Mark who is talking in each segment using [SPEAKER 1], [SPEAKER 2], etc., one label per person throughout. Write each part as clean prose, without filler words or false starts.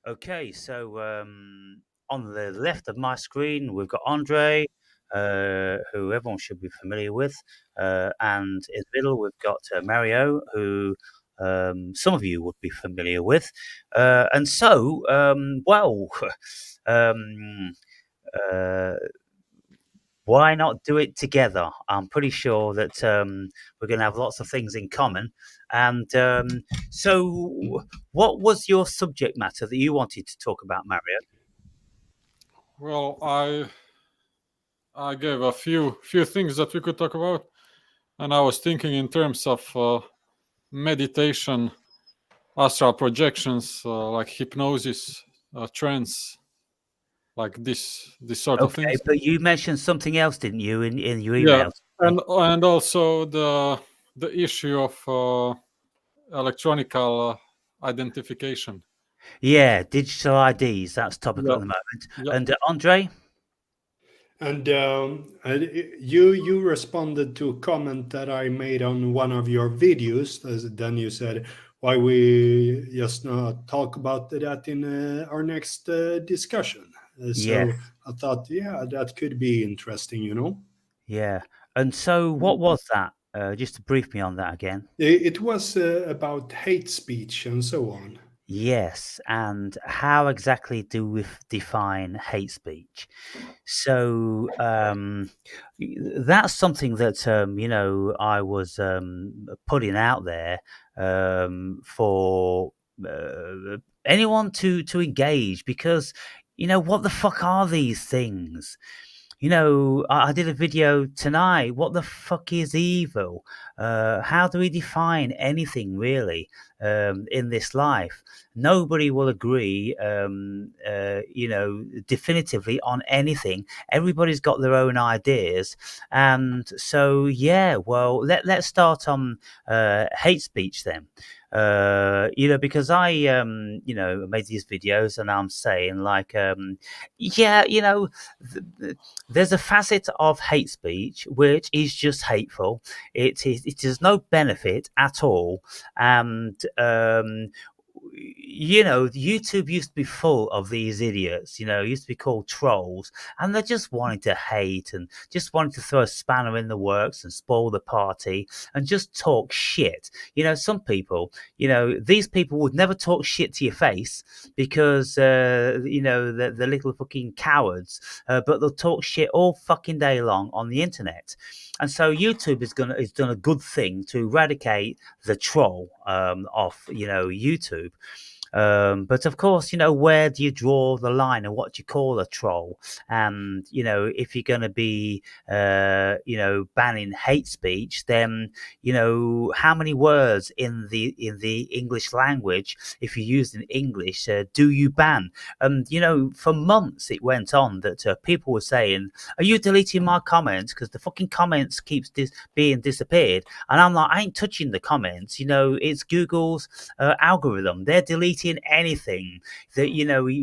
[SPEAKER 1] Okay, so on the left of my screen, we've got Andre, who everyone should be familiar with, and in the middle, we've got Mario, who some of you would be familiar with. And so, well, um, uh, why not do it together? I'm pretty sure that we're going to have lots of things in common. And so, what was your subject matter that you wanted to talk about, Mario?
[SPEAKER 2] Well, I gave a few things that we could talk about, and I was thinking in terms of meditation, astral projections, like hypnosis, trance, like this sort of
[SPEAKER 1] Okay,
[SPEAKER 2] things.
[SPEAKER 1] but you mentioned something else, didn't you, in your
[SPEAKER 2] Yeah,
[SPEAKER 1] email to me?
[SPEAKER 2] and also the issue of electronical identification.
[SPEAKER 1] Yeah, digital IDs. That's topical
[SPEAKER 2] Yeah,
[SPEAKER 1] at the moment.
[SPEAKER 2] yeah.
[SPEAKER 1] And Andre?
[SPEAKER 3] And you responded to a comment that I made on one of your videos. Then you said, "Why we just not talk about that in our next discussion?"
[SPEAKER 1] Yeah,
[SPEAKER 3] So I thought, yeah, that could be interesting.
[SPEAKER 1] yeah. And so, what was that? Just to brief me on that again.
[SPEAKER 3] It was about hate speech and so on.
[SPEAKER 1] Yes, and how exactly do we define hate speech? So that's something that I was putting out there for anyone to engage because what the fuck are these things? I did a video tonight. What the fuck is evil? How do we define anything really in this life? Nobody will agree, definitively on anything. Everybody's got their own ideas, and so yeah. Well, let's start on hate speech then. Because I, made these videos and I'm saying like, yeah, there's a facet of hate speech which is just hateful. It is no benefit at all, and YouTube used to be full of these idiots. Used to be called trolls, and they just wanted to hate and just wanted to throw a spanner in the works and spoil the party and just talk shit. Some people, these people would never talk shit to your face because they're little fucking cowards, but they'll talk shit all fucking day long on the internet. And so YouTube is done a good thing to eradicate the troll off YouTube. But of course, where do you draw the line and what do you call a troll? And if you're going to be banning hate speech, then how many words in the English language, if you use in English, do you ban? And for months it went on that people were saying, "Are you deleting my comments? Because the fucking comments keeps being disappeared." And I'm like, I ain't touching the comments. It's Google's algorithm. They're deleting anything that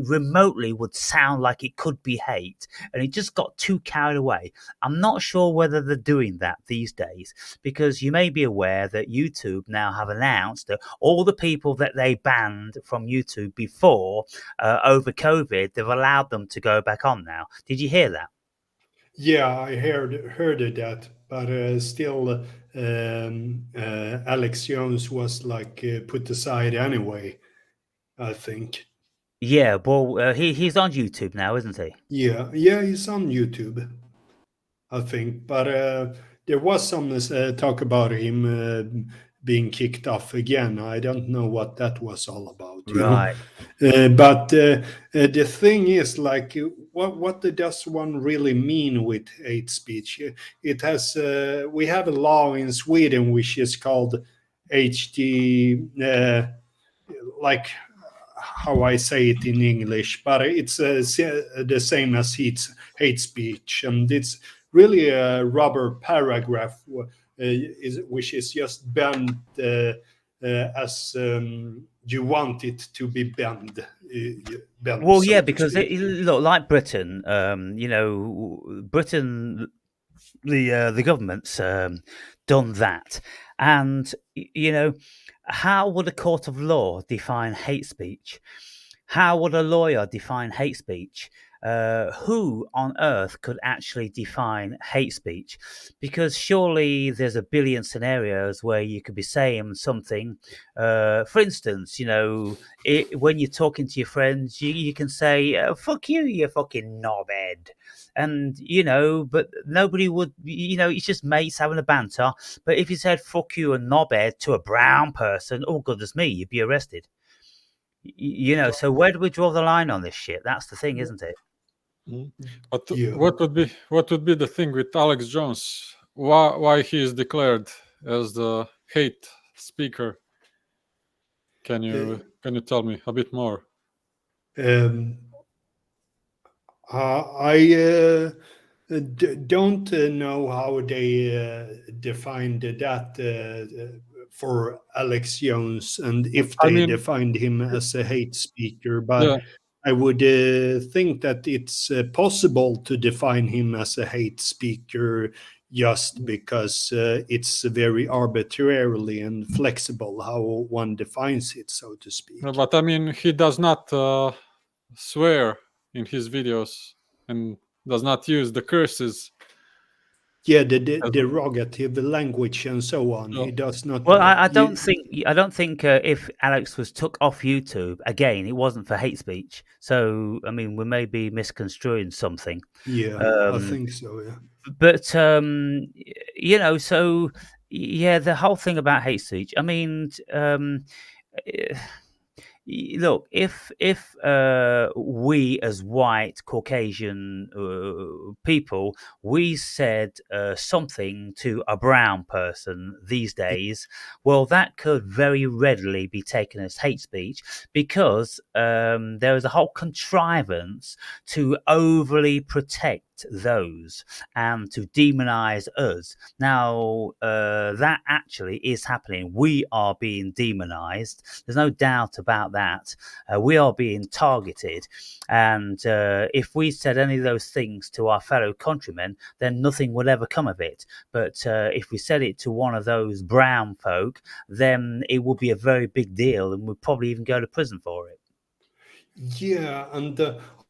[SPEAKER 1] remotely would sound like it could be hate, and it just got too carried away. I'm not sure whether they're doing that these days, because you may be aware that YouTube now have announced that all the people that they banned from YouTube before over COVID, they've allowed them to go back on now. Did you hear that?
[SPEAKER 3] Yeah, I heard of that, but still, Alex Jones was like put aside anyway. I think.
[SPEAKER 1] Yeah, well, he's on YouTube now, isn't he?
[SPEAKER 3] Yeah, yeah, he's on YouTube, I think. But there was some talk about him being kicked off again. I don't know what that was all about.
[SPEAKER 1] Right.
[SPEAKER 3] But the thing is, like, what does one really mean with hate speech? It has we have a law in Sweden which is called HD. Like how I say it in English, but it's the same as hate speech, and it's really a rubber paragraph, which is just bent as you want it to be bent,
[SPEAKER 1] Well,
[SPEAKER 3] so
[SPEAKER 1] yeah,
[SPEAKER 3] to
[SPEAKER 1] because
[SPEAKER 3] speak.
[SPEAKER 1] look, like Britain, Britain, the government's done that, and how would a court of law define hate speech? how would a lawyer define hate speech? Who on earth could actually define hate speech? Because surely there's a billion scenarios where you could be saying something. For instance, when you're talking to your friends, you can say, fuck you, you fucking knobhead. And, but nobody would, it's just mates having a banter. But if you said fuck you and knobhead to a brown person, oh, goodness me, you'd be arrested. So where do we draw the line on this shit? That's the thing, isn't it?
[SPEAKER 2] But
[SPEAKER 3] Yeah.
[SPEAKER 2] what would be the thing with Alex Jones? Why he is declared as the hate speaker? Can you tell me a bit more?
[SPEAKER 3] I don't know how they defined that for Alex Jones, and if
[SPEAKER 2] I
[SPEAKER 3] they
[SPEAKER 2] mean,
[SPEAKER 3] defined him as a hate speaker, but
[SPEAKER 2] yeah,
[SPEAKER 3] I would think that it's possible to define him as a hate speaker just because it's very arbitrarily and flexible how one defines it, so to speak.
[SPEAKER 2] but I mean, he does not swear in his videos and does not use the curses.
[SPEAKER 3] Yeah, the derogative language and so on. He
[SPEAKER 2] So,
[SPEAKER 3] does not.
[SPEAKER 1] Well, I don't think if Alex was took off YouTube again, it wasn't for hate speech. So I mean, we may be misconstruing something.
[SPEAKER 3] Yeah, I
[SPEAKER 1] Um,
[SPEAKER 3] think so. Yeah.
[SPEAKER 1] but so yeah, the whole thing about hate speech. I mean, eh, look, if we as white Caucasian people, we said something to a brown person these days, well, that could very readily be taken as hate speech because there is a whole contrivance to overly protect those and to demonize us. Now, that actually is happening. We are being demonized. There's no doubt about that. We are being targeted. And if we said any of those things to our fellow countrymen, then nothing would ever come of it. But if we said it to one of those brown folk, then it would be a very big deal and we'd probably even go to prison for it.
[SPEAKER 3] Yeah, and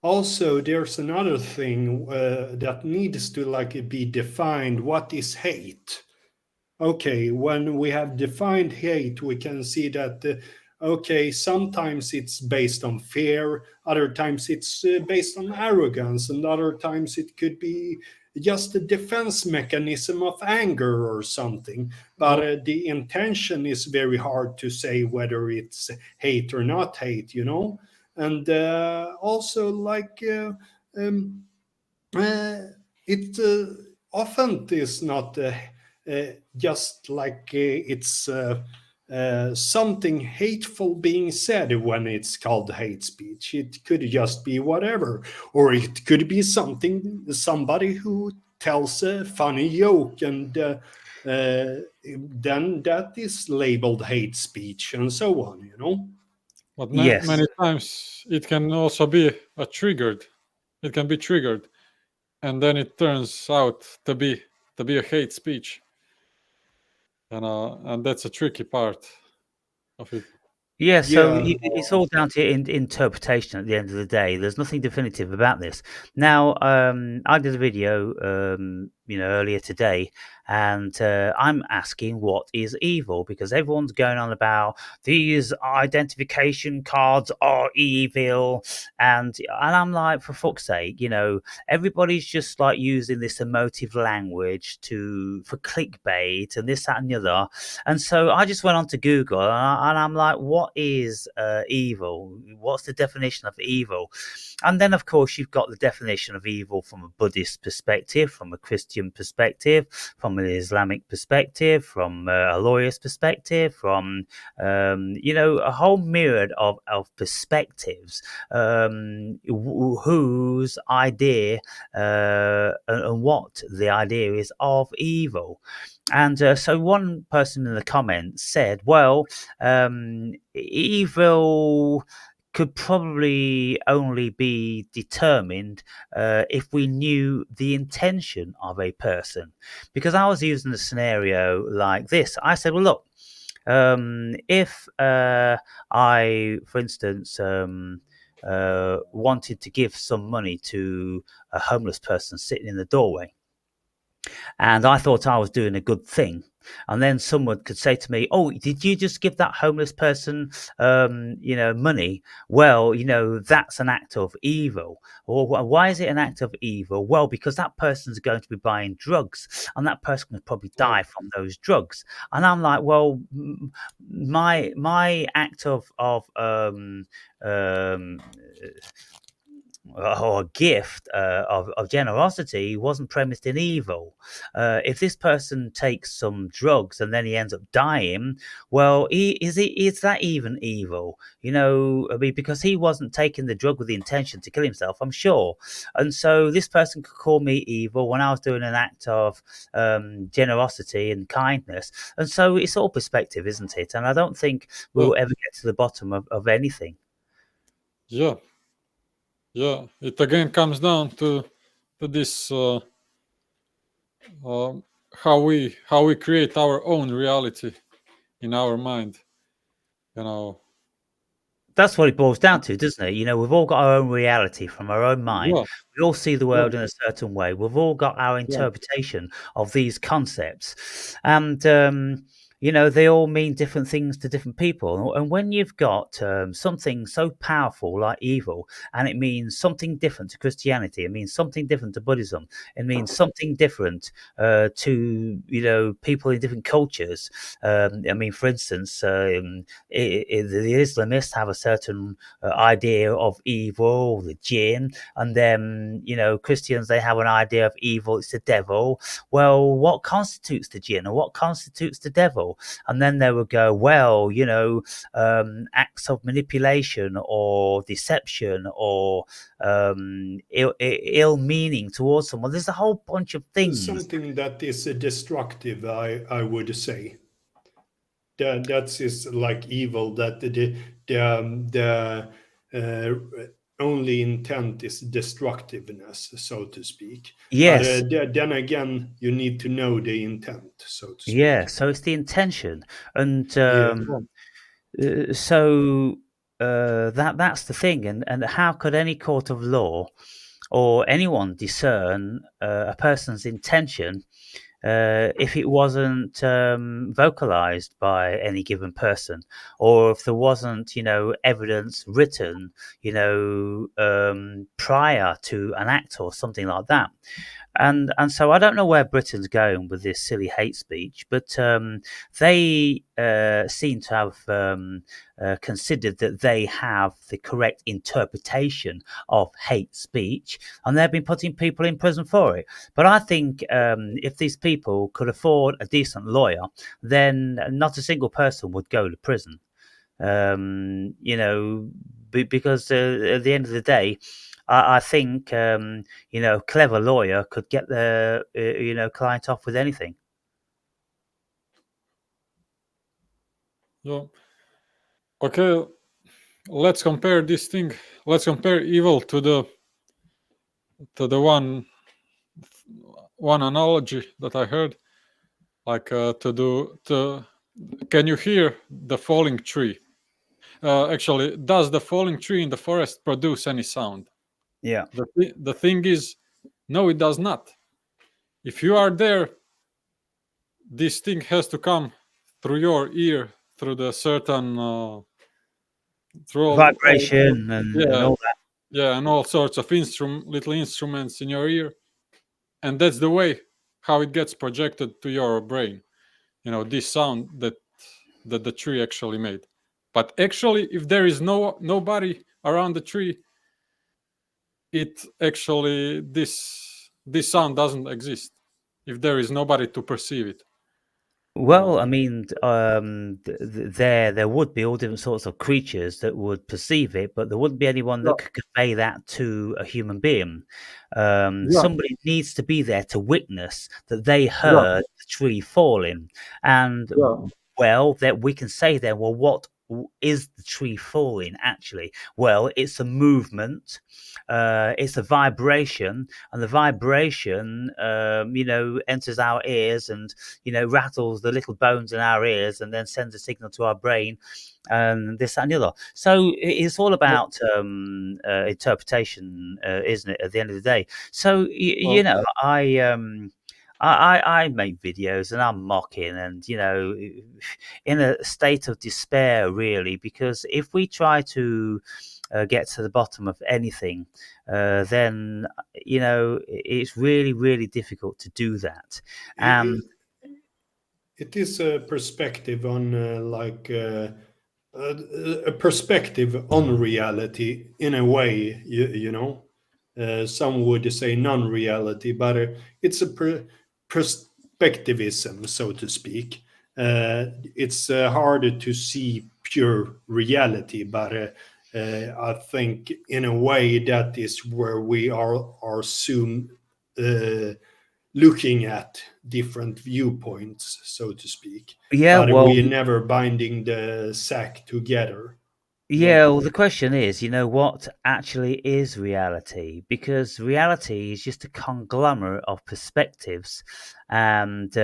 [SPEAKER 3] also there's another thing that needs to like be defined. What is hate? Okay, when we have defined hate, we can see that okay, sometimes it's based on fear, other times it's based on arrogance, and other times it could be just a defense mechanism of anger or something. But the intention is very hard to say whether it's hate or not hate, and also like um, it often is not just like it's something hateful being said when it's called hate speech. It could just be whatever, or it could be somebody who tells a funny joke, and then that is labeled hate speech, and so on.
[SPEAKER 2] but
[SPEAKER 1] Yes.
[SPEAKER 2] many times it can also be a triggered. It can be triggered, and then it turns out to be a hate speech, and that's a tricky part of it.
[SPEAKER 1] Yeah, so
[SPEAKER 3] Yeah.
[SPEAKER 1] it's all down to interpretation at the end of the day. There's nothing definitive about this. Now, I did a video, earlier today, and I'm asking what is evil because everyone's going on about these identification cards are evil, and I'm like, for fuck's sake, everybody's just like using this emotive language for clickbait and this, that, and the other. And so I just went on to Google and I'm like, what is evil? What's the definition of evil? And then, of course, you've got the definition of evil from a Buddhist perspective, from a Christian perspective, from an Islamic perspective, from a lawyer's perspective, from, a whole myriad of perspectives whose idea and what the idea is of evil. And so one person in the comments said, well, evil could probably only be determined if we knew the intention of a person. Because I was using a scenario like this. I said, well, look, if I, for instance, wanted to give some money to a homeless person sitting in the doorway. And I thought I was doing a good thing. And then someone could say to me, "Oh, did you just give that homeless person, money?" Well, that's an act of evil. Or why is it an act of evil? Well, because that person's going to be buying drugs, and that person could probably die from those drugs. And I'm like, well, my act um, or a gift of generosity wasn't premised in evil. If this person takes some drugs and then he ends up dying, well, is that even evil? I mean, because he wasn't taking the drug with the intention to kill himself, I'm sure. And so this person could call me evil when I was doing an act of generosity and kindness. And so it's all perspective, isn't it? And I don't think we will ever get to the bottom of anything.
[SPEAKER 2] Yeah. Yeah, it again comes down to this how we create our own reality in our mind.
[SPEAKER 1] That's what it boils down to, doesn't it? We've all got our own reality from our own mind.
[SPEAKER 2] Yeah,
[SPEAKER 1] We all see the world
[SPEAKER 2] yeah,
[SPEAKER 1] in a certain way. We've all got our
[SPEAKER 2] yeah.
[SPEAKER 1] interpretation of these concepts. And, they all mean different things to different people. And when you've got something so powerful like evil, and it means something different to Christianity, it means something different to Buddhism, it means something different to, people in different cultures. I mean, for instance, the Islamists have a certain idea of evil, the jinn, and then Christians, they have an idea of evil, it's the devil. Well, what constitutes the jinn, or what constitutes the devil? And then they would go, well, acts of manipulation or deception or ill meaning towards someone. There's a whole bunch of things.
[SPEAKER 3] Something that is destructive, I would say. That is like evil. That the only intent is destructiveness, so to speak.
[SPEAKER 1] Yes.
[SPEAKER 3] But then again, you need to know the intent, so to speak.
[SPEAKER 1] Yeah, so it's the intention, and
[SPEAKER 3] Yeah.
[SPEAKER 1] that's the thing, and how could any court of law or anyone discern a person's intention if it wasn't vocalized by any given person, or if there wasn't, evidence written, prior to an act or something like that. And so I don't know where Britain's going with this silly hate speech, but they seem to have considered that they have the correct interpretation of hate speech, and they've been putting people in prison for it. But I think if these people could afford a decent lawyer, then not a single person would go to prison. Because at the end of the day, I think clever lawyer could get the client off with anything.
[SPEAKER 2] Yeah. Okay, let's compare this thing. Let's compare evil to the one analogy that I heard. Like can you hear the falling tree? Actually, does the falling tree in the forest produce any sound?
[SPEAKER 1] Yeah.
[SPEAKER 2] The thing is, no, it does not. If you are there, this thing has to come through your ear, through the certain through
[SPEAKER 1] Vibration and all that.
[SPEAKER 2] yeah, and all sorts of little instruments in your ear, and that's the way how it gets projected to your brain. This sound that the tree actually made. But actually, if there is nobody around the tree, it actually this sound doesn't exist. If there is nobody to perceive it.
[SPEAKER 1] Well, I mean, there would be all different sorts of creatures that would perceive it, but there wouldn't be anyone that could convey that to a human being. Somebody needs to be there to witness that they heard the tree falling, and well, that we can say then, well, what is the tree falling actually? Well, it's a movement, it's a vibration, and the vibration, enters our ears and rattles the little bones in our ears, and then sends a signal to our brain, and this that, and the other. So it's all
[SPEAKER 2] Well,
[SPEAKER 1] about interpretation, isn't it? At the end of the day, so
[SPEAKER 2] well,
[SPEAKER 1] I make videos and I'm mocking and in a state of despair really, because if we try to get to the bottom of anything, then it's really really difficult to do that. And
[SPEAKER 3] It, it is a perspective on a perspective on reality in a way, some would say non-reality, but it's a perspectivism, so to speak. It's harder to see pure reality, but I think in a way that is where we are soon looking at different viewpoints, so to speak.
[SPEAKER 1] yeah,
[SPEAKER 3] But
[SPEAKER 1] well,
[SPEAKER 3] we are never binding the sack together.
[SPEAKER 1] yeah, well, the question is, what actually is reality? Because reality is just a conglomerate of perspectives and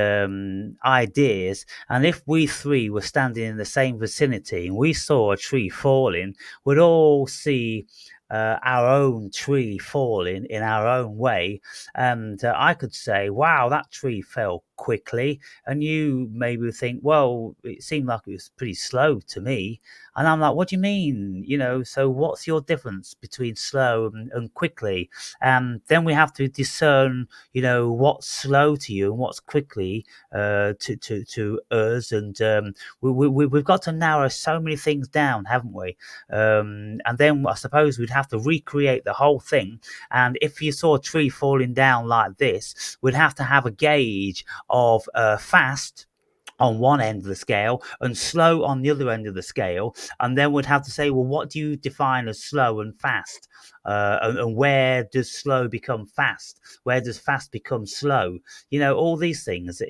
[SPEAKER 1] ideas. And if we three were standing in the same vicinity and we saw a tree falling, we'd all see our own tree falling in our own way. And I could say, wow, that tree fell quickly. And you maybe think, well, it seemed like it was pretty slow to me. And I'm like, what do you mean? So what's your difference between slow and quickly? And then we have to discern, what's slow to you and what's quickly to us. And we've got to narrow so many things down, haven't we? And then I suppose we'd have to recreate the whole thing. And if you saw a tree falling down like this, we'd have to have a gauge of fast on one end of the scale and slow on the other end of the scale, and then we'd have to say, well, what do you define as slow and fast, and where does slow become fast, where does fast become slow, all these things.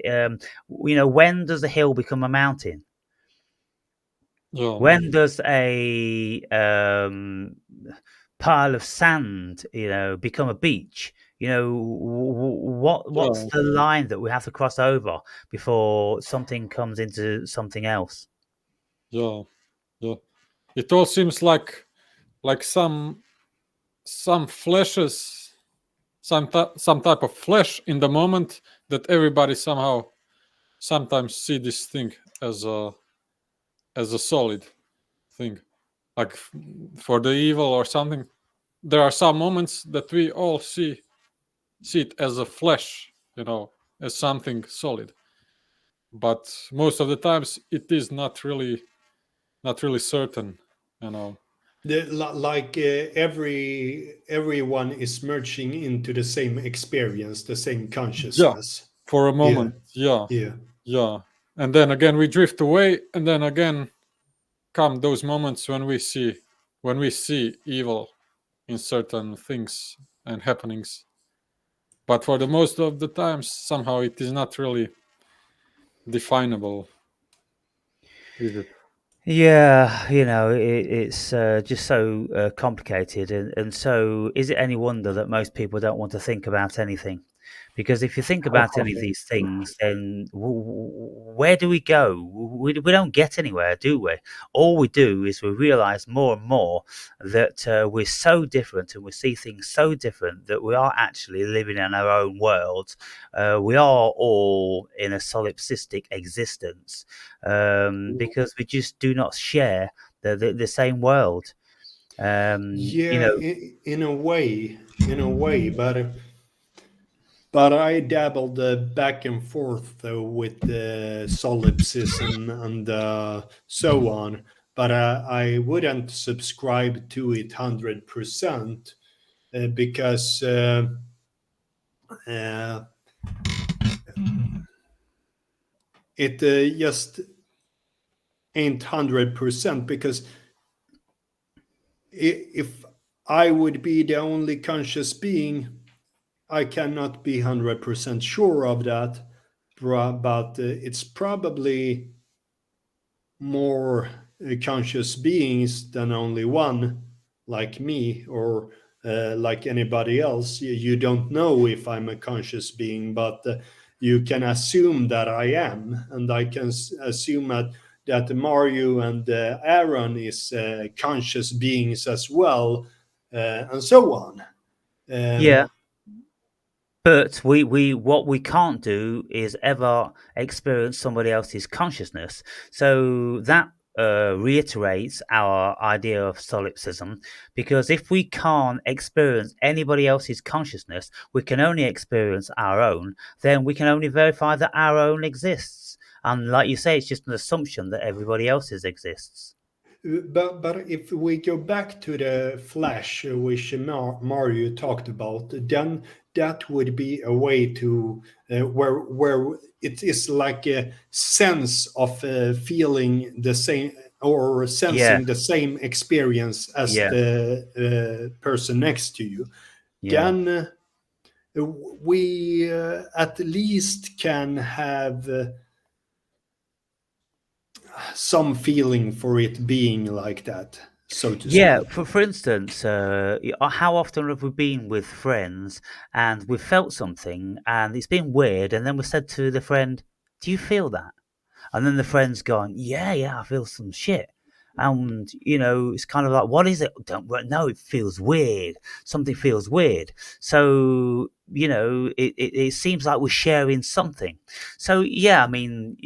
[SPEAKER 1] When does a hill become a mountain?
[SPEAKER 2] yeah,
[SPEAKER 1] When does a pile of sand, become a beach? What's
[SPEAKER 2] yeah,
[SPEAKER 1] the line that we have to cross over before something comes into something else?
[SPEAKER 2] yeah, yeah. It all seems like some flashes, some type of flash in the moment that everybody somehow sometimes see this thing as a solid thing, like for the evil or something. There are some moments that we all see it as a flash, as something solid. But most of the times it is not really certain, you know.
[SPEAKER 3] Like everyone is merging into the same experience, the same
[SPEAKER 2] Yeah,
[SPEAKER 3] consciousness.
[SPEAKER 2] for a
[SPEAKER 3] Yeah,
[SPEAKER 2] moment, yeah,
[SPEAKER 3] yeah.
[SPEAKER 2] yeah. And then again we drift away, and then again come those moments when we see evil in certain things and happenings. But for the most of the times, somehow it is not really definable, is it?
[SPEAKER 1] Yeah, it's just so complicated, and so is it any wonder that most people don't want to think about anything? Because if you think about any of these things, then where do we go? We don't get anywhere, do we? All we do is we realize more and more that we're so different and we see things so different that we are actually living in our own world. We are all in a solipsistic existence, because we just do not share the same world. Um, you
[SPEAKER 3] Yeah,
[SPEAKER 1] know,
[SPEAKER 3] in a way, but I dabbled back and forth though with solipsism and so on. But I wouldn't subscribe to it 100% because uh, it just ain't 100%. Because if I would be the only conscious being, I cannot be 100% sure of that, but it's probably more conscious beings than only one, like me or like anybody else. You don't know if I'm a conscious being, but you can assume that I am, and I can assume that Mario and Aaron is conscious beings as well, and so on.
[SPEAKER 1] Yeah.
[SPEAKER 3] Um,
[SPEAKER 1] But we what we can't do is ever experience somebody else's consciousness. So that reiterates our idea of solipsism, because if we can't experience anybody else's consciousness, we can only experience our own, then we can only verify that our own exists. And like you say, it's just an assumption that everybody else's exists.
[SPEAKER 3] but if we go back to the Flash, which Mario talked about, then that would be a way to where it is like a sense of feeling the same or
[SPEAKER 1] Yeah,
[SPEAKER 3] sensing the same experience as
[SPEAKER 1] yeah,
[SPEAKER 3] the person next to you.
[SPEAKER 1] yeah.
[SPEAKER 3] Then we at least can have some feeling for it being like that, so to
[SPEAKER 1] Yeah,
[SPEAKER 3] speak.
[SPEAKER 1] for instance, how often have we been with friends and we've felt something and it's been weird, and then we said to the friend, "Do you feel that?" And then the friend's gone, "Yeah, yeah, I feel some shit." And it's kind of like, what is it? Don't no, it feels weird. Something feels weird. So it seems like we're sharing something. So yeah, I mean,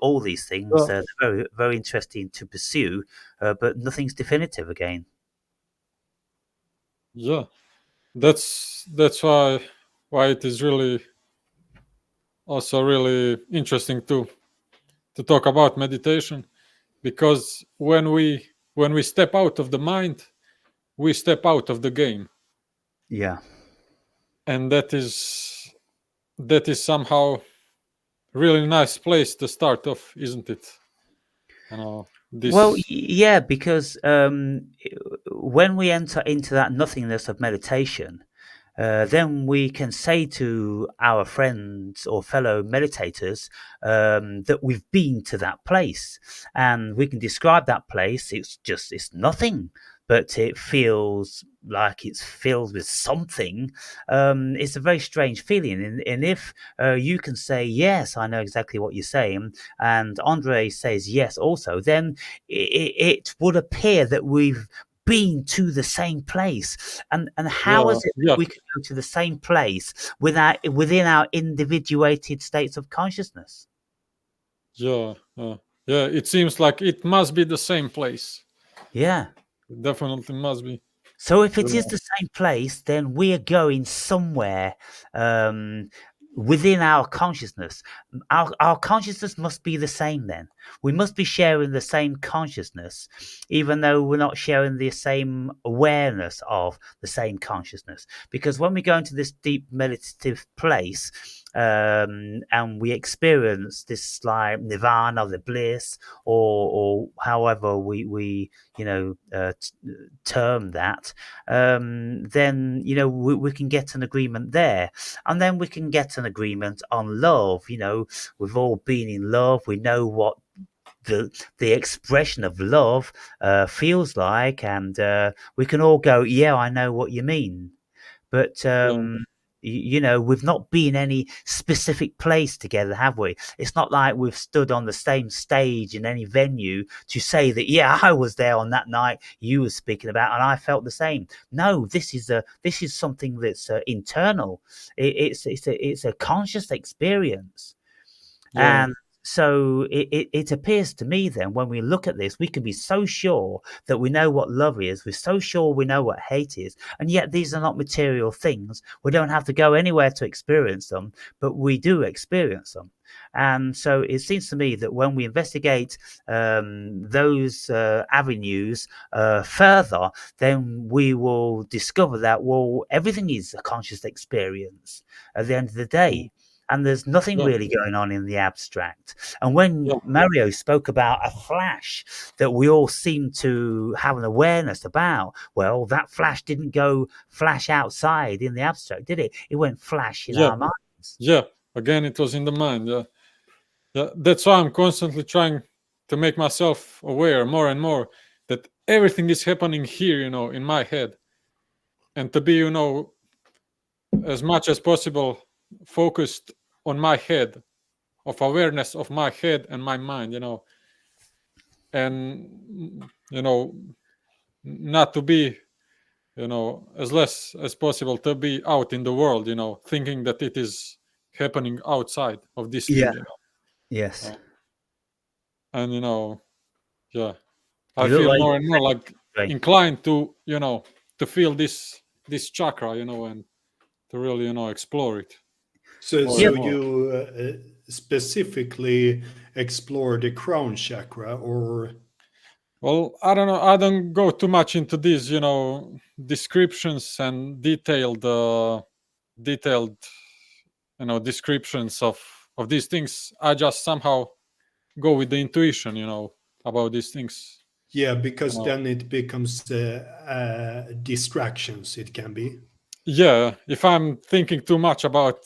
[SPEAKER 1] all these things,
[SPEAKER 2] Uh,
[SPEAKER 1] they're very very interesting to pursue, but nothing's definitive again.
[SPEAKER 2] yeah, that's why it is really also really interesting to talk about meditation, because when we step out of the mind, we step out of the game,
[SPEAKER 1] Yeah.
[SPEAKER 2] and that is somehow really nice place to start off, isn't it? You know
[SPEAKER 1] Well,
[SPEAKER 2] this.
[SPEAKER 1] yeah, because when we enter into that nothingness of meditation, then we can say to our friends or fellow meditators that we've been to that place, and we can describe that place. It's nothing, but it feels like it's filled with something. It's a very strange feeling, and if you can say yes, I know exactly what you're saying, and Andre says yes also, then it would appear that we've been to the same place. And how
[SPEAKER 2] Yeah,
[SPEAKER 1] is it that
[SPEAKER 2] yeah,
[SPEAKER 1] we can go to the same place within our individuated states of consciousness?
[SPEAKER 2] yeah, yeah. It seems like it must be the same place.
[SPEAKER 1] Yeah.
[SPEAKER 2] It definitely must be.
[SPEAKER 1] So if it is
[SPEAKER 2] Yeah,
[SPEAKER 1] the same place, then we are going somewhere um, within our consciousness. Our consciousness must be the same then. We must be sharing the same consciousness, even though we're not sharing the same awareness of the same consciousness. Because when we go into this deep meditative place, and we experience this like nirvana, the bliss, or however we term that, then we can get an agreement there, and then we can get an agreement on love. We've all been in love. We know what the expression of love feels like, and we can all go, yeah, I know what you mean. But
[SPEAKER 2] yeah,
[SPEAKER 1] we've not been any specific place together, have we? It's not like we've stood on the same stage in any venue to say that, yeah, I was there on that night you were speaking about, and I felt the same. No, this is something that's internal. It's a conscious experience.
[SPEAKER 2] yeah,
[SPEAKER 1] And so it appears to me then, when we look at this, we can be so sure that we know what love is. We're so sure we know what hate is. And yet these are not material things. We don't have to go anywhere to experience them, but we do experience them. And so it seems to me that when we investigate those avenues further, then we will discover that, well, everything is a conscious experience at the end of the day, and there's nothing
[SPEAKER 2] yeah,
[SPEAKER 1] really going on in the abstract. And when
[SPEAKER 2] yeah,
[SPEAKER 1] Mario spoke about a flash that we all seem to have an awareness about, well, that flash didn't go flash outside in the abstract, did it? It went flash in
[SPEAKER 2] yeah,
[SPEAKER 1] our minds.
[SPEAKER 2] yeah. Again, it was in the mind. Yeah, yeah. That's why I'm constantly trying. to make myself aware more and more that everything is happening here, in my head, and to be, as much as possible focused on my head, of awareness of my head and my mind, and not to be, as less as possible to be out in the world, thinking that it is happening outside of this thing,
[SPEAKER 1] Yeah. Yes.
[SPEAKER 2] Uh, and yeah, I
[SPEAKER 1] You look
[SPEAKER 2] feel
[SPEAKER 1] like
[SPEAKER 2] more and more like
[SPEAKER 1] you're
[SPEAKER 2] inclined to, to feel this chakra, and to really, explore it
[SPEAKER 3] So,
[SPEAKER 2] more and
[SPEAKER 1] yeah.
[SPEAKER 2] more.
[SPEAKER 3] you specifically explore the crown chakra, or
[SPEAKER 2] Well, I don't know. I don't go too much into these, descriptions and detailed, descriptions of these things. I just somehow go with the intuition, about these things.
[SPEAKER 3] yeah,
[SPEAKER 2] You
[SPEAKER 3] because
[SPEAKER 2] know.
[SPEAKER 3] then it becomes distractions. It can be.
[SPEAKER 2] Yeah, if I'm thinking too much about,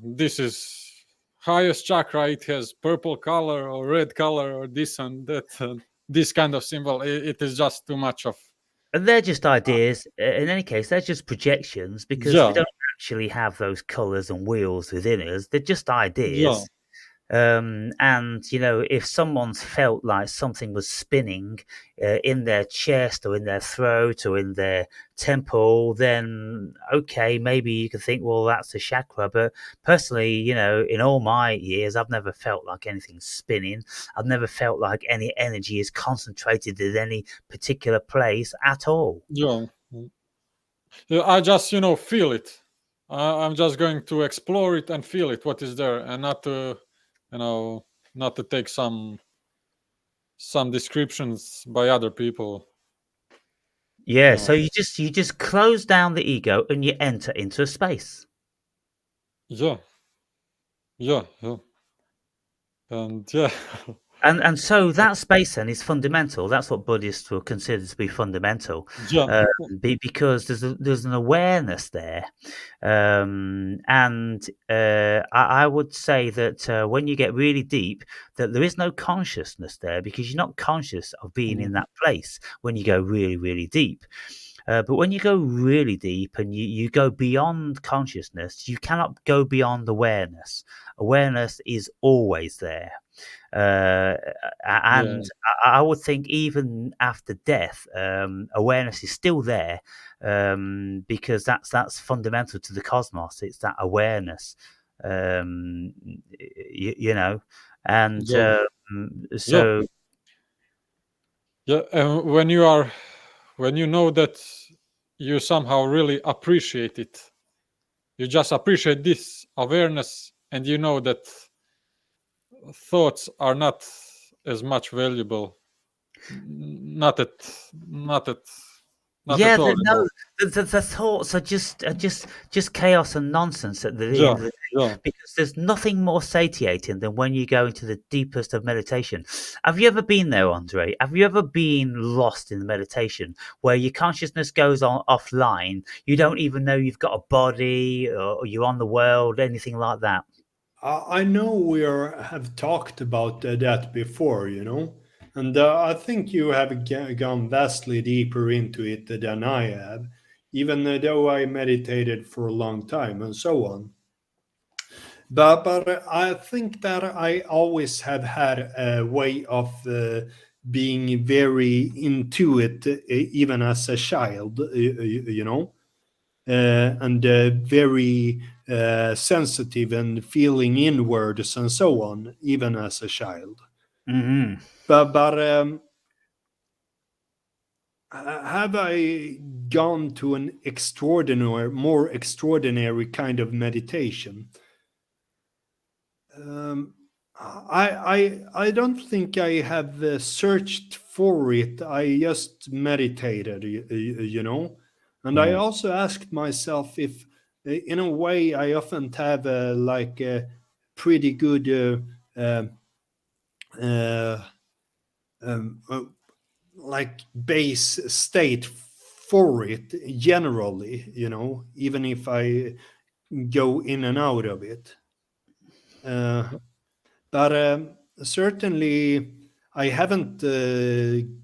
[SPEAKER 2] this is highest chakra, it has purple color or red color or this and that, this kind of symbol, it is just too much of.
[SPEAKER 1] And they're just ideas. In any case, they're just projections because we
[SPEAKER 2] Yeah,
[SPEAKER 1] don't actually have those colours and wheels within us. They're just
[SPEAKER 2] yeah,
[SPEAKER 1] ideas. And if someone's felt like something was spinning in their chest or in their throat or in their temple, then okay, maybe you could think, well, that's a chakra. But personally, in all my years, I've never felt like anything's spinning. I've never felt like any energy is concentrated in any particular place at all.
[SPEAKER 2] yeah. Yeah, I just, feel it. I'm just going to explore it and feel it, what is there, and not to, you know, not to take some descriptions by other people.
[SPEAKER 1] Yeah,
[SPEAKER 2] You
[SPEAKER 1] so
[SPEAKER 2] know.
[SPEAKER 1] you just close down the ego and you enter into a space.
[SPEAKER 2] Yeah, yeah, yeah, and yeah,
[SPEAKER 1] And so that space then is fundamental. That's what Buddhists will consider to be fundamental,
[SPEAKER 2] yeah,
[SPEAKER 1] uh, because there's an awareness there, and I would say that when you get really deep, that there is no consciousness there because you're not conscious of being in
[SPEAKER 2] mhm,
[SPEAKER 1] that place when you go really really deep. But when you go really deep and you go beyond consciousness, you cannot go beyond awareness. Awareness is always there. Uh,
[SPEAKER 2] yeah,
[SPEAKER 1] and I would think even after death, awareness is still there because that's fundamental to the cosmos. It's that awareness, um, and
[SPEAKER 2] yeah, yeah,
[SPEAKER 1] so
[SPEAKER 2] yeah. And when you know that you somehow really appreciate it, you just appreciate this awareness, and you know that thoughts are not as much valuable. Not at, not at, not
[SPEAKER 1] yeah,
[SPEAKER 2] at all.
[SPEAKER 1] the thoughts are just chaos and nonsense at the
[SPEAKER 2] Yeah,
[SPEAKER 1] end of the day
[SPEAKER 2] yeah.
[SPEAKER 1] because there's nothing more satiating than when you go into the deepest of meditation. Have you ever been there, Andre? Have you ever been lost in meditation where your consciousness goes on offline? You don't even know you've got a body or you're on the world, anything like that.
[SPEAKER 3] I know have talked about that before, and I think you have gone vastly deeper into it than I have, even though I meditated for a long time and so on. But I think that I always have had a way of being very into it, even as a child, and very sensitive and feeling inwards and so on, even as a child.
[SPEAKER 1] Hmm.
[SPEAKER 3] But have I gone to an more extraordinary kind of meditation? Um, I don't think I have searched for it. I just meditated, and I
[SPEAKER 1] Yeah.
[SPEAKER 3] also asked myself if, in a way, I often have like a pretty good uh, um, uh, like base state for it generally, even if I go in and out of it. Uh, But certainly, I haven't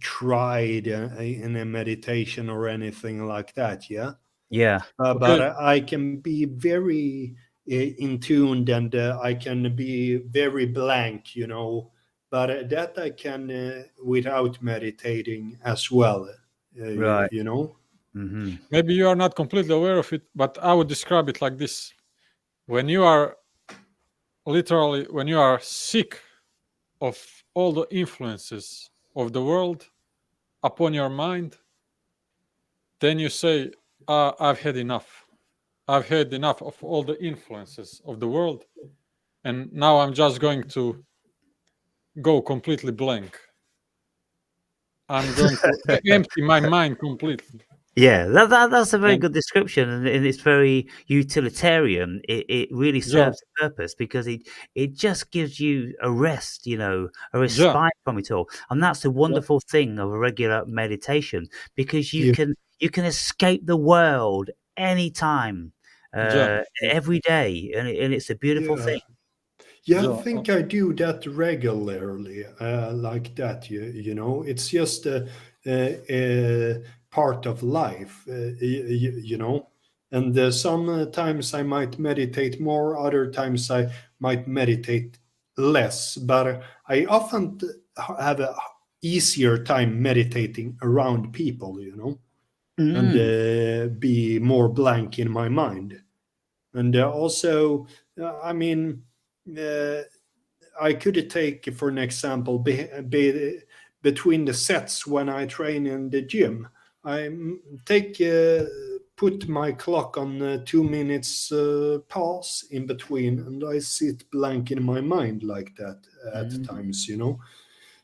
[SPEAKER 3] tried in a meditation or anything like that. Yeah,
[SPEAKER 1] Yeah.
[SPEAKER 3] but
[SPEAKER 2] Okay.
[SPEAKER 3] I can be very in tuned, and I can be very blank, you know. But that I can without meditating as well,
[SPEAKER 1] Right.
[SPEAKER 3] you know.
[SPEAKER 1] Hmm.
[SPEAKER 2] Maybe you are not completely aware of it, but I would describe it like this: when you are literally, when you are sick of all the influences of the world upon your mind, then you say, I've had enough. I've had enough of all the influences of the world, and now I'm just going to go completely blank. I'm going to empty my mind completely.
[SPEAKER 1] Yeah, that's a very
[SPEAKER 2] And
[SPEAKER 1] good description, and it's very utilitarian. It really
[SPEAKER 2] yeah,
[SPEAKER 1] serves a purpose because it just gives you a rest, you know, a
[SPEAKER 2] yeah,
[SPEAKER 1] respite from it all, and that's the
[SPEAKER 2] yeah,
[SPEAKER 1] wonderful thing of a regular meditation because
[SPEAKER 3] Yeah,
[SPEAKER 1] you can escape the world anytime,
[SPEAKER 2] yeah,
[SPEAKER 1] every day, and it's a beautiful
[SPEAKER 3] yeah.
[SPEAKER 1] thing.
[SPEAKER 3] Yeah, I
[SPEAKER 2] yeah,
[SPEAKER 3] think I do that regularly, like that. You know, it's just a part of life, you know. And sometimes I might meditate more, other times I might meditate less. But I often have a easier time meditating around people, you know, and
[SPEAKER 1] Mm.
[SPEAKER 3] be more blank in my mind. And also, I mean. Uh, I could take, for an example, between the sets when I train in the gym. I take put my clock on 2 minutes pause in between, and I sit blank in my mind like that at
[SPEAKER 1] Mm.
[SPEAKER 3] times, you know.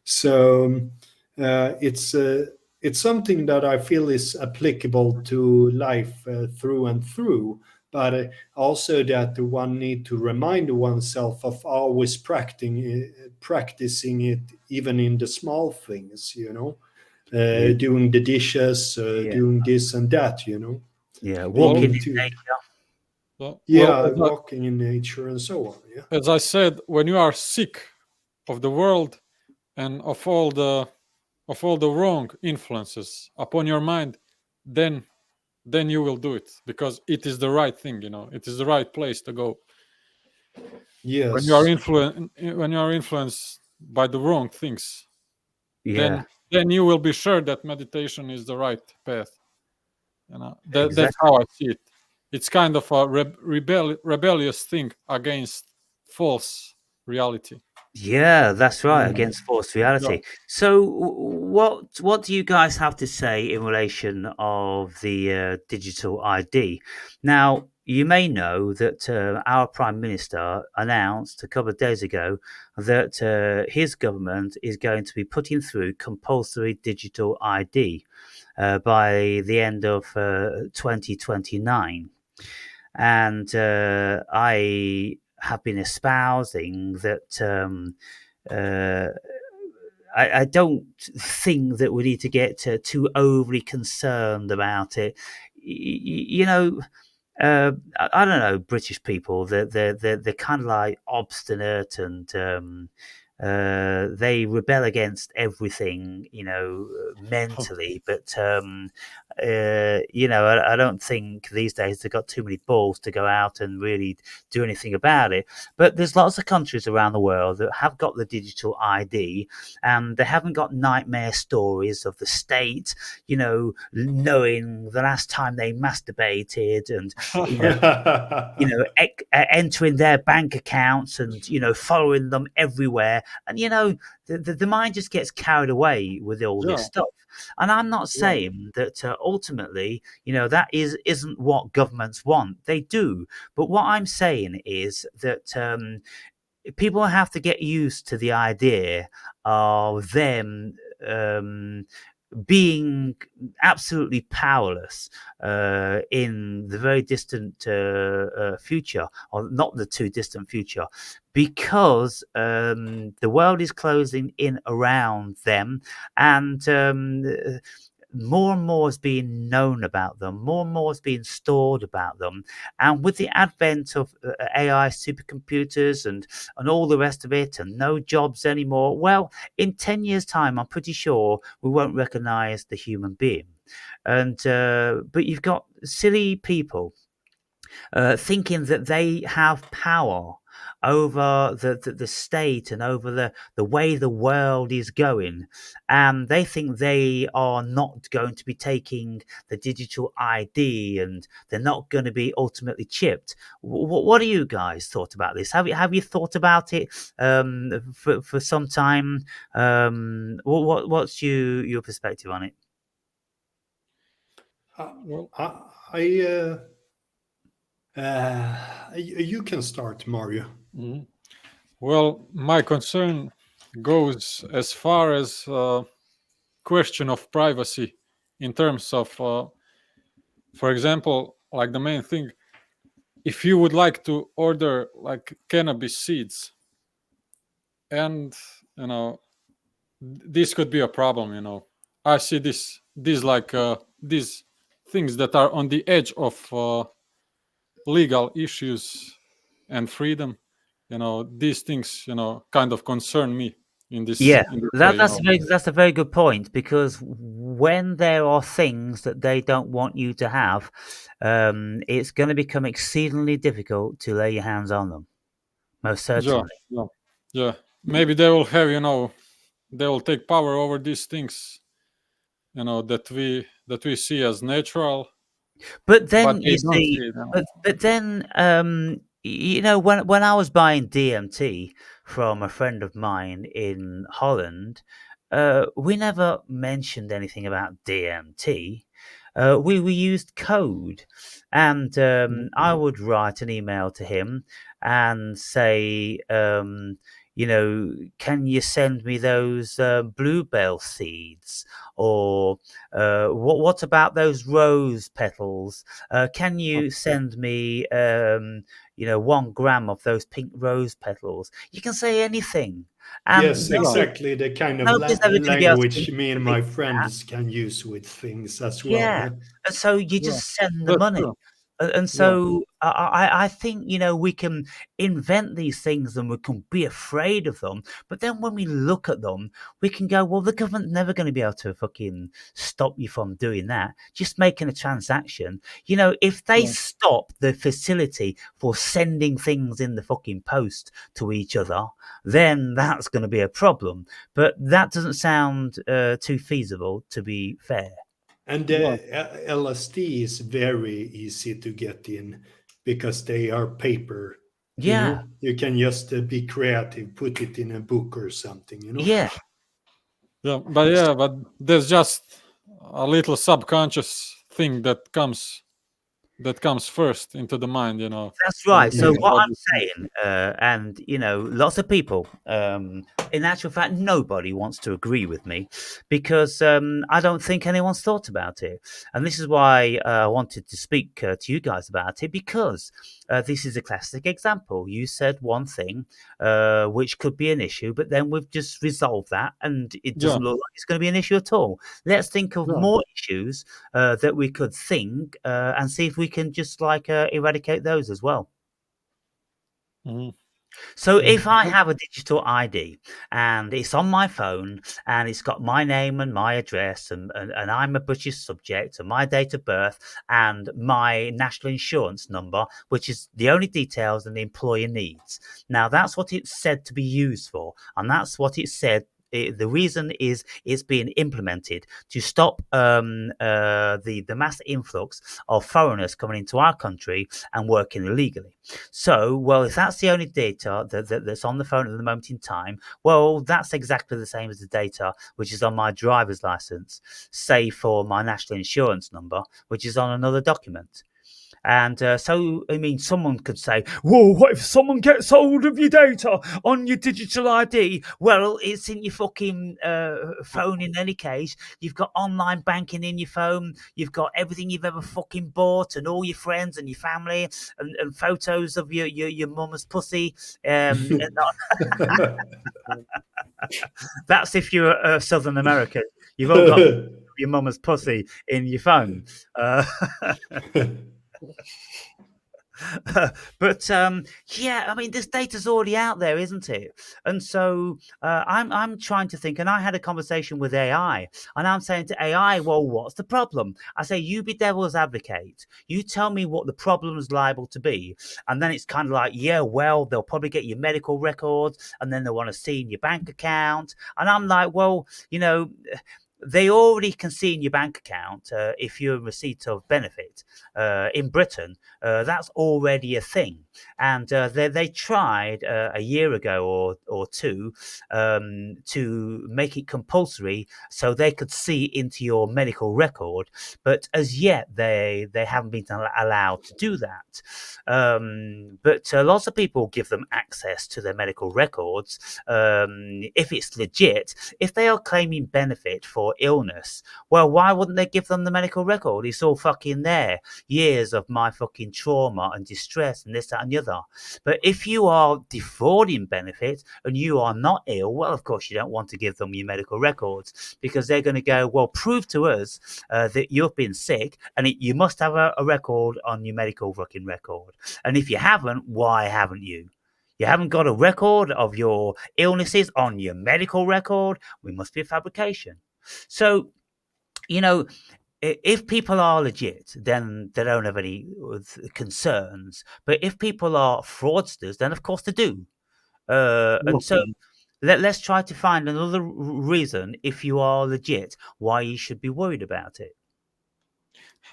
[SPEAKER 3] So it's something that I feel is applicable to life through and through, but also that one need to remind oneself of always practicing it, even in the small things, you know,
[SPEAKER 1] Yeah,
[SPEAKER 3] doing the dishes,
[SPEAKER 1] yeah,
[SPEAKER 3] doing this and that, you know,
[SPEAKER 1] yeah.
[SPEAKER 3] being
[SPEAKER 1] Walking
[SPEAKER 2] well,
[SPEAKER 1] in
[SPEAKER 3] into,
[SPEAKER 1] nature.
[SPEAKER 2] well,
[SPEAKER 3] yeah, walking in nature and so on. Yeah.
[SPEAKER 2] as I said, when you are sick of the world and of all the wrong influences upon your mind, then you will do it because it is the right thing. You know, it is the right place to go. When you are
[SPEAKER 3] Yes.
[SPEAKER 2] influenced by the wrong things,
[SPEAKER 1] Yeah,
[SPEAKER 2] then you will be sure that meditation is the right path. You know, that's
[SPEAKER 1] exactly.
[SPEAKER 2] how I see it. It's kind of a rebellious thing against false reality.
[SPEAKER 1] Yeah, that's right,
[SPEAKER 3] Mm.
[SPEAKER 1] against forced
[SPEAKER 2] Yeah.
[SPEAKER 1] reality. So, what do you guys have to say in relation of the digital ID? Now, you may know that our Prime Minister announced a couple of days ago that his government is going to be putting through compulsory digital ID by the end of 2029. And I have been espousing that uh, I don't think that we need to get too overly concerned about it. You know, I don't know, British people, they're kind of like obstinate and they rebel against everything, you know, mentally. But, you know, I don't think these days they've got too many balls to go out and really do anything about it. But there's lots of countries around the world that have got the digital ID and they haven't got nightmare stories of the state, you know, knowing the last time they masturbated and you know, entering their bank accounts and following them everywhere, and the mind just gets carried away with all this
[SPEAKER 2] Yeah.
[SPEAKER 1] stuff. And I'm not
[SPEAKER 2] Yeah.
[SPEAKER 1] saying that ultimately, that isn't what governments want. They do, but what I'm saying is that people have to get used to the idea of them um, being absolutely powerless in the very distant future, or not the too distant future, because the world is closing in around them, and more and more is being known about them, more and more is being stored about them. And with the advent of AI supercomputers and all the rest of it, and no jobs anymore, well, in 10 years' time, I'm pretty sure we won't recognize the human being. And but you've got silly people thinking that they have power over the state and over the way the world is going. And they think they are not going to be taking the digital ID and they're not going to be ultimately chipped. What do you guys thought about this? Have you thought about it for some time? What's your perspective on it?
[SPEAKER 2] Well,
[SPEAKER 3] You can start, Mario.
[SPEAKER 2] mhm. Well, my concern goes as far as question of privacy in terms of, for example, like the main thing, if you would like to order like cannabis seeds, and this could be a problem. I see these like these things that are on the edge of legal issues and freedom. These things kind of concern me in this
[SPEAKER 1] Yeah,
[SPEAKER 2] in this way.
[SPEAKER 1] that's a very good point, because when there are things that they don't want you to have, it's going to become exceedingly difficult to lay your hands on them. Most
[SPEAKER 2] Yeah,
[SPEAKER 1] certainly.
[SPEAKER 2] yeah, yeah. Maybe they will have they will take power over these things that we see as natural,
[SPEAKER 1] But
[SPEAKER 2] but
[SPEAKER 1] then
[SPEAKER 2] they
[SPEAKER 1] you
[SPEAKER 2] don't see
[SPEAKER 1] see,
[SPEAKER 2] it.
[SPEAKER 1] but then when I was buying DMT from a friend of mine in Holland, we never mentioned anything about DMT. We used code, and I would write an email to him and say, can you send me those bluebell seeds, or what about those rose petals? Can you send me 1 gram of those pink rose petals? You can say anything, and
[SPEAKER 3] Yes, exactly the kind of
[SPEAKER 1] nobody's ever going to be able to
[SPEAKER 3] language me and my
[SPEAKER 1] convict that.
[SPEAKER 3] friends can use with things as well.
[SPEAKER 1] Yeah, and so you
[SPEAKER 2] Yeah,
[SPEAKER 1] just send the
[SPEAKER 2] that's
[SPEAKER 1] money.
[SPEAKER 2] true.
[SPEAKER 1] And
[SPEAKER 2] Yeah,
[SPEAKER 1] so I think, we can invent these things and we can be afraid of them. But then when we look at them, we can go, well, the government's never going to be able to fucking stop you from doing that. Just making a transaction. If they
[SPEAKER 2] yeah.
[SPEAKER 1] stop the facility for sending things in the fucking post to each other, then that's going to be a problem. But that doesn't sound too feasible, to be fair.
[SPEAKER 3] And
[SPEAKER 2] Yeah.
[SPEAKER 3] LSD is very easy to get in because they are paper.
[SPEAKER 1] Yeah,
[SPEAKER 3] You can just be creative, put it in a book or something.
[SPEAKER 1] yeah.
[SPEAKER 2] But there's just a little subconscious thing that comes first into the mind.
[SPEAKER 1] That's
[SPEAKER 2] When
[SPEAKER 1] right.
[SPEAKER 2] you
[SPEAKER 1] So
[SPEAKER 2] think
[SPEAKER 1] what
[SPEAKER 2] about
[SPEAKER 1] I'm
[SPEAKER 2] these things.
[SPEAKER 1] saying, and lots of people, in actual fact, nobody wants to agree with me, because I don't think anyone's thought about it, and this is why I wanted to speak to you guys about it, because this is a classic example. You said one thing, which could be an issue, but then we've just resolved that, and it
[SPEAKER 2] Yeah,
[SPEAKER 1] doesn't look like it's going to be an issue at all. Let's think of
[SPEAKER 2] yeah.
[SPEAKER 1] more issues that we could think and see if we can just eradicate those as well.
[SPEAKER 2] Mhm.
[SPEAKER 1] So
[SPEAKER 2] Mm.
[SPEAKER 1] if I have a digital ID and it's on my phone and it's got my name and my address, and I'm a British subject, and my date of birth and my national insurance number, which is the only details an employer needs. Now that's what it's said to be used for, and that's what it said. The reason is it's being implemented to stop the mass influx of foreigners coming into our country and working illegally. So, well, if that's the only data that's on the phone at the moment in time, well, that's exactly the same as the data which is on my driver's license, save for my national insurance number, which is on another document. And so, I mean, someone could say, whoa, what if someone gets hold of your data on your digital ID? Well, it's in your fucking phone in any case. You've got online banking in your phone. You've got everything you've ever fucking bought, and all your friends and your family, and photos of your mum's pussy. That's if you're Southern American. You've all got your mama's pussy in your phone. But yeah, I mean, this data's already out there, isn't it? And so I'm trying to think, and I had a conversation with AI, and I'm saying to AI, well, what's the problem? I say, you be devil's advocate. You tell me what the problem is liable to be, and then it's kind of like, yeah, well, they'll probably get your medical records, and then they want to see in your bank account, and I'm like, well, they already can see in your bank account if you're in receipt of benefit in Britain. That's already a thing. And they tried a year ago or two to make it compulsory so they could see into your medical record. But as yet, they haven't been allowed to do that. But lots of people give them access to their medical records if it's legit. If they are claiming benefit for illness, well, why wouldn't they give them the medical record? It's all fucking there. Years of my fucking trauma and distress and this, that, and the other. But if you are defrauding benefit and you are not ill, well, of course, you don't want to give them your medical records because they're going to go, well, prove to us that you've been sick and you must have a record on your medical fucking record. And if you haven't, why haven't you? You haven't got a record of your illnesses on your medical record. We must be a fabrication. So, if people are legit, then they don't have any concerns. But if people are fraudsters, then of course they do. And so let's try to find another reason, if you are legit, why you should be worried about it.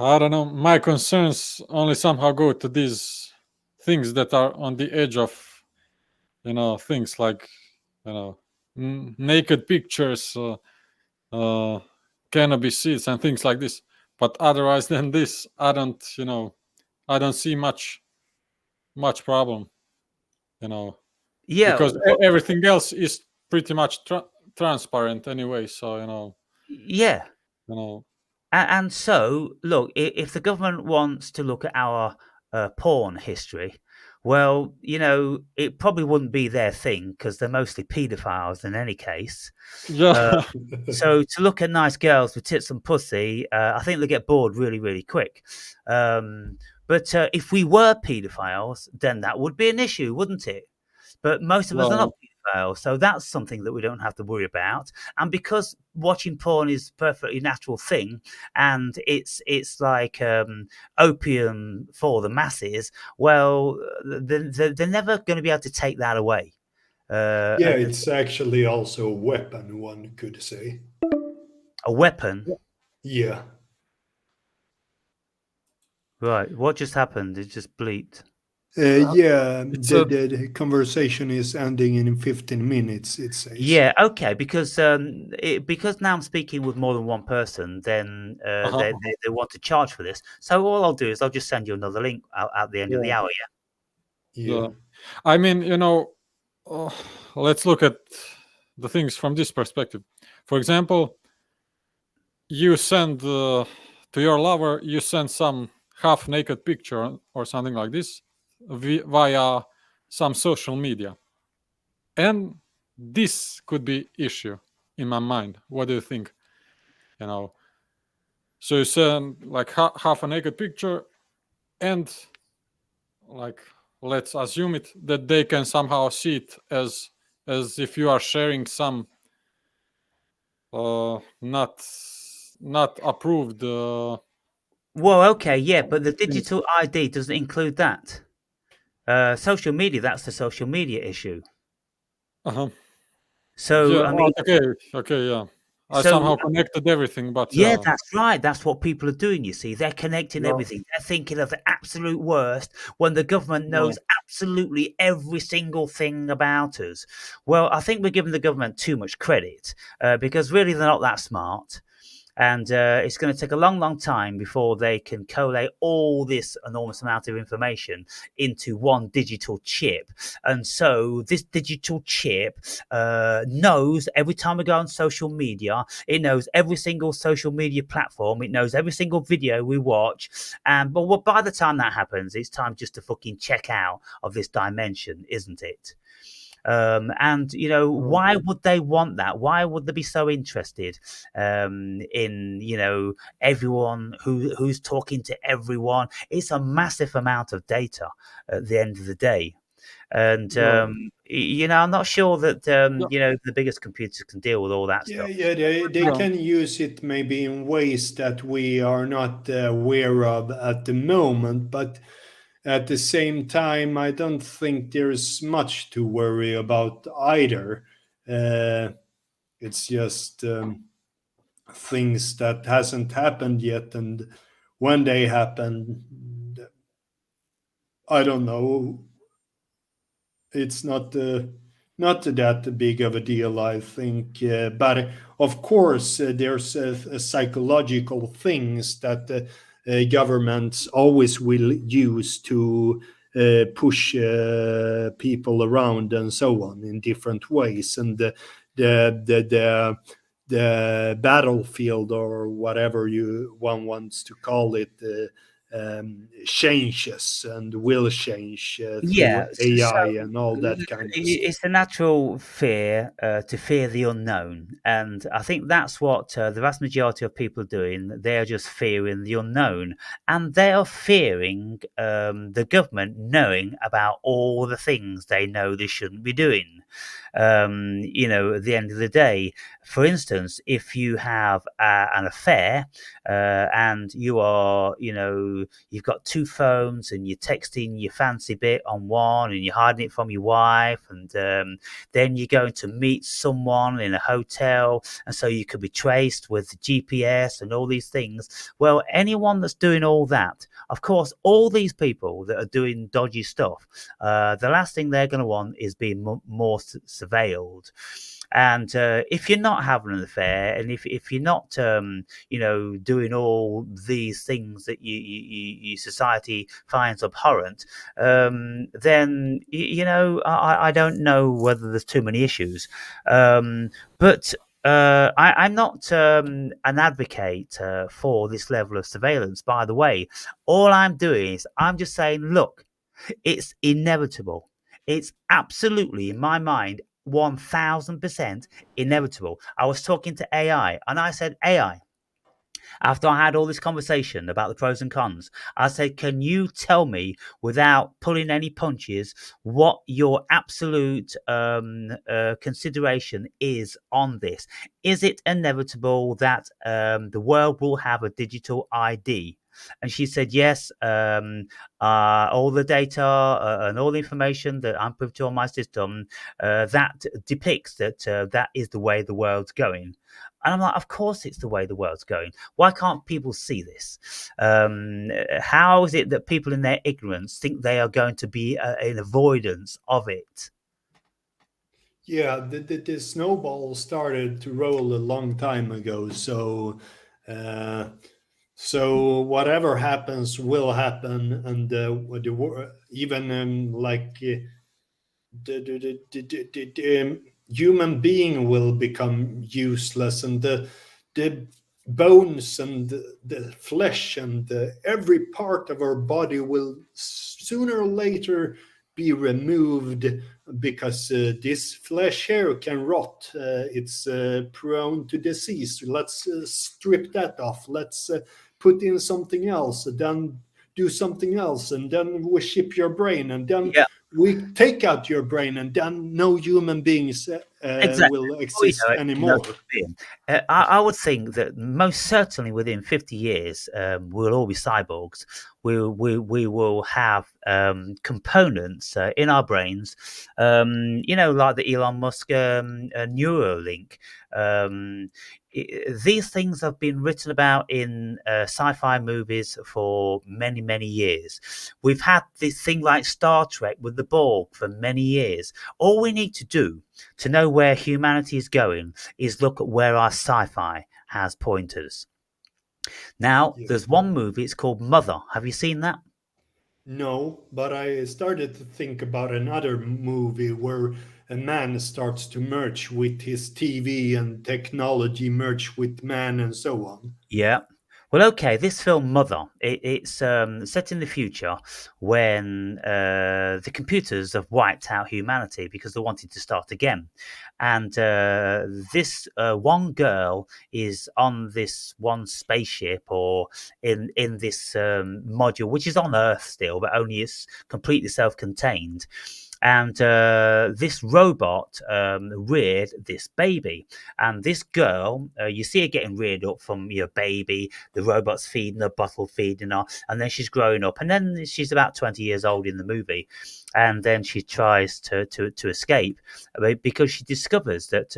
[SPEAKER 2] I don't know. My concerns only somehow go to these things that are on the edge of, things like, naked pictures, cannabis seeds, and things like this. But otherwise than this, I don't see much problem,
[SPEAKER 1] Yeah,
[SPEAKER 2] because everything else is pretty much transparent anyway. So
[SPEAKER 1] yeah.
[SPEAKER 2] you know,
[SPEAKER 1] And so, look, if the government wants to look at our porn history, well, it probably wouldn't be their thing because they're mostly paedophiles in any case.
[SPEAKER 2] yeah,
[SPEAKER 1] So to look at nice girls with tits and pussy, I think they get bored really, really quick. But if we were paedophiles, then that would be an issue, wouldn't it? But most of us are
[SPEAKER 2] well,
[SPEAKER 1] not paedophiles, so that's something that we don't have to worry about. And because watching porn is a perfectly natural thing, and it's like opium for the masses, well, they're never going to be able to take that away.
[SPEAKER 3] Yeah, it's actually also a weapon, one could say.
[SPEAKER 1] A weapon.
[SPEAKER 3] Yeah.
[SPEAKER 1] Right. What just happened? It just bleeped.
[SPEAKER 3] Yeah,
[SPEAKER 2] it's
[SPEAKER 3] the conversation is ending in 15 minutes, it says.
[SPEAKER 1] Yeah, okay, because because now I'm speaking with more than one person, then they want to charge for this. So all I'll do is I'll just send you another link out at the end of the hour. Yeah.
[SPEAKER 3] Yeah.
[SPEAKER 2] yeah. I mean, let's look at the things from this perspective. For example, you send to your lover, you send some half-naked picture or something like this via some social media, and this could be issue in my mind. What do you think? So you send like half a naked picture, and like, let's assume it that they can somehow see it as if you are sharing some not approved.
[SPEAKER 1] Well, okay, yeah, but the digital ID doesn't include that. Social media, that's the social media issue.
[SPEAKER 2] Uh-huh.
[SPEAKER 1] So,
[SPEAKER 2] Yeah.
[SPEAKER 1] I mean,
[SPEAKER 2] Okay. Yeah. I
[SPEAKER 1] so
[SPEAKER 2] somehow connected everything, but
[SPEAKER 1] yeah, that's right. That's what people are doing, you see. They're connecting
[SPEAKER 2] Yeah.
[SPEAKER 1] everything. They're thinking of the absolute worst when the government knows absolutely every single thing about us. Well, I think we're giving the government too much credit because really they're not that smart. And it's going to take a long, long time before they can collate all this enormous amount of information into one digital chip. And so this digital chip knows every time we go on social media, it knows every single social media platform, it knows every single video we watch. But by the time that happens, it's time just to fucking check out of this dimension, isn't it? And why would they want that? Why would they be so interested in everyone who's talking to everyone? It's a massive amount of data at the end of the day. And I'm not sure that the biggest computers can deal with all that
[SPEAKER 3] Yeah,
[SPEAKER 1] stuff.
[SPEAKER 3] yeah, they can use it maybe in ways that we are not aware of at the moment, but at the same time, I don't think there's much to worry about either. Uh, it's just things that hasn't happened yet, and when they happen, I don't know. It's not that big of a deal, I think. But of course, there's psychological things that governments always will use to push people around and so on in different ways, and the the the the battlefield or whatever one wants to call it. Changes and will change
[SPEAKER 1] Yeah,
[SPEAKER 3] through AI and all that kind of stuff.
[SPEAKER 1] it's a natural fear to fear the unknown, and I think that's what the vast majority of people are doing. They are just fearing the unknown, and they are fearing the government knowing about all the things they know they shouldn't be doing. At the end of the day, for instance, if you have an affair and you've got two phones and you're texting your fancy bit on one and you're hiding it from your wife, and then you're going to meet someone in a hotel, and so you could be traced with GPS and all these things. Well, anyone that's doing all that, of course, all these people that are doing dodgy stuff, the last thing they're going to want is being more surveilled. And if you're not having an affair, and if you're not, doing all these things that you society finds abhorrent, then I don't know whether there's too many issues. But I'm not an advocate for this level of surveillance. By the way, all I'm doing is I'm just saying, look, it's inevitable. It's absolutely, in my mind, 1000% inevitable. I was talking to AI and I said, AI, after I had all this conversation about the pros and cons, I said, can you tell me without pulling any punches what your absolute consideration is on this? Is it inevitable that the world will have a digital ID? And she said, yes, all the data and all the information that I'm privy to on my system, that depicts that that is the way the world's going. And I'm like, of course it's the way the world's going. Why can't people see this? How is it that people in their ignorance think they are going to be in avoidance of it?
[SPEAKER 3] Yeah, the snowball started to roll a long time ago. Uh, so whatever happens will happen, and even like the human being will become useless, and the bones and the flesh and every part of our body will sooner or later be removed, because this flesh here can rot. It's prone to disease. Let's strip that off. Let's put in something else, then do something else, and then we ship your brain, and then
[SPEAKER 1] Yeah,
[SPEAKER 3] we take out your brain, and then no human beings
[SPEAKER 1] exactly.
[SPEAKER 3] will
[SPEAKER 1] Oh,
[SPEAKER 3] exist
[SPEAKER 1] no
[SPEAKER 3] anymore.
[SPEAKER 1] being. I would think that most certainly within 50 years, we'll all be cyborgs. We will have components in our brains, like the Elon Musk Neuralink. Um, these things have been written about in sci-fi movies for many, many years. We've had this thing like Star Trek with the Borg for many years. All we need to do to know where humanity is going is look at where our sci-fi has pointers. Now,
[SPEAKER 3] Yeah.
[SPEAKER 1] there's one movie, it's called Mother. Have you seen that?
[SPEAKER 3] No, but I started to think about another movie where a man starts to merge with his TV, and technology merge with man and so on.
[SPEAKER 1] Yeah. Well, okay, this film Mother, it's set in the future when the computers have wiped out humanity because they wanted to start again. And this one girl is on this one spaceship or in this module, which is on Earth still, but only it's completely self-contained. And this robot reared this baby, and this girl, you see her getting reared up from your baby. The robot's feeding her, bottle feeding her, and then she's growing up, and then she's about 20 years old in the movie, and then she tries to escape because she discovers that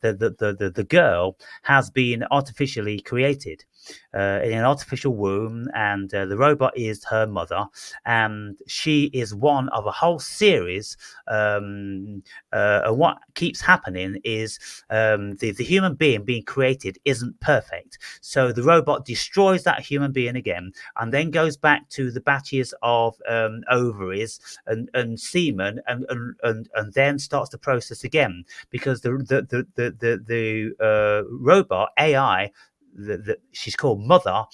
[SPEAKER 1] the girl has been artificially created in an artificial womb, and the robot is her mother, and she is one of a whole series. And what keeps happening is the human being created isn't perfect, so the robot destroys that human being again, and then goes back to the batches of ovaries and semen, and then starts the process again because the robot AI, she's called Mother.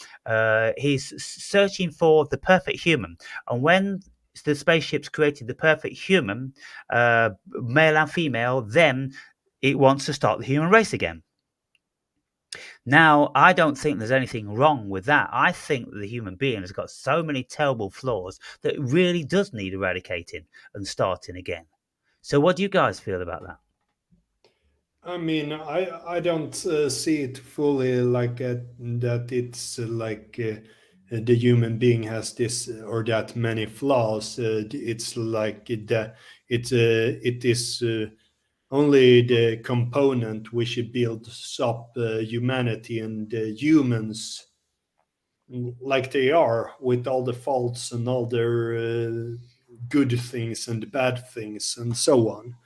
[SPEAKER 1] He's searching for the perfect human, and when the spaceship's created the perfect human, male and female, then it wants to start the human race again. Now, I don't think there's anything wrong with that. I think the human being has got so many terrible flaws that it really does need eradicating and starting again. So, what do you guys feel about that?
[SPEAKER 3] I mean, I don't see it fully like that. It's the human being has this or that many flaws. It's like it is only the component which builds up humanity and humans like they are, with all the faults and all their good things and bad things and so on.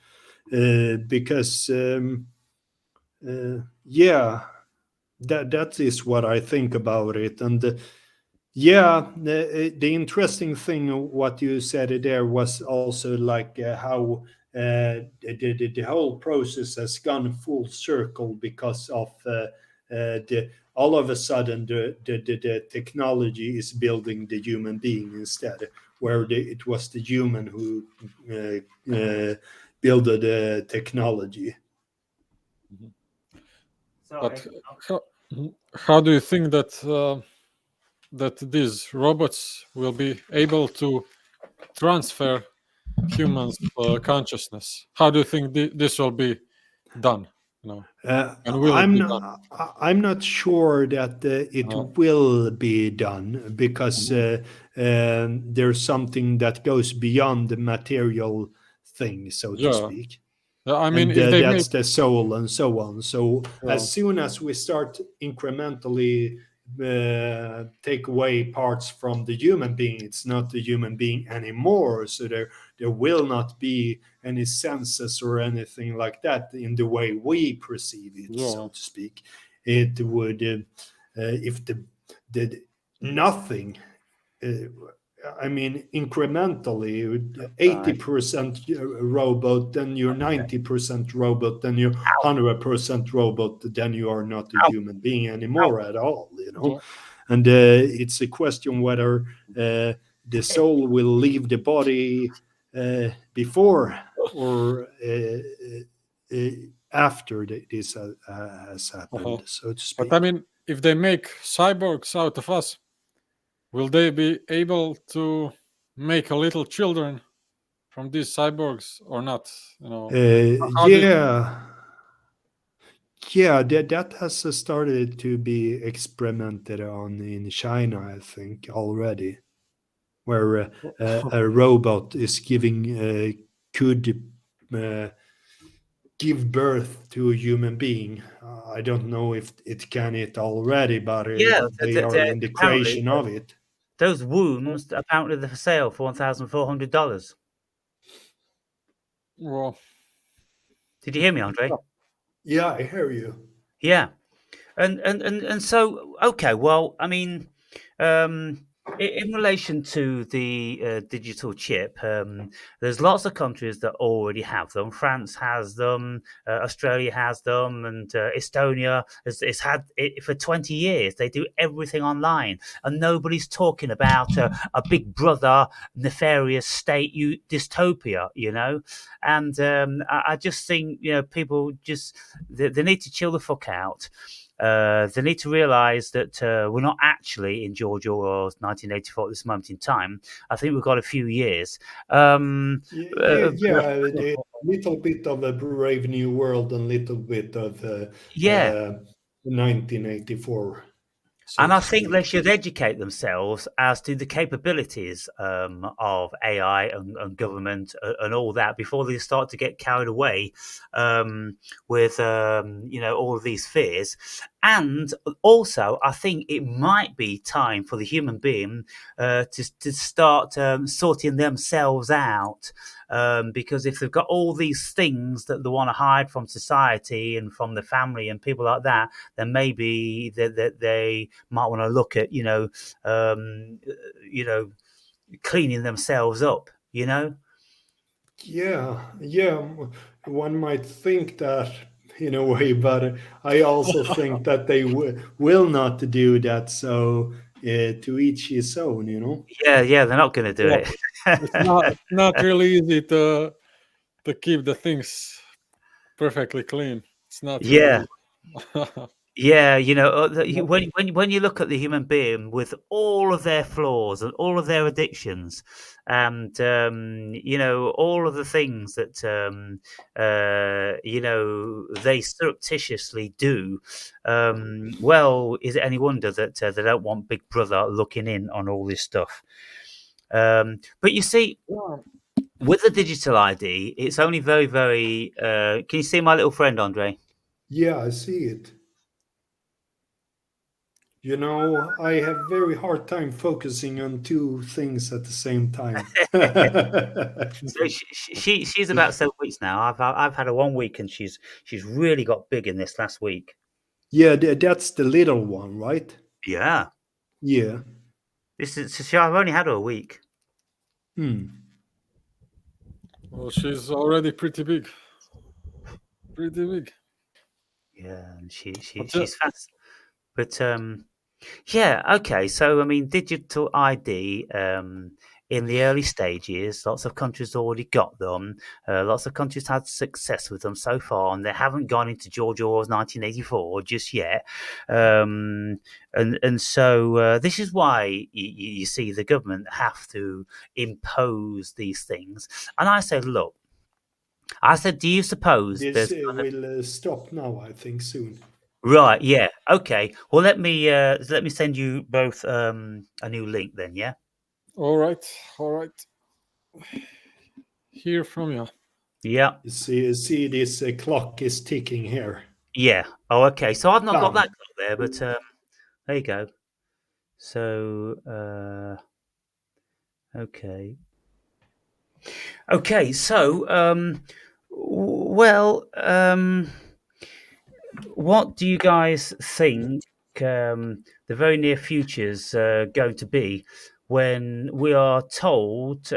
[SPEAKER 3] Because yeah, that is what I think about it. And yeah, the interesting thing what you said there was also like how the whole process has gone full circle because of the all of a sudden the technology is building the human being instead, where it was the human who built the technology.
[SPEAKER 2] But how, how do you think that that these robots will be able to transfer humans' consciousness? How do you think this will be done? You know, and will it be done?
[SPEAKER 3] I'm not sure that it
[SPEAKER 2] Uh,
[SPEAKER 3] will be done because
[SPEAKER 2] mhm.
[SPEAKER 3] there's something that goes beyond the material thing, so to
[SPEAKER 2] Yeah,
[SPEAKER 3] speak,
[SPEAKER 2] I mean,
[SPEAKER 3] and
[SPEAKER 2] if they make,
[SPEAKER 3] that's the soul and so on. So
[SPEAKER 2] yeah,
[SPEAKER 3] as soon as we start incrementally take away parts from the human being, it's not the human being anymore. So there will not be any senses or anything like that in the way we perceive it, so
[SPEAKER 2] yeah,
[SPEAKER 3] to speak. It would if the nothing. I mean, incrementally,
[SPEAKER 1] Right.
[SPEAKER 3] 80% robot, then you're 90% robot, then you're 100% robot, then you are not a
[SPEAKER 1] Ow,
[SPEAKER 3] human being
[SPEAKER 1] ow.
[SPEAKER 3] anymore at all, you know?
[SPEAKER 2] yeah.
[SPEAKER 3] And it's a question whether the soul will leave the body before or after this has
[SPEAKER 2] Uh-huh.
[SPEAKER 3] happened, so to
[SPEAKER 2] But I
[SPEAKER 3] speak.
[SPEAKER 2] mean, if they make cyborgs out of us, will they be able to make a little children from these cyborgs or not? You know, how do you think?
[SPEAKER 3] Yeah, yeah, that has started to be experimented on in China, I think, already, where a robot is giving could uh, give birth to a human being. I don't know if it can it already, but
[SPEAKER 1] Yeah,
[SPEAKER 3] they are in the
[SPEAKER 1] apparently
[SPEAKER 3] creation of it.
[SPEAKER 1] those wombs apparently they're for sale for $1,400.
[SPEAKER 2] Well,
[SPEAKER 1] Did you hear me, Andre?
[SPEAKER 3] Yeah, I hear you.
[SPEAKER 1] Yeah. And so okay, well, I mean, um in relation to the digital chip, there's lots of countries that already have them. France has them, Australia has them, and Estonia has had it for 20 years. They do everything online, and nobody's talking about a big brother nefarious state dystopia, And I just think, people just they need to chill the fuck out. They need to realise that we're not actually in George Orwell's 1984 at this moment in time. I think we've got a few years.
[SPEAKER 3] Yeah, a little bit of a Brave New World and little bit of
[SPEAKER 1] Yeah.
[SPEAKER 3] 1984. So
[SPEAKER 1] And I
[SPEAKER 3] to
[SPEAKER 1] think they
[SPEAKER 3] speak.
[SPEAKER 1] should educate themselves as to the capabilities of AI and government and all that before they start to get carried away with all of these fears. And also, I think it might be time for the human being to start sorting themselves out. Because if they've got all these things that they want to hide from society and from the family and people like that, then maybe they might want to look at cleaning themselves up.
[SPEAKER 3] Yeah, one might think that in a way, but I also think that they will not do that. So to each his own.
[SPEAKER 1] Yeah, they're not going to do
[SPEAKER 2] Yeah.
[SPEAKER 1] it.
[SPEAKER 2] It's not really easy to keep the things perfectly clean. It's not
[SPEAKER 1] Yeah.
[SPEAKER 2] really
[SPEAKER 1] Yeah, when you look at the human being with all of their flaws and all of their addictions, and all of the things that they surreptitiously do, well, is it any wonder that they don't want Big Brother looking in on all this stuff? But you see, with the digital ID, it's only very, very. Can you see my little friend Andre?
[SPEAKER 3] Yeah, I see it. I have very hard time focusing on two things at the same time.
[SPEAKER 1] So she's about 7 weeks now. I've had her 1 week, and she's really got big in this last week.
[SPEAKER 3] Yeah, that's the little one, right?
[SPEAKER 1] Yeah,
[SPEAKER 3] Yeah.
[SPEAKER 1] I've only had her a week.
[SPEAKER 2] Well, she's already pretty big. Pretty big.
[SPEAKER 1] Yeah, and
[SPEAKER 2] But
[SPEAKER 1] she's fast. But yeah, okay. So I mean, digital ID in the early stages, lots of countries already got them. Lots of countries had success with them so far, and they haven't gone into George Orwell's 1984 just yet. And so this is why you see the government have to impose these things. And I said, look, do you suppose
[SPEAKER 3] This
[SPEAKER 1] there's
[SPEAKER 3] will stop now, I think, soon.
[SPEAKER 1] right? Yeah. Okay. Well, let me send you both a new link then. Yeah.
[SPEAKER 2] all right. Hear from you.
[SPEAKER 1] Yeah.
[SPEAKER 3] You see this clock is ticking here.
[SPEAKER 1] Yeah. Oh, okay. So I've not got
[SPEAKER 3] Done.
[SPEAKER 1] that clock there, but there you go. So okay. Okay. So well, what do you guys think the very near future's going to be when we are told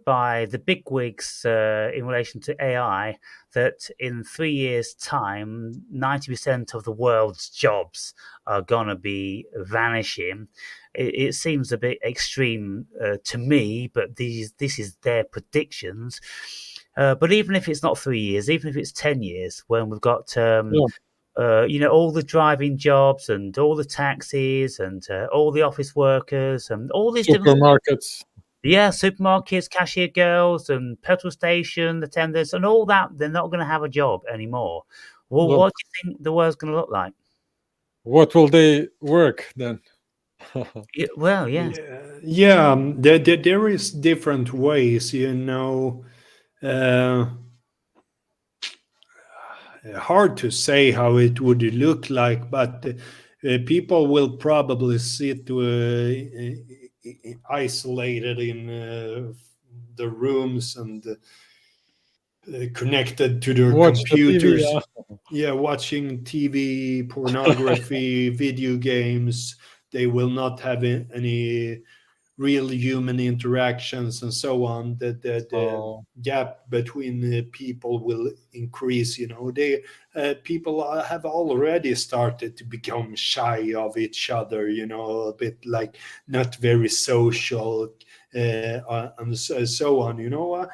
[SPEAKER 1] by the bigwigs in relation to AI that in 3 years' time, 90% of the world's jobs are going to be vanishing? It seems a bit extreme to me, but this is their predictions. But even if it's not 3 years, even if it's 10 years, when we've got all the driving jobs and all the taxis and all the office workers and all these different,
[SPEAKER 2] Supermarkets.
[SPEAKER 1] supermarkets, cashier girls and petrol station attendants and all that, they're not going to have a job anymore. Well,
[SPEAKER 2] Look,
[SPEAKER 1] what do you think the world's going to look like?
[SPEAKER 2] what will they work then?
[SPEAKER 1] Well, yeah.
[SPEAKER 3] Yeah, there is different ways, hard to say how it would look like, but people will probably sit isolated in the rooms and connected to their
[SPEAKER 2] Watch the TV.
[SPEAKER 3] computers. Yeah, watching TV, pornography, video games. They will not have any real human interactions and so on, the
[SPEAKER 2] So
[SPEAKER 3] gap between people will increase. You know, people have already started to become shy of each other. You know, a bit like not very social, and so on. You know,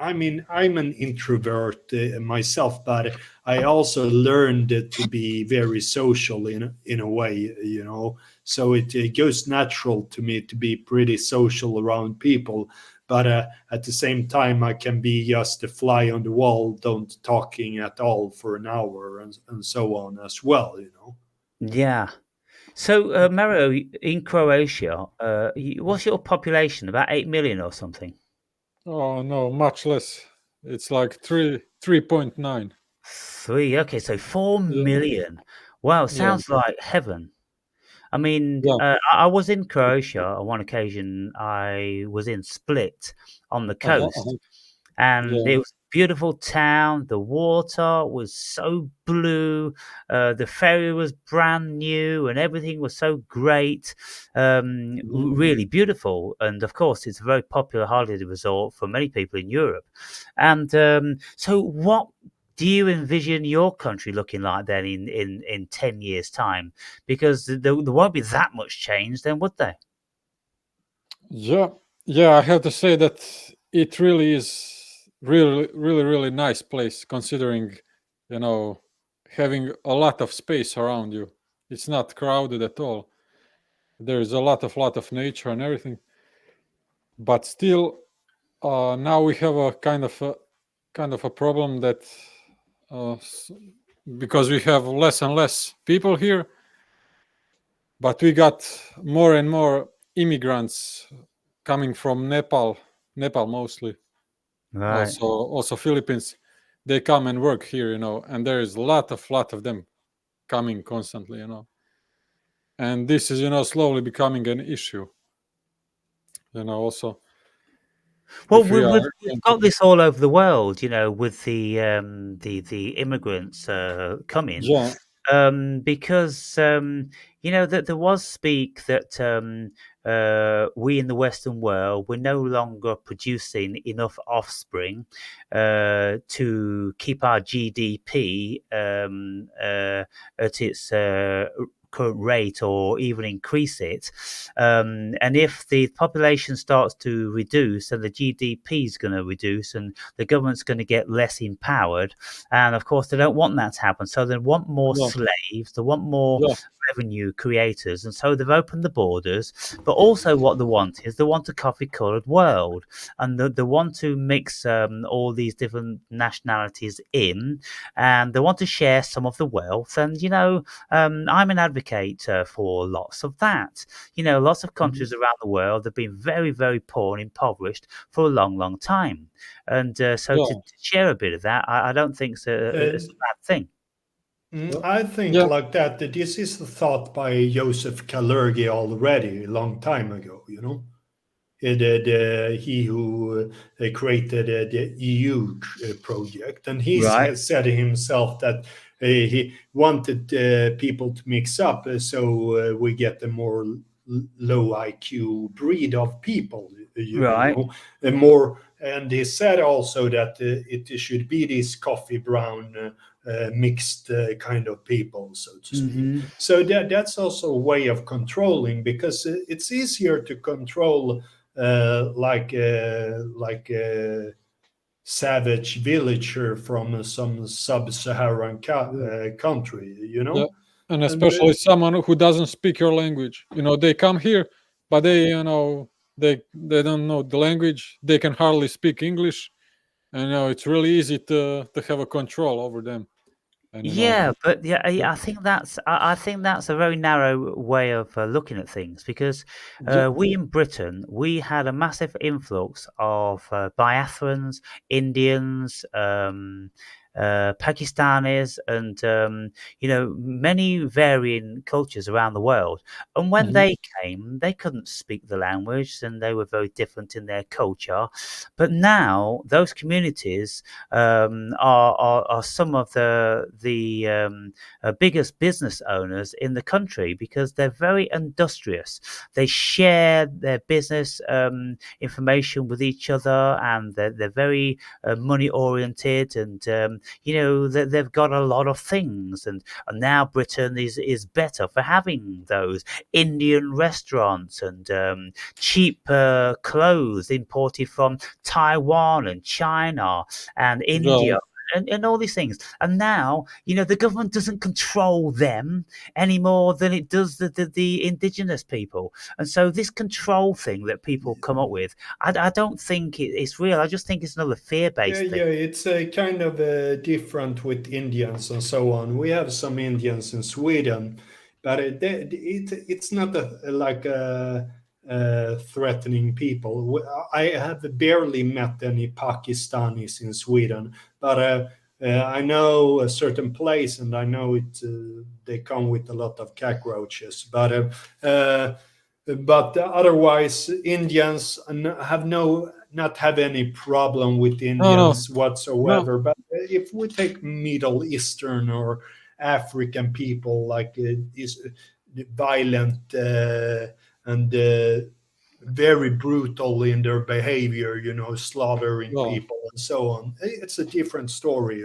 [SPEAKER 3] I mean, I'm an introvert myself, but I also learned to be very social in a way, you know. So it goes natural to me to be pretty social around people. But at the same time, I can be just a fly on the wall, don't talking at all for an hour, and so on as well, you know.
[SPEAKER 1] Yeah. So, Mario, in Croatia, what's your population? About 8 million or something?
[SPEAKER 2] oh no, much less. It's like 3.9.
[SPEAKER 1] Three. Okay, so four
[SPEAKER 2] Yeah,
[SPEAKER 1] million. Wow,
[SPEAKER 2] yeah,
[SPEAKER 1] sounds like heaven. I mean,
[SPEAKER 2] yeah.
[SPEAKER 1] I was in Croatia on one occasion. I was in Split on the
[SPEAKER 2] Uh-huh,
[SPEAKER 1] coast,
[SPEAKER 2] uh-huh.
[SPEAKER 1] and
[SPEAKER 2] Yeah.
[SPEAKER 1] it was a beautiful town. The water was so blue. The ferry was brand new, and everything was so great.
[SPEAKER 2] Mhm.
[SPEAKER 1] Really beautiful, and of course, it's a very popular holiday resort for many people in Europe. And so, what do you envision your country looking like then in 10 years' time? Because there won't be that much change then, would there?
[SPEAKER 2] Yeah, yeah. I have to say that it really is really nice place considering, you know, having a lot of space around you. It's not crowded at all. There's a lot of nature and everything. But still, now we have a kind of a problem that uh, s- because we have less and less people here, but we got more and more immigrants coming from Nepal mostly,
[SPEAKER 1] Right.
[SPEAKER 2] also Philippines. They come and work here, and there is a lot of them coming constantly, and this is slowly becoming an issue, also
[SPEAKER 1] Well,
[SPEAKER 2] if we are
[SPEAKER 1] we've
[SPEAKER 2] going to.
[SPEAKER 1] got this all over the world, with the immigrants coming,
[SPEAKER 2] Yeah.
[SPEAKER 1] because that there was speak that we in the Western world we're no longer producing enough offspring to keep our GDP at its current rate or even increase it. And if the population starts to reduce, then the GDP is going to reduce, and the government's going to get less empowered. And of course, they don't want that to happen. So they want more
[SPEAKER 2] Yeah.
[SPEAKER 1] slaves, they want more
[SPEAKER 2] Yeah.
[SPEAKER 1] revenue creators. And so they've opened the borders. But also, what they want is they want a coffee colored world. And they want to mix all these different nationalities in. And they want to share some of the wealth. And, I'm an advocate for lots of that. Lots of
[SPEAKER 2] Mhm.
[SPEAKER 1] countries around the world have been very, very poor and impoverished for a long, long time. And so to
[SPEAKER 2] Yeah.
[SPEAKER 1] share a bit of that, I don't think it's a
[SPEAKER 3] And
[SPEAKER 1] bad thing.
[SPEAKER 2] Yeah.
[SPEAKER 3] I think
[SPEAKER 2] Yeah.
[SPEAKER 3] like that this is the thought by Joseph Kalergi already a long time ago, you know. He who created the EU project, and he
[SPEAKER 1] Right,
[SPEAKER 3] has said himself that he wanted people to mix up so we get a more low IQ breed of people, you
[SPEAKER 1] right.
[SPEAKER 3] know, and more. And he said also that it should be this coffee brown mixed kind of people, so to speak.
[SPEAKER 1] Hmm.
[SPEAKER 3] So that's also a way of controlling, because it's easier to control like a savage villager from some sub-Saharan country, you
[SPEAKER 2] Yeah.
[SPEAKER 3] know.
[SPEAKER 2] And
[SPEAKER 3] And
[SPEAKER 2] especially someone who doesn't speak your language. They come here, but they don't know the language. They can hardly speak English, and it's really easy to have a control over them. And
[SPEAKER 1] Yeah, but yeah,
[SPEAKER 2] yeah,
[SPEAKER 1] I think that's a very narrow way of looking at things because
[SPEAKER 2] yeah,
[SPEAKER 1] we in Britain we had a massive influx of Biafrans, Indians, Pakistanis, and many varying cultures around the world. And when
[SPEAKER 2] Mhm.
[SPEAKER 1] they came, they couldn't speak the language, and they were very different in their culture. But now those communities are some of the biggest business owners in the country because they're very industrious. They share their business information with each other, and they're very money oriented, and they've got a lot of things, and now Britain is better for having those Indian restaurants and cheap clothes imported from Taiwan and China and India.
[SPEAKER 2] Well,
[SPEAKER 1] And all these things. And now, the government doesn't control them any more than it does the indigenous people. And so this control thing that people come up with, I don't think it's real. I just think it's another
[SPEAKER 3] Yeah,
[SPEAKER 1] fear-based thing.
[SPEAKER 3] yeah, it's kind of different with Indians and so on. We have some Indians in Sweden, but it's not like threatening people. I have barely met any Pakistanis in Sweden, but I know a certain place, and I know it. They come with a lot of cockroaches, but otherwise Indians have no not have any problem with
[SPEAKER 2] no, no,
[SPEAKER 3] Indians
[SPEAKER 2] no,
[SPEAKER 3] whatsoever. But if we take Middle Eastern or African people, like is violent and very brutal in their behavior, slaughtering
[SPEAKER 2] no,
[SPEAKER 3] people and so on. It's a different story,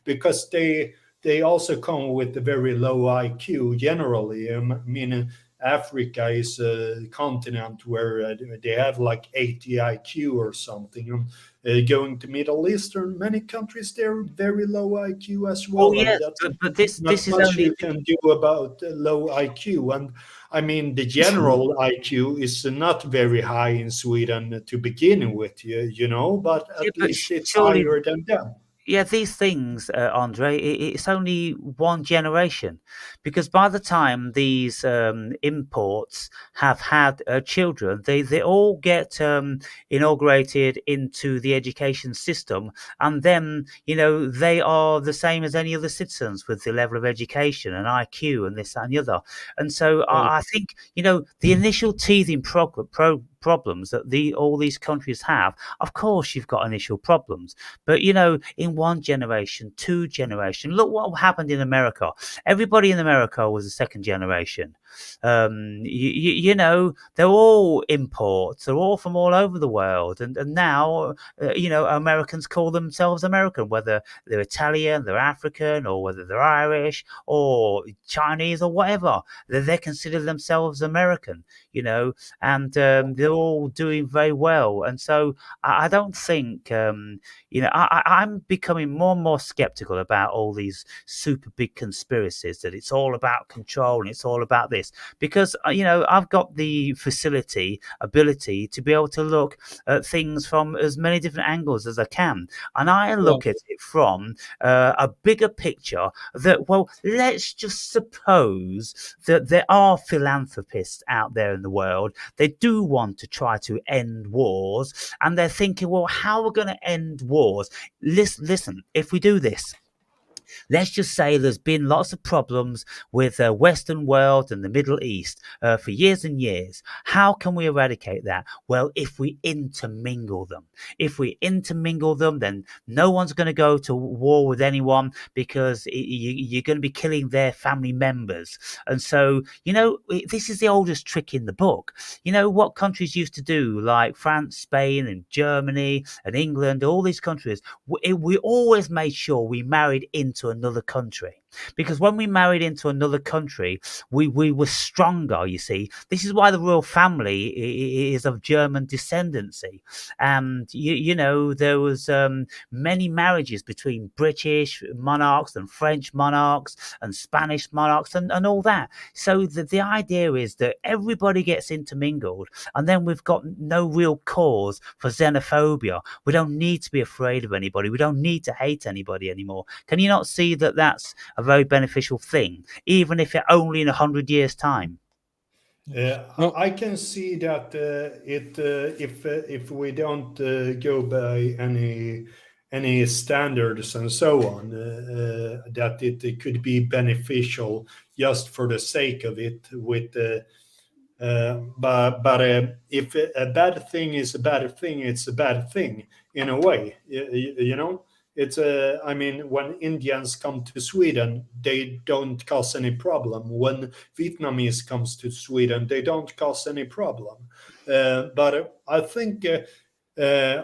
[SPEAKER 3] because they also come with a very low IQ generally. I mean, Africa is a continent where they have like 80 IQ or something. Going to Middle Eastern, many countries they're very low IQ as
[SPEAKER 1] Oh
[SPEAKER 3] well, and
[SPEAKER 1] yes,
[SPEAKER 3] that's
[SPEAKER 1] but this
[SPEAKER 3] not
[SPEAKER 1] this is
[SPEAKER 3] much
[SPEAKER 1] only
[SPEAKER 3] you can do about low IQ. And I mean, the general IQ is not very high in Sweden to begin with, but
[SPEAKER 1] yeah,
[SPEAKER 3] at
[SPEAKER 1] but
[SPEAKER 3] least it's
[SPEAKER 1] surely.
[SPEAKER 3] higher than them.
[SPEAKER 1] Yeah, these things, Andre, it's only one generation, because by the time these imports have had children, they all get inaugurated into the education system, and then they are the same as any other citizens with the level of education and IQ and this that, and the other. And so
[SPEAKER 2] well,
[SPEAKER 1] I think the initial teething problems that all these countries have. Of course, you've got initial problems. But in one generation, two generation, look what happened in America. Everybody in America was a second generation. They're all imports. They're all from all over the world, and now Americans call themselves American, whether they're Italian, they're African, or whether they're Irish or Chinese or whatever. They consider themselves American. And they're all doing very well. And so I don't think. I'm becoming more and more skeptical about all these super big conspiracies that it's all about control and it's all about this because I've got the ability to be able to look at things from as many different angles as I can, and I
[SPEAKER 2] well,
[SPEAKER 1] look at it from a bigger picture. That let's just suppose that there are philanthropists out there in the world. They do want to try to end wars, and they're thinking, well, how are we going to end wars? Listen, if we do this, let's just say there's been lots of problems with the Western world and the Middle East for years and years. How can we eradicate that? Well, if we intermingle them. If we intermingle them, then no one's going to go to war with anyone because you're going to be killing their family members. And so, this is the oldest trick in the book. What countries used to do, like France, Spain, and Germany, and England, all these countries, we always made sure we married into another country. Because when we married into another country, we were stronger, you see. This is why the royal family is of German descendancy. And, there was many marriages between British monarchs and French monarchs and Spanish monarchs and all that. So the idea is that everybody gets intermingled, and then we've got no real cause for xenophobia. We don't need to be afraid of anybody. We don't need to hate anybody anymore. Can you not see that that's a very beneficial thing, even if it only in 100 years' time?
[SPEAKER 2] no,
[SPEAKER 3] I can see that if we don't go by any any standards and so on, that it could be beneficial just for the sake of it. But if a bad thing is a bad thing, it's a bad thing in a way. You know, it's a. I mean, when Indians come to Sweden, they don't cause any problem. When Vietnamese comes to Sweden, they don't cause any problem. But I think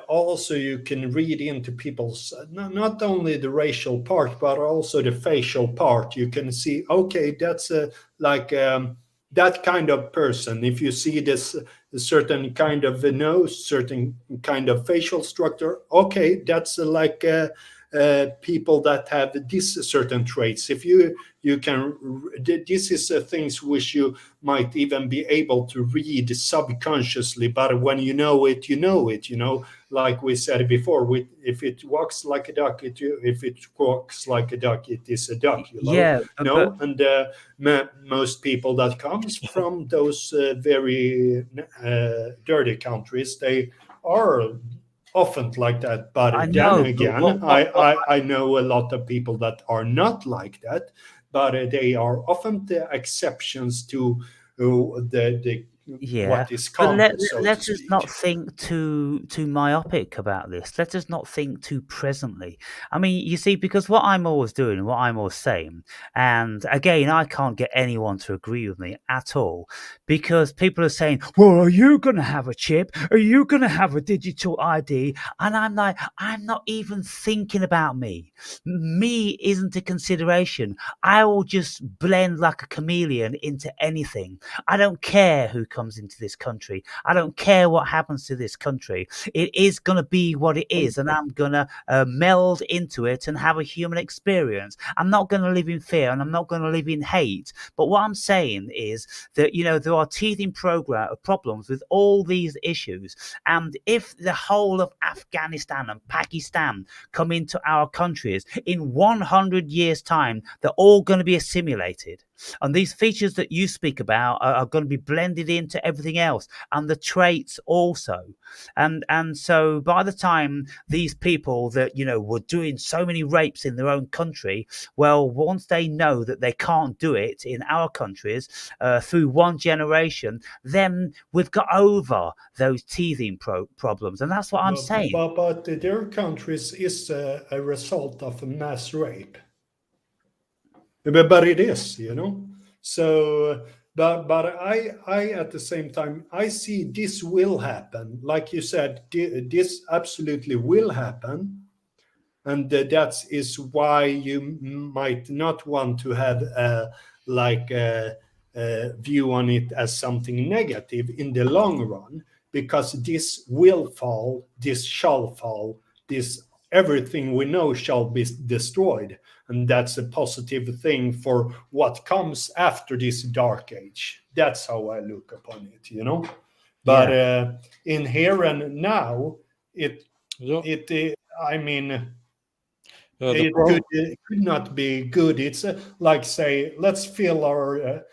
[SPEAKER 3] also you can read into people's not only the racial part but also the facial part. You can see, okay, that's like that kind of person. If you see this certain kind of nose, certain kind of facial structure, okay, that's like people that have these certain traits. If you can, this is things which you might even be able to read subconsciously, but when you know it, you know it. You know, like we said before, if it walks like a duck, if it walks like a duck, it is a duck. You know,
[SPEAKER 1] Yeah,
[SPEAKER 3] no, and most people that comes from those very dirty countries, they are often like that.
[SPEAKER 1] I
[SPEAKER 3] But then
[SPEAKER 1] know, but
[SPEAKER 3] again, I know a lot of people that are not like that, but they are often the exceptions to the
[SPEAKER 1] yeah,
[SPEAKER 3] what is
[SPEAKER 1] but
[SPEAKER 3] common, so to
[SPEAKER 1] let us
[SPEAKER 3] speak.
[SPEAKER 1] not think too myopic about this. Let us not think too presently. I mean, you see, because what I'm always doing, what I'm always saying, and again, I can't get anyone to agree with me at all, because people are saying, "Well, are you going to have a chip? Are you going to have a digital ID?" And I'm like, I'm not even thinking about me. Me isn't a consideration. I will just blend like a chameleon into anything. I don't care who comes into this country. I don't care what happens to this country. It is going to be what it is, and I'm going to meld into it and have a human experience. I'm not going to live in fear, and I'm not going to live in hate. But what I'm saying is that, there are teething problems with all these issues. And if the whole of Afghanistan and Pakistan come into our countries in 100 years' time, they're all going to be assimilated. And these features that you speak about are going to be blended into everything else, and the traits also. And so by the time these people that were doing so many rapes in their own country, well, once they know that they can't do it in our countries through one generation, then we've got over those teething problems, and that's what I'm saying.
[SPEAKER 3] But their countries is a result of a mass rape. But it is, you know. So, but I at the same time I see this will happen. Like you said, this absolutely will happen, and that is why you might not want to have like a view on it as something negative in the long run, because this will fall, this shall fall, this everything we know shall be destroyed, and that's a positive thing for what comes after this dark age. That's how I look upon it, you know. But
[SPEAKER 1] Yeah,
[SPEAKER 3] in here and now, it
[SPEAKER 2] Yeah,
[SPEAKER 3] it I mean,
[SPEAKER 2] the pro.
[SPEAKER 3] it could not be good. It's like, say, let's fill our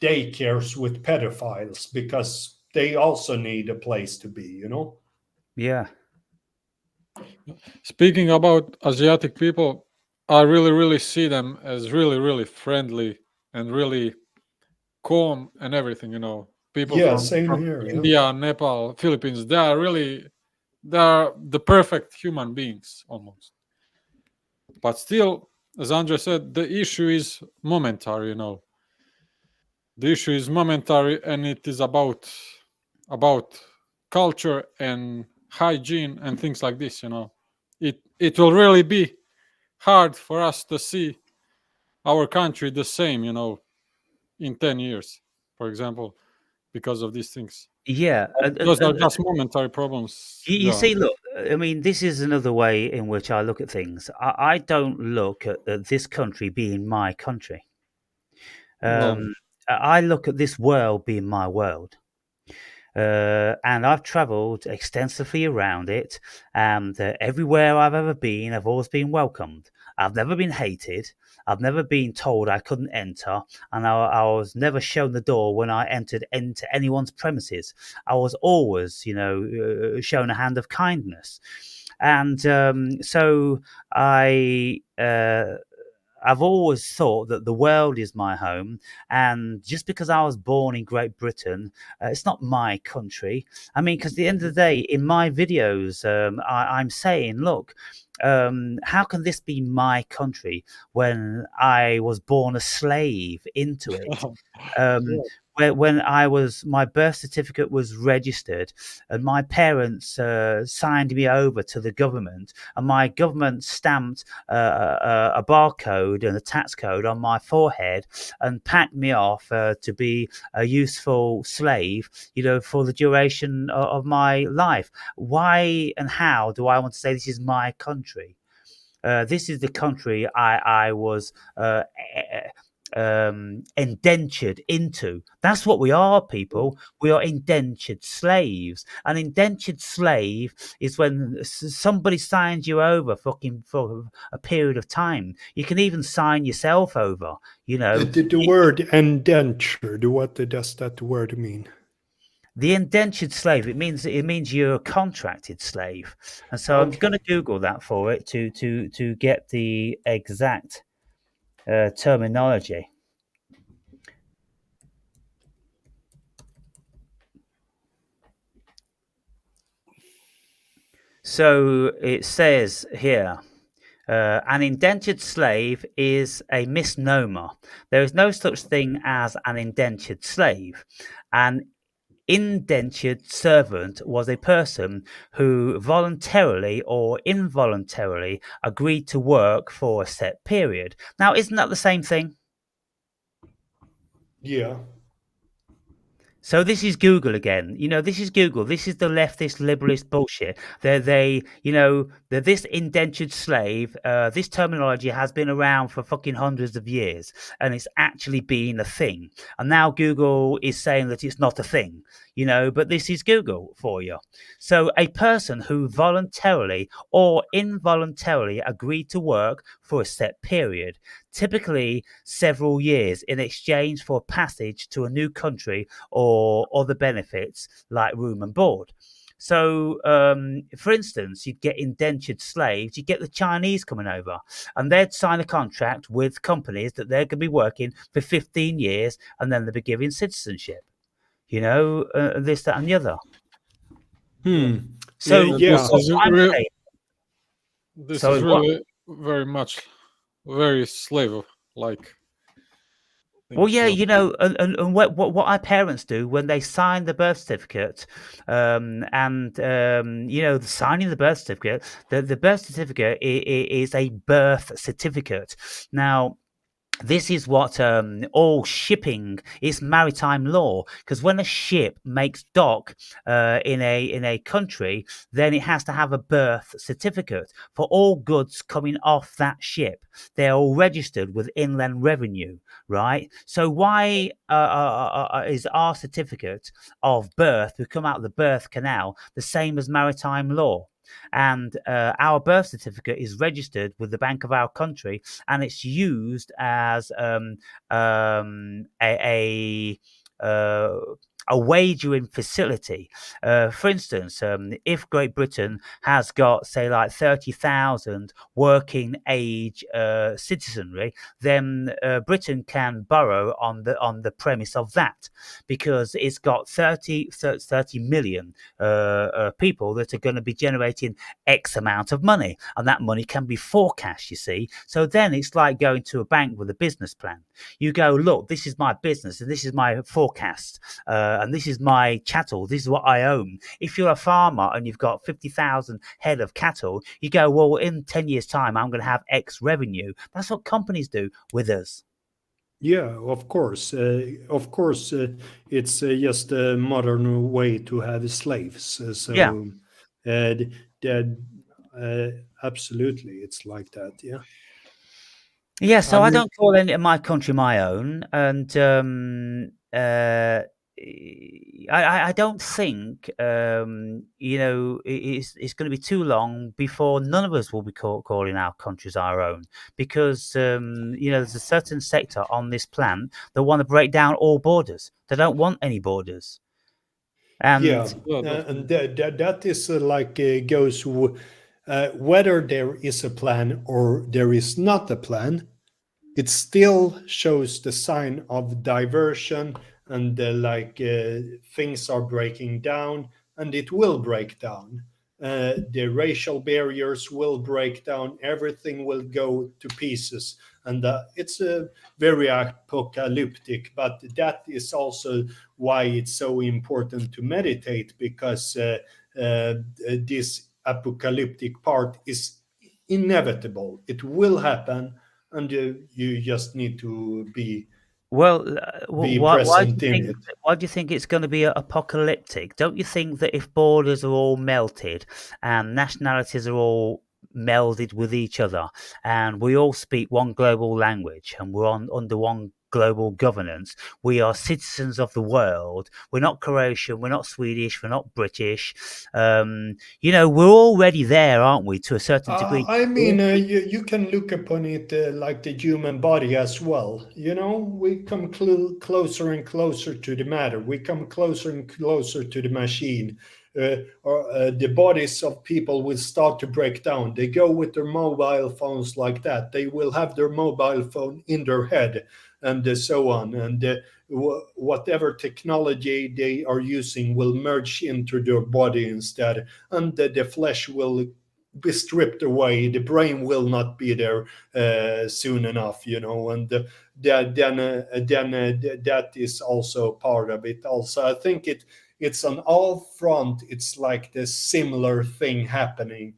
[SPEAKER 3] daycares with pedophiles because they also need a place to be, you know.
[SPEAKER 1] yeah,
[SPEAKER 2] Speaking about Asiatic people, I really, really see them as really, really friendly and really calm and everything. People
[SPEAKER 3] Yeah,
[SPEAKER 2] from
[SPEAKER 3] same here. Yeah.
[SPEAKER 2] India, Nepal, Philippines, they are the perfect human beings almost. But still, as Andrea said, the issue is momentary. The issue is momentary, and it is about culture and hygiene and things like this. It will really be hard for us to see our country the same, in 10 years, for example, because of these things.
[SPEAKER 1] yeah.
[SPEAKER 2] Those are just momentary problems.
[SPEAKER 1] You
[SPEAKER 2] Yeah.
[SPEAKER 1] see, look, I mean, this is another way in which I look at things. I don't look at this country being my country.
[SPEAKER 2] No.
[SPEAKER 1] I look at this world being my world. And I've traveled extensively around it, and everywhere I've ever been, I've always been welcomed. I've never been hated. I've never been told I couldn't enter, and I was never shown the door when I entered into anyone's premises. I was always, shown a hand of kindness. And so I I've always thought that the world is my home, and just because I was born in Great Britain, it's not my country. I mean, because at the end of the day, in my videos, I'm saying, look, how can this be my country when I was born a slave into it? Um,
[SPEAKER 2] Yeah.
[SPEAKER 1] when my birth certificate was registered, and my parents signed me over to the government, and my government stamped a barcode and a tax code on my forehead and packed me off to be a useful slave, for the duration of my life. Why and how do I want to say this is my country? This is the country I was indentured into. That's what we are, people. We are indentured slaves. An indentured slave is when somebody signs you over fucking for a period of time. You can even sign yourself over, you know.
[SPEAKER 3] The word indentured, what does that word mean?
[SPEAKER 1] The indentured slave, it means you're a contracted slave. And so I'm going
[SPEAKER 3] Okay.
[SPEAKER 1] to Google that for it to get the exact terminology. So it says here, an indentured slave is a misnomer. There is no such thing as an indentured slave. An indentured servant was a person who voluntarily or involuntarily agreed to work for a set period. Now, isn't that the same thing?
[SPEAKER 3] Yeah.
[SPEAKER 1] So this is Google again. This is Google. This is the leftist liberalist bullshit. They're this indentured slave. This terminology has been around for fucking hundreds of years, and it's actually been a thing. And now Google is saying that it's not a thing. But this is Google for you. So a person who voluntarily or involuntarily agreed to work for a set period, typically several years, in exchange for passage to a new country or other benefits like room and board. So, for instance, you'd get indentured slaves, you'd get the Chinese coming over, and they'd sign a contract with companies that they're going to be working for 15 years, and then they'll be given citizenship, this, that, and the other.
[SPEAKER 3] Hmm.
[SPEAKER 1] So,
[SPEAKER 3] Yeah.
[SPEAKER 1] what I'm saying,
[SPEAKER 2] This is
[SPEAKER 1] sorry, what?
[SPEAKER 2] really very much very slave like
[SPEAKER 1] Well,
[SPEAKER 2] thing.
[SPEAKER 1] yeah,
[SPEAKER 2] So
[SPEAKER 1] and what our parents do when they sign the birth certificate, and signing the birth certificate, the birth certificate is a birth certificate. Now, this is what all shipping is maritime law, because when a ship makes dock in a country, then it has to have a birth certificate for all goods coming off that ship. They're all registered with Inland Revenue, right? So why is our certificate of birth, who come out of the birth canal, the same as maritime law? And our birth certificate is registered with the bank of our country, and it's used as uh, a wagering facility. For instance, if Great Britain has got, say, like 30,000 working age citizenry, then Britain can borrow on the premise of that, because it's got 30 million people that are going to be generating X amount of money, and that money can be forecast, you see. So then it's like going to a bank with a business plan. You go, look, this is my business, and this is my forecast, and this is my chattel, this is what I own. If you're a farmer and you've got 50,000 head of cattle, you go, well, in 10 years' time, I'm going to have X revenue. That's what companies do with us.
[SPEAKER 3] Yeah, of course. It's just a modern way to have slaves.
[SPEAKER 1] Yeah.
[SPEAKER 3] Uh, that absolutely, it's like that. Yeah.
[SPEAKER 1] Yeah,
[SPEAKER 2] I
[SPEAKER 1] so I
[SPEAKER 2] mean,
[SPEAKER 1] don't call any of my country my own, and I don't think it's going to be too long before none of us will be calling our countries our own, because there's a certain sector on this planet that want to break down all borders. They don't want any borders,
[SPEAKER 3] Yeah,
[SPEAKER 1] and
[SPEAKER 2] Yeah,
[SPEAKER 3] and
[SPEAKER 2] definitely.
[SPEAKER 3] that is whether there is a plan or there is not a plan. It still shows the sign of diversion, and things are breaking down, and it will break down. The racial barriers will break down, everything will go to pieces, and it's very apocalyptic, but that is also why it's so important to meditate, because this apocalyptic part is inevitable, it will happen, and you just need to
[SPEAKER 1] well,
[SPEAKER 3] be
[SPEAKER 1] why do
[SPEAKER 3] present
[SPEAKER 1] you
[SPEAKER 3] in
[SPEAKER 1] think?
[SPEAKER 3] it.
[SPEAKER 1] Why do you think it's going to be apocalyptic? Don't you think that if borders are all melted and nationalities are all melded with each other, and we all speak one global language and we're under one global governance, we are citizens of the world. We're not Croatian, we're not Swedish, we're not British. We're already there, aren't we? To a certain degree.
[SPEAKER 3] I mean, you can look upon it like the human body as well. You know, we come closer and closer to the matter. We come closer and closer to the machine. The bodies of people will start to break down. They go with their mobile phones like that. They will have their mobile phone in their head, and so on. And whatever technology they are using will merge into their body instead, and the flesh will be stripped away. The brain will not be there soon enough, and that is also part of it. Also, I think it's on all front. It's like the similar thing happening.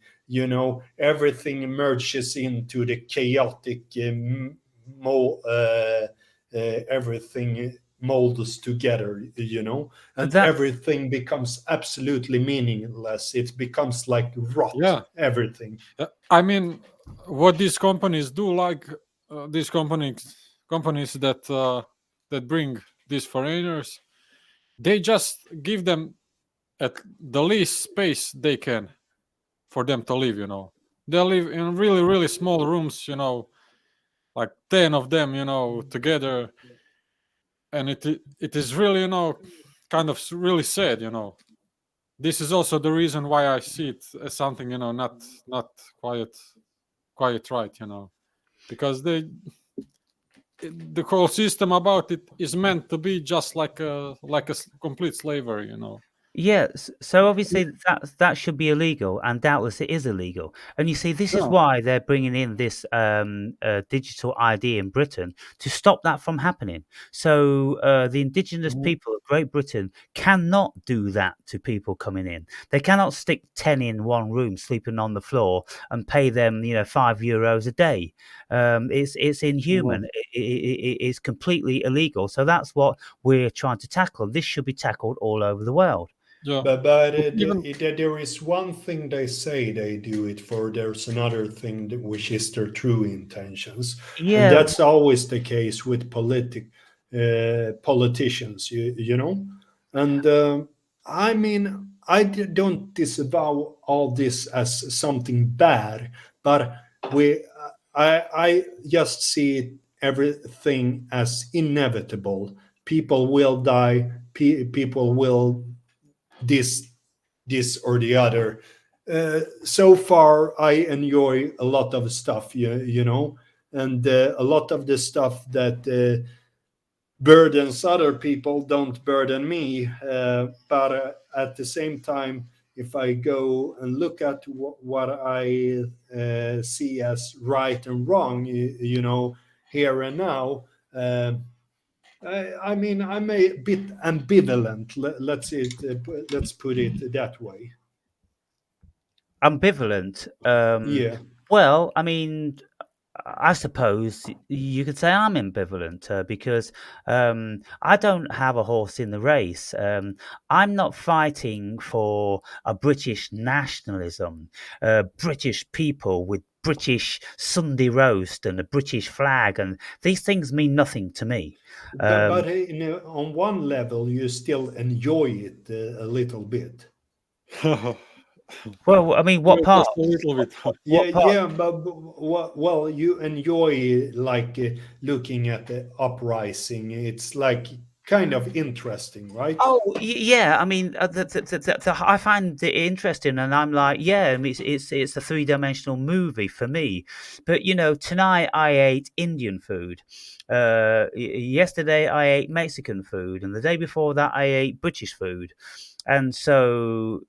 [SPEAKER 3] Everything merges into the chaotic. Everything molds together, and
[SPEAKER 1] That
[SPEAKER 3] everything becomes absolutely meaningless. It becomes like rot,
[SPEAKER 2] Yeah.
[SPEAKER 3] everything.
[SPEAKER 2] I mean, what these companies do, like these companies that bring these foreigners, they just give them at the least space they can for them to live. They live in really really small rooms. Like 10 of them. Together, and it is really kind of really sad. This is also the reason why I see it as something not quite right. Because the whole system about it is meant to be just like a complete slavery.
[SPEAKER 1] Yes, so obviously that should be illegal, and doubtless it is illegal. And you see, this is
[SPEAKER 2] Yeah.
[SPEAKER 1] why they're bringing in this digital ID in Britain to stop that from happening. So the indigenous
[SPEAKER 2] Mhm.
[SPEAKER 1] people of Great Britain cannot do that to people coming in. They cannot stick 10 in one room, sleeping on the floor, and pay them, €5 a day. It's inhuman.
[SPEAKER 2] Mhm.
[SPEAKER 1] It's completely illegal. So that's what we're trying to tackle. This should be tackled all over the world.
[SPEAKER 2] Yeah.
[SPEAKER 3] But
[SPEAKER 2] But even
[SPEAKER 3] there is one thing they say they do it for. There's another thing which is their true intentions, and
[SPEAKER 1] Yeah,
[SPEAKER 3] that's always the case with politicians. And I mean, don't disavow all this as something bad, but I just see everything as inevitable. People will die. People will this this or the other. So far, I enjoy a lot of stuff, and a lot of the stuff that burdens other people don't burden me. But at the same time, if I go and look at what I see as right and wrong, here and now. I mean, I'm a bit ambivalent. Let's put it that way.
[SPEAKER 1] ambivalent.
[SPEAKER 3] Yeah.
[SPEAKER 1] Well, I mean, I suppose you could say I'm ambivalent because I don't have a horse in the race. I'm not fighting for a British nationalism, British people with British Sunday roast and a British flag, and these things mean nothing to me.
[SPEAKER 3] But on one level, you still enjoy it a little bit.
[SPEAKER 1] Well, I mean, what
[SPEAKER 2] Well,
[SPEAKER 1] part?
[SPEAKER 2] just a little bit.
[SPEAKER 3] Yeah,
[SPEAKER 1] What part?
[SPEAKER 3] yeah, well, you enjoy like looking at the uprising. It's like kind of interesting, right?
[SPEAKER 1] Oh, yeah. I mean, I find it interesting, and I'm like, yeah. I mean, it's a three-dimensional movie for me. But tonight I ate Indian food. Yesterday I ate Mexican food, and the day before that I ate British food. And so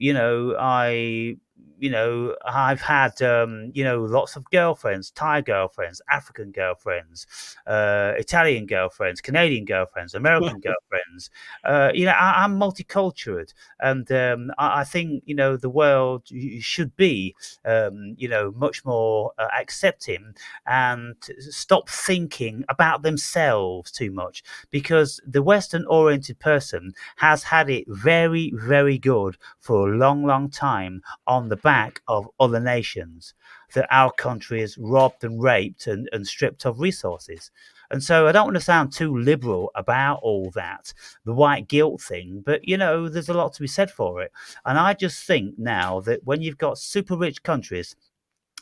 [SPEAKER 1] I've had lots of girlfriends, Thai girlfriends, African girlfriends, Italian girlfriends, Canadian girlfriends, American girlfriends. I'm multicultural, and I think the world should be much more accepting and stop thinking about themselves too much, because the Western oriented person has had it very, very good for a long, long time on the back of other nations that our country is robbed and raped and stripped of resources. And so I don't want to sound too liberal about all that, the white guilt thing, but there's a lot to be said for it. And I just think now that when you've got super rich countries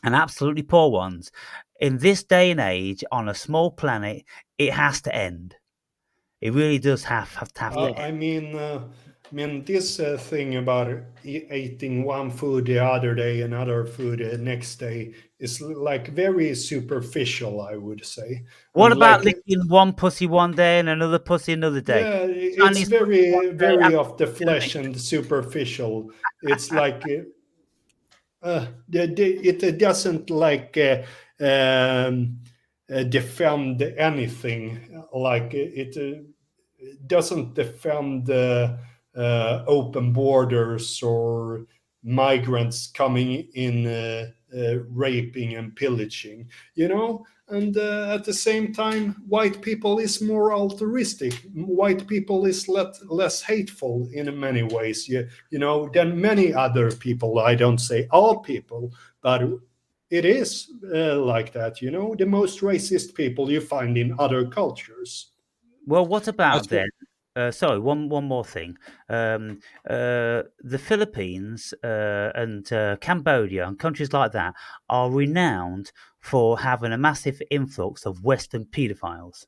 [SPEAKER 1] and absolutely poor ones, in this day and age on a small planet, it has to end. It really does have to end.
[SPEAKER 3] I mean this thing about eating one food the other day, another food the next day is like very superficial, I would say,
[SPEAKER 1] What
[SPEAKER 3] and
[SPEAKER 1] about
[SPEAKER 3] like
[SPEAKER 1] licking one pussy one day and another pussy another day?
[SPEAKER 3] yeah, it's
[SPEAKER 1] Chinese pussy one
[SPEAKER 3] very,
[SPEAKER 1] day
[SPEAKER 3] very
[SPEAKER 1] and
[SPEAKER 3] of the
[SPEAKER 1] the
[SPEAKER 3] flesh
[SPEAKER 1] next.
[SPEAKER 3] and superficial. It's like it doesn't like defend anything. Like it doesn't defend open borders or migrants coming in, raping and pillaging, and at the same time white people is more altruistic. White people is less hateful in many ways, than many other people. I don't say all people, but it is like that. The most racist people you find in other cultures.
[SPEAKER 1] Well, what
[SPEAKER 2] That's
[SPEAKER 1] about
[SPEAKER 2] what,
[SPEAKER 1] then? Sorry, one more thing. The Philippines and Cambodia and countries like that are renowned for having a massive influx of Western paedophiles,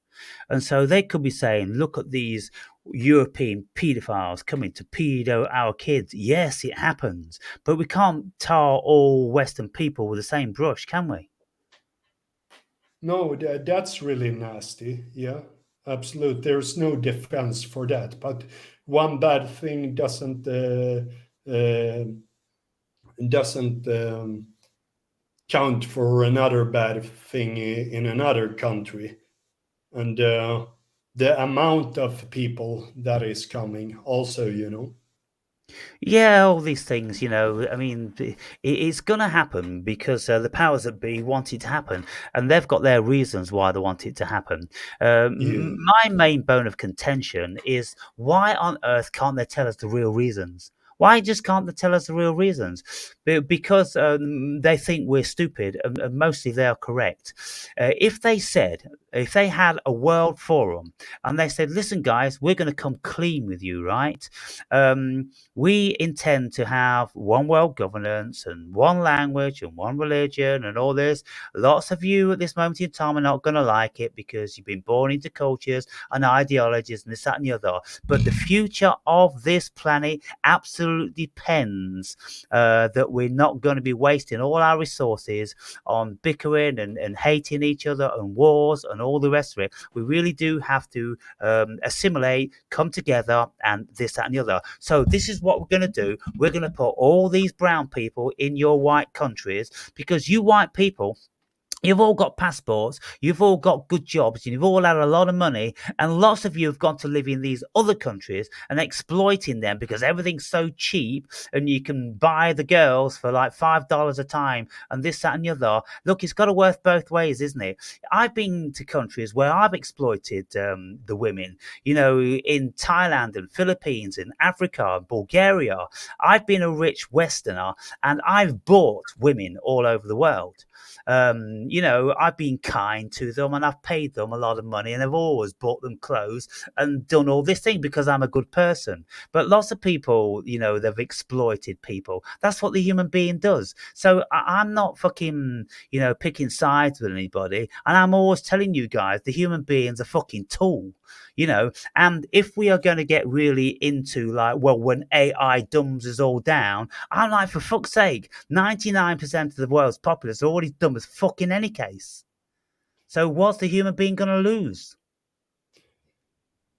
[SPEAKER 1] and so they could be saying, "Look at these European paedophiles coming to pedo our kids." Yes, it happens, but we can't tar all Western people with the same brush, can we?
[SPEAKER 3] No, that's really nasty. Yeah, absolute. There's no defense for that. But one bad thing doesn't count for another bad thing in another country, and the amount of people that is coming also,
[SPEAKER 1] Yeah, all these things, I mean, it's going to happen because the powers that be want it to happen, and they've got their reasons why they want it to happen.
[SPEAKER 3] Yeah.
[SPEAKER 1] My main bone of contention is, why on earth can't they tell us the real reasons? Why just can't they tell us the real reasons? Because they think we're stupid, and mostly they are correct. If they had a world forum and they said, listen, guys, we're going to come clean with you, right? We intend to have one world governance and one language and one religion and all this. Lots of you at this moment in time are not going to like it because you've been born into cultures and ideologies and this, that, and the other. But the future of this planet absolutely depends that we're not going to be wasting all our resources on bickering and hating each other and wars and all the rest of it. We really do have to assimilate, come together, and this, that, and the other. So this is what we're going to do. We're going to put all these brown people in your white countries, because you white people You've all got passports, you've all got good jobs, and you've all had a lot of money, and lots of you have gone to live in these other countries and exploiting them because everything's so cheap and you can buy the girls for like $5 a time and this, that, and the other. Look, it's got to work both ways, isn't it? I've been to countries where I've exploited the women, in Thailand and Philippines, in Africa, Bulgaria. I've been a rich Westerner and I've bought women all over the world. I've been kind to them and I've paid them a lot of money and I've always bought them clothes and done all this thing because I'm a good person. But lots of people, they've exploited people. That's what the human being does. So I'm not fucking, picking sides with anybody. And I'm always telling you guys, the human being's a fucking tool. And if we are going to get really into like, well, when AI dumbs us all down, I'm like, for fuck's sake, 99% of the world's populace are already dumb as fuck in any case. So what's the human being going to lose?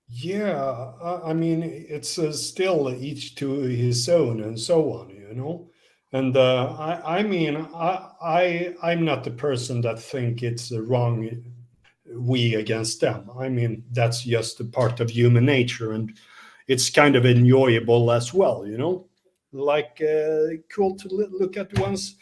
[SPEAKER 3] Yeah, I mean, it's still each to his own and so on, And I mean, I'm not the person that think it's wrong we against them. I mean, that's just a part of human nature, and it's kind of enjoyable as well, Like cool to look at once,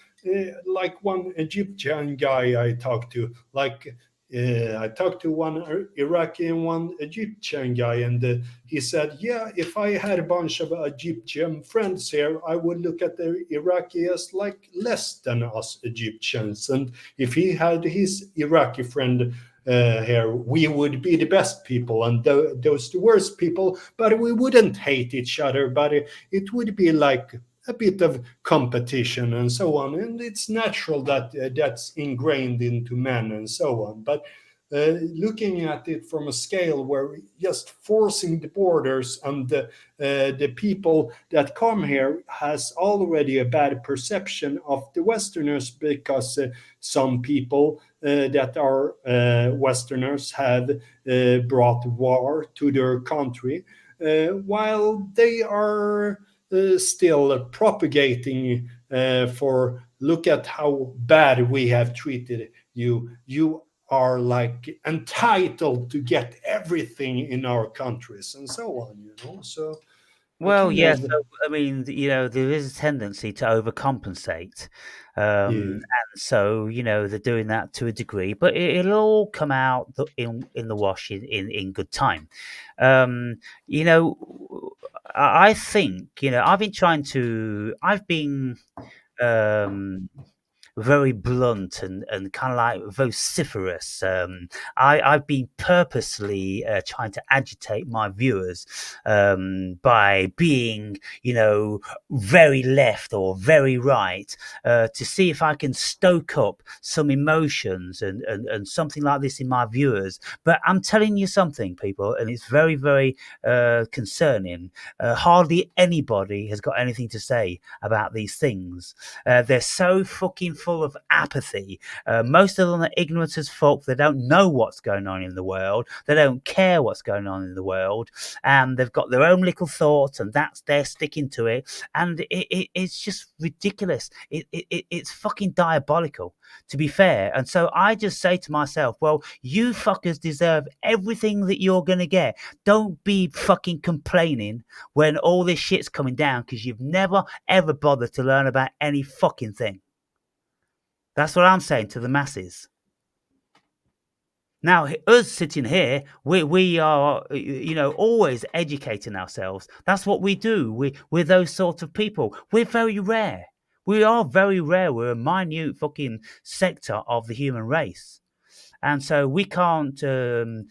[SPEAKER 3] like one Egyptian guy I talked to, like. I talked to one Iraqi and one Egyptian guy, and he said, "Yeah, if I had a bunch of Egyptian friends here, I would look at the Iraqi as like less than us Egyptians, and if he had his Iraqi friend here, we would be the best people and those the worst people, but we wouldn't hate each other, but it would be like a bit of competition and so on, and it's natural that that's ingrained into men and so on. But looking at it from a scale where just forcing the borders and the people that come here has already a bad perception of the Westerners because some people that are Westerners have brought war to their country, while they are still propagating for look at how bad we have treated you. You are like entitled to get everything in our countries and so on, So I
[SPEAKER 1] Well,
[SPEAKER 3] kind
[SPEAKER 1] yeah.
[SPEAKER 3] of
[SPEAKER 1] So I mean, there is a tendency to overcompensate,
[SPEAKER 3] yeah.
[SPEAKER 1] and so they're doing that to a degree, but it'll all come out in the wash in good time. Um, you know, I think I've been um very blunt and kind of like vociferous. I've been purposely trying to agitate my viewers by being, very left or very right to see if I can stoke up some emotions and something like this in my viewers. But I'm telling you something, people, and it's very, very concerning. Hardly anybody has got anything to say about these things. They're so fucking full of apathy. Most of them are ignorant as fuck. They don't know what's going on in the world. They don't care what's going on in the world. And they've got their own little thoughts, and they're sticking to it. And it's just ridiculous. It's fucking diabolical, to be fair. And so I just say to myself, well, you fuckers deserve everything that you're going to get. Don't be fucking complaining when all this shit's coming down because you've never ever bothered to learn about any fucking thing. That's what I'm saying to the masses. Now, us sitting here, we are, always educating ourselves. That's what we do. We're those sorts of people. We're very rare. We are very rare. We're a minute fucking sector of the human race. And so we can't, judge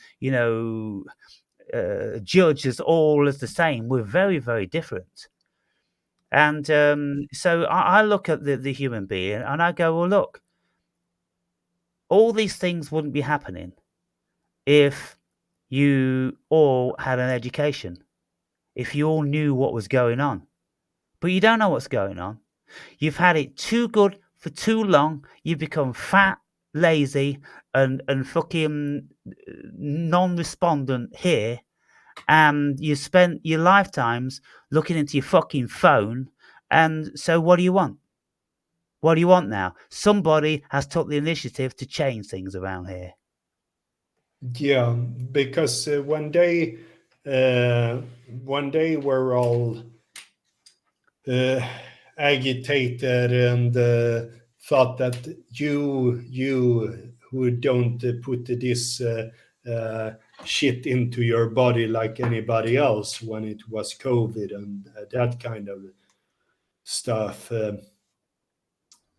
[SPEAKER 1] us all as the same. We're very, very different. And so I look at the human being and I go, well, look, all these things wouldn't be happening if you all had an education, if you all knew what was going on. But you don't know what's going on. You've had it too good for too long. You've become fat, lazy, and fucking non-respondent here. And you spent your lifetimes looking into your fucking phone. And so what do you want? What do you want now? Somebody has took the initiative to change things around here.
[SPEAKER 3] Yeah, because when they were all uh, agitated and thought that you who don't put this shit into your body like anybody else when it was COVID and that kind of stuff.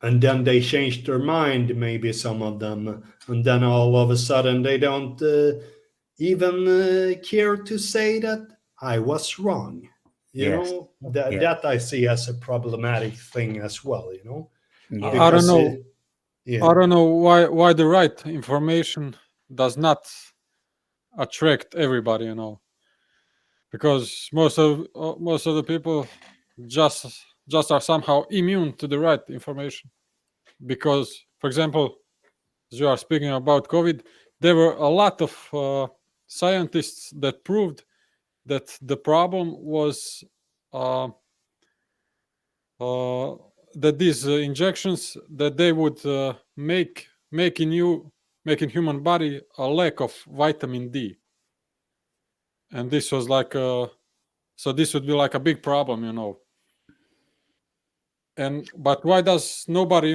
[SPEAKER 3] And then they changed their mind, maybe some of them, and then all of a sudden they don't even care to say that I was wrong. You
[SPEAKER 1] Yes.
[SPEAKER 3] know, that
[SPEAKER 1] Yeah.
[SPEAKER 3] that I see as a problematic thing as well. You know,
[SPEAKER 2] I
[SPEAKER 1] Yeah.
[SPEAKER 2] don't
[SPEAKER 3] because
[SPEAKER 2] know.
[SPEAKER 3] yeah,
[SPEAKER 2] I don't know why the right information does not attract everybody. Because most of the people just just are somehow immune to the right information. Because, for example, as you are speaking about COVID, there were a lot of scientists that proved that the problem was uh, uh, that these injections that they would make in human body a lack of vitamin D, and this was like so this would be like a big problem. And but why does nobody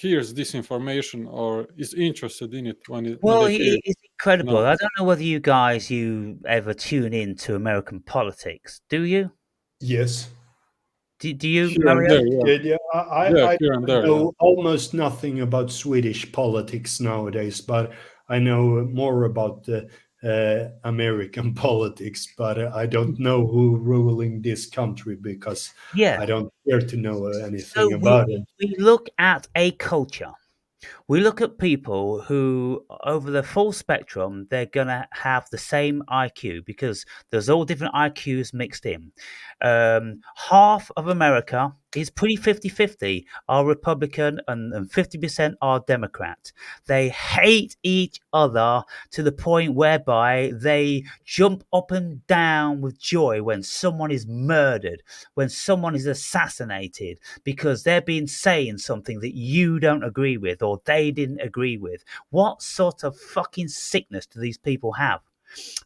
[SPEAKER 2] hears this information or is interested in it when
[SPEAKER 1] Well,
[SPEAKER 2] they hear it?
[SPEAKER 1] it's incredible.
[SPEAKER 2] No.
[SPEAKER 1] I don't know whether you ever tune in to American politics. Do you?
[SPEAKER 3] yes.
[SPEAKER 1] Do you,
[SPEAKER 2] Here and
[SPEAKER 1] Mario?
[SPEAKER 2] there, yeah.
[SPEAKER 3] Yeah,
[SPEAKER 2] Yeah,
[SPEAKER 3] I
[SPEAKER 2] here and there, yeah.
[SPEAKER 3] know almost nothing about Swedish politics nowadays, but I know more about the American politics. But I don't know who ruling this country because
[SPEAKER 1] Yeah.
[SPEAKER 3] I don't care to know
[SPEAKER 1] So
[SPEAKER 3] anything about it.
[SPEAKER 1] we look at a culture. We look at people who, over the full spectrum, they're going to have the same IQ because there's all different IQs mixed in. Half of America is pretty 50-50 are Republican and 50% are Democrat. They hate each other to the point whereby they jump up and down with joy when someone is murdered, when someone is assassinated, because they're being saying something that you don't agree with or they didn't agree with. What sort of fucking sickness do these people have?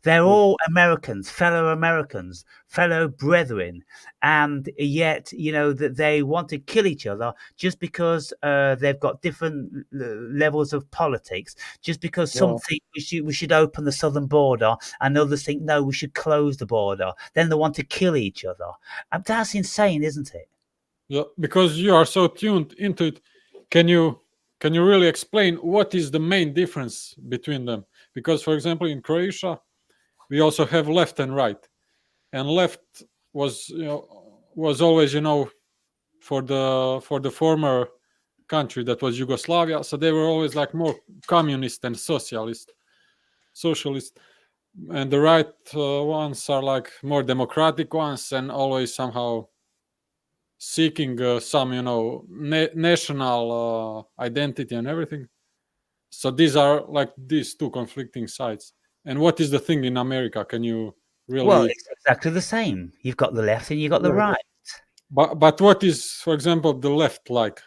[SPEAKER 1] They're all Americans, fellow brethren, and yet that they want to kill each other just because they've got different levels of politics. Just because some
[SPEAKER 2] Well,
[SPEAKER 1] think we should open the southern border, and others think no, we should close the border. Then they want to kill each other. That's insane, isn't it?
[SPEAKER 2] yeah, because you are so tuned into it, can you really explain what is the main difference between them? Because, for example, in Croatia, we also have left and right, and left was was always for the former country that was Yugoslavia, so they were always like more communist and socialist, and the right ones are like more democratic ones and always somehow seeking some national identity and everything. So these are like these two conflicting sides. And what is the thing in America? Can you
[SPEAKER 1] Well,
[SPEAKER 2] really?
[SPEAKER 1] it's exactly the same. You've got the left and you've got the
[SPEAKER 2] Yeah.
[SPEAKER 1] right.
[SPEAKER 2] But what is, for example, the left like?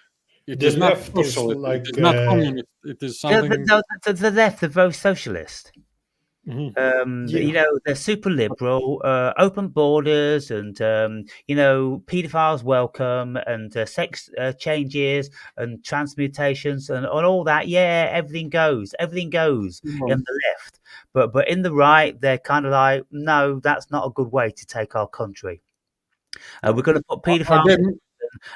[SPEAKER 2] It
[SPEAKER 3] The
[SPEAKER 2] is not
[SPEAKER 3] left is
[SPEAKER 2] socialist. It
[SPEAKER 3] like
[SPEAKER 2] is not communist. It is
[SPEAKER 1] Yeah,
[SPEAKER 2] something.
[SPEAKER 1] the left, they're very socialist.
[SPEAKER 2] Mhm.
[SPEAKER 3] yeah.
[SPEAKER 1] They're super liberal, open borders, and paedophiles welcome, and sex changes and transmutations and all that. Yeah, everything goes in
[SPEAKER 2] Well,
[SPEAKER 1] the left, but in the right, they're kind of like, no, that's not a good way to take our country. We're
[SPEAKER 2] no.
[SPEAKER 1] going to put
[SPEAKER 2] Are
[SPEAKER 1] paedophiles
[SPEAKER 2] they?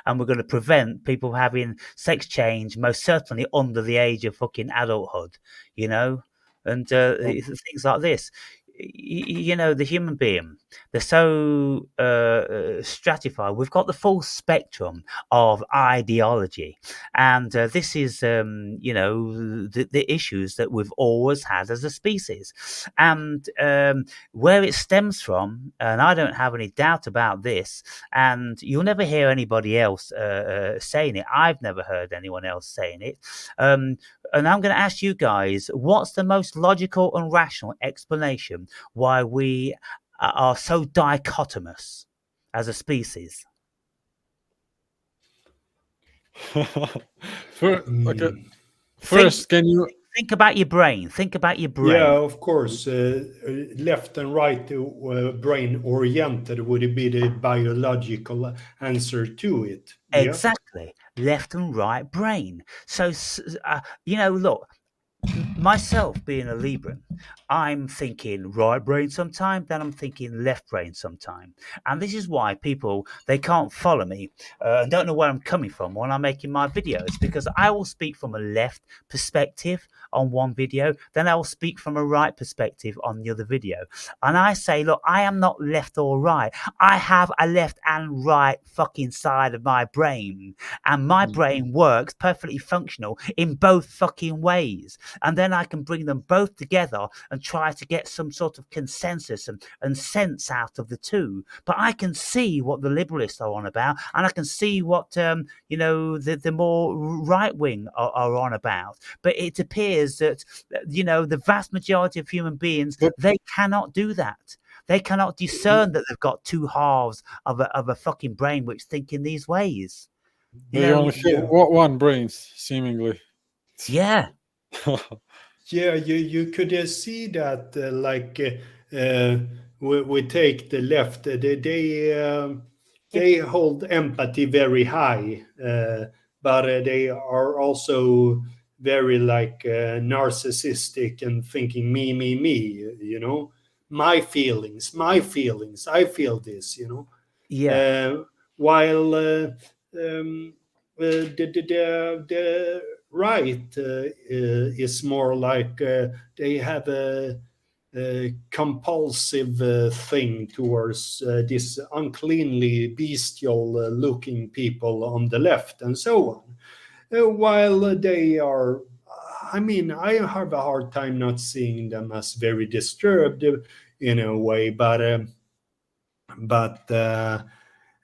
[SPEAKER 1] and we're going to prevent people having sex change, most certainly under the age of fucking adulthood, you know, and things like this. The human being, they're so stratified. We've got the full spectrum of ideology, and this is, the issues that we've always had as a species, and where it stems from. And I don't have any doubt about this, and you'll never hear anybody else saying it. I've never heard anyone else saying it. And I'm going to ask you guys, what's the most logical and rational explanation why we are so dichotomous as a species?
[SPEAKER 2] Okay.
[SPEAKER 1] Think,
[SPEAKER 2] First, can you?
[SPEAKER 1] think about your brain. Think about your
[SPEAKER 3] Yeah,
[SPEAKER 1] brain.
[SPEAKER 3] of course. Left and right brain oriented would be the biological answer to it. Yeah.
[SPEAKER 1] Exactly, left and right brain. So, look, myself being a Libran, I'm thinking right brain sometime, then I'm thinking left brain sometime. And this is why people, they can't follow me and don't know where I'm coming from when I'm making my videos, because I will speak from a left perspective on one video, then I will speak from a right perspective on the other video. And I say, look, I am not left or right. I have a left and right fucking side of my brain. And my
[SPEAKER 2] Mm.
[SPEAKER 1] brain works perfectly functional in both fucking ways. And then I can bring them both together and try to get some sort of consensus and sense out of the two. But I can see what the liberalists are on about, and I can see what the more right wing are on about. But it appears that the vast majority of human beings,
[SPEAKER 2] But
[SPEAKER 1] they cannot do that. They cannot discern that they've got two halves of a fucking brain which think in these ways. You
[SPEAKER 2] they
[SPEAKER 1] know,
[SPEAKER 2] only have
[SPEAKER 3] Yeah.
[SPEAKER 2] one brain, seemingly.
[SPEAKER 1] yeah,
[SPEAKER 3] Yeah, you could see that we take the left. They hold empathy very high, but they are also very narcissistic and thinking me. You know, my feelings, my feelings. I feel this. You know,
[SPEAKER 1] yeah.
[SPEAKER 3] while the right is more like they have a compulsive thing towards this uncleanly bestial looking people on the left and so on. While they are, I mean, I have a hard time not seeing them as very disturbed in a way, but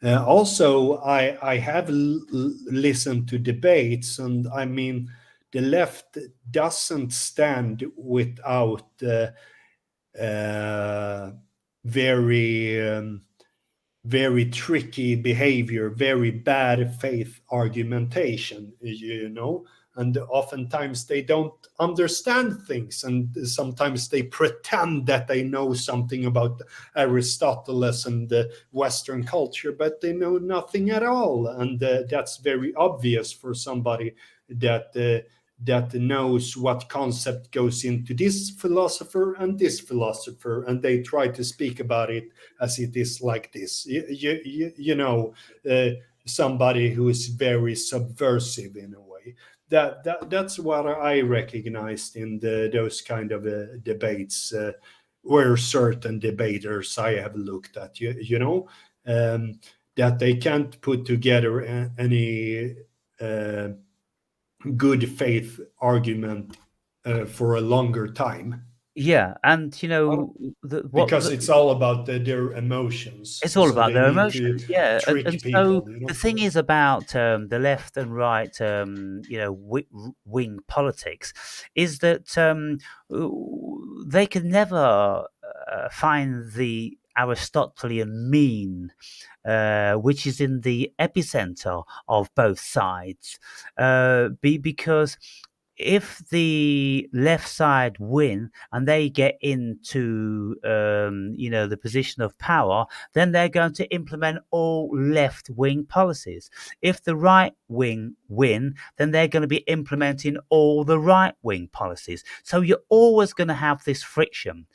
[SPEAKER 3] also, I have listened to debates, and I mean, the left doesn't stand without uh, very very tricky behavior, very bad faith argumentation, you know. And oftentimes they don't understand things, and sometimes they pretend that they know something about Aristotle and Western culture, but they know nothing at all. And that's very obvious for somebody that that knows what concept goes into this philosopher and this philosopher, and they try to speak about it as it is like this. You know, somebody who is very subversive in a way. That's what I recognized in those kind of debates where certain debaters I have looked at. You know, that they can't put together any uh, good faith argument for a longer time
[SPEAKER 1] Yeah, and
[SPEAKER 2] Or-
[SPEAKER 3] because it's all about their emotions.
[SPEAKER 1] it's all
[SPEAKER 3] So
[SPEAKER 1] about
[SPEAKER 3] they
[SPEAKER 1] their
[SPEAKER 3] need to
[SPEAKER 1] emotions, yeah, and
[SPEAKER 3] trick
[SPEAKER 1] so
[SPEAKER 3] people, you
[SPEAKER 1] the
[SPEAKER 3] know.
[SPEAKER 1] thing is about the left and right, wing politics, is that they can never find the Aristotelian mean, which is in the epicenter of both sides, because if the left side win and they get into the position of power, then they're going to implement all left wing policies. If the right wing win, then they're going to be implementing all the right wing policies. So you're always going to have this friction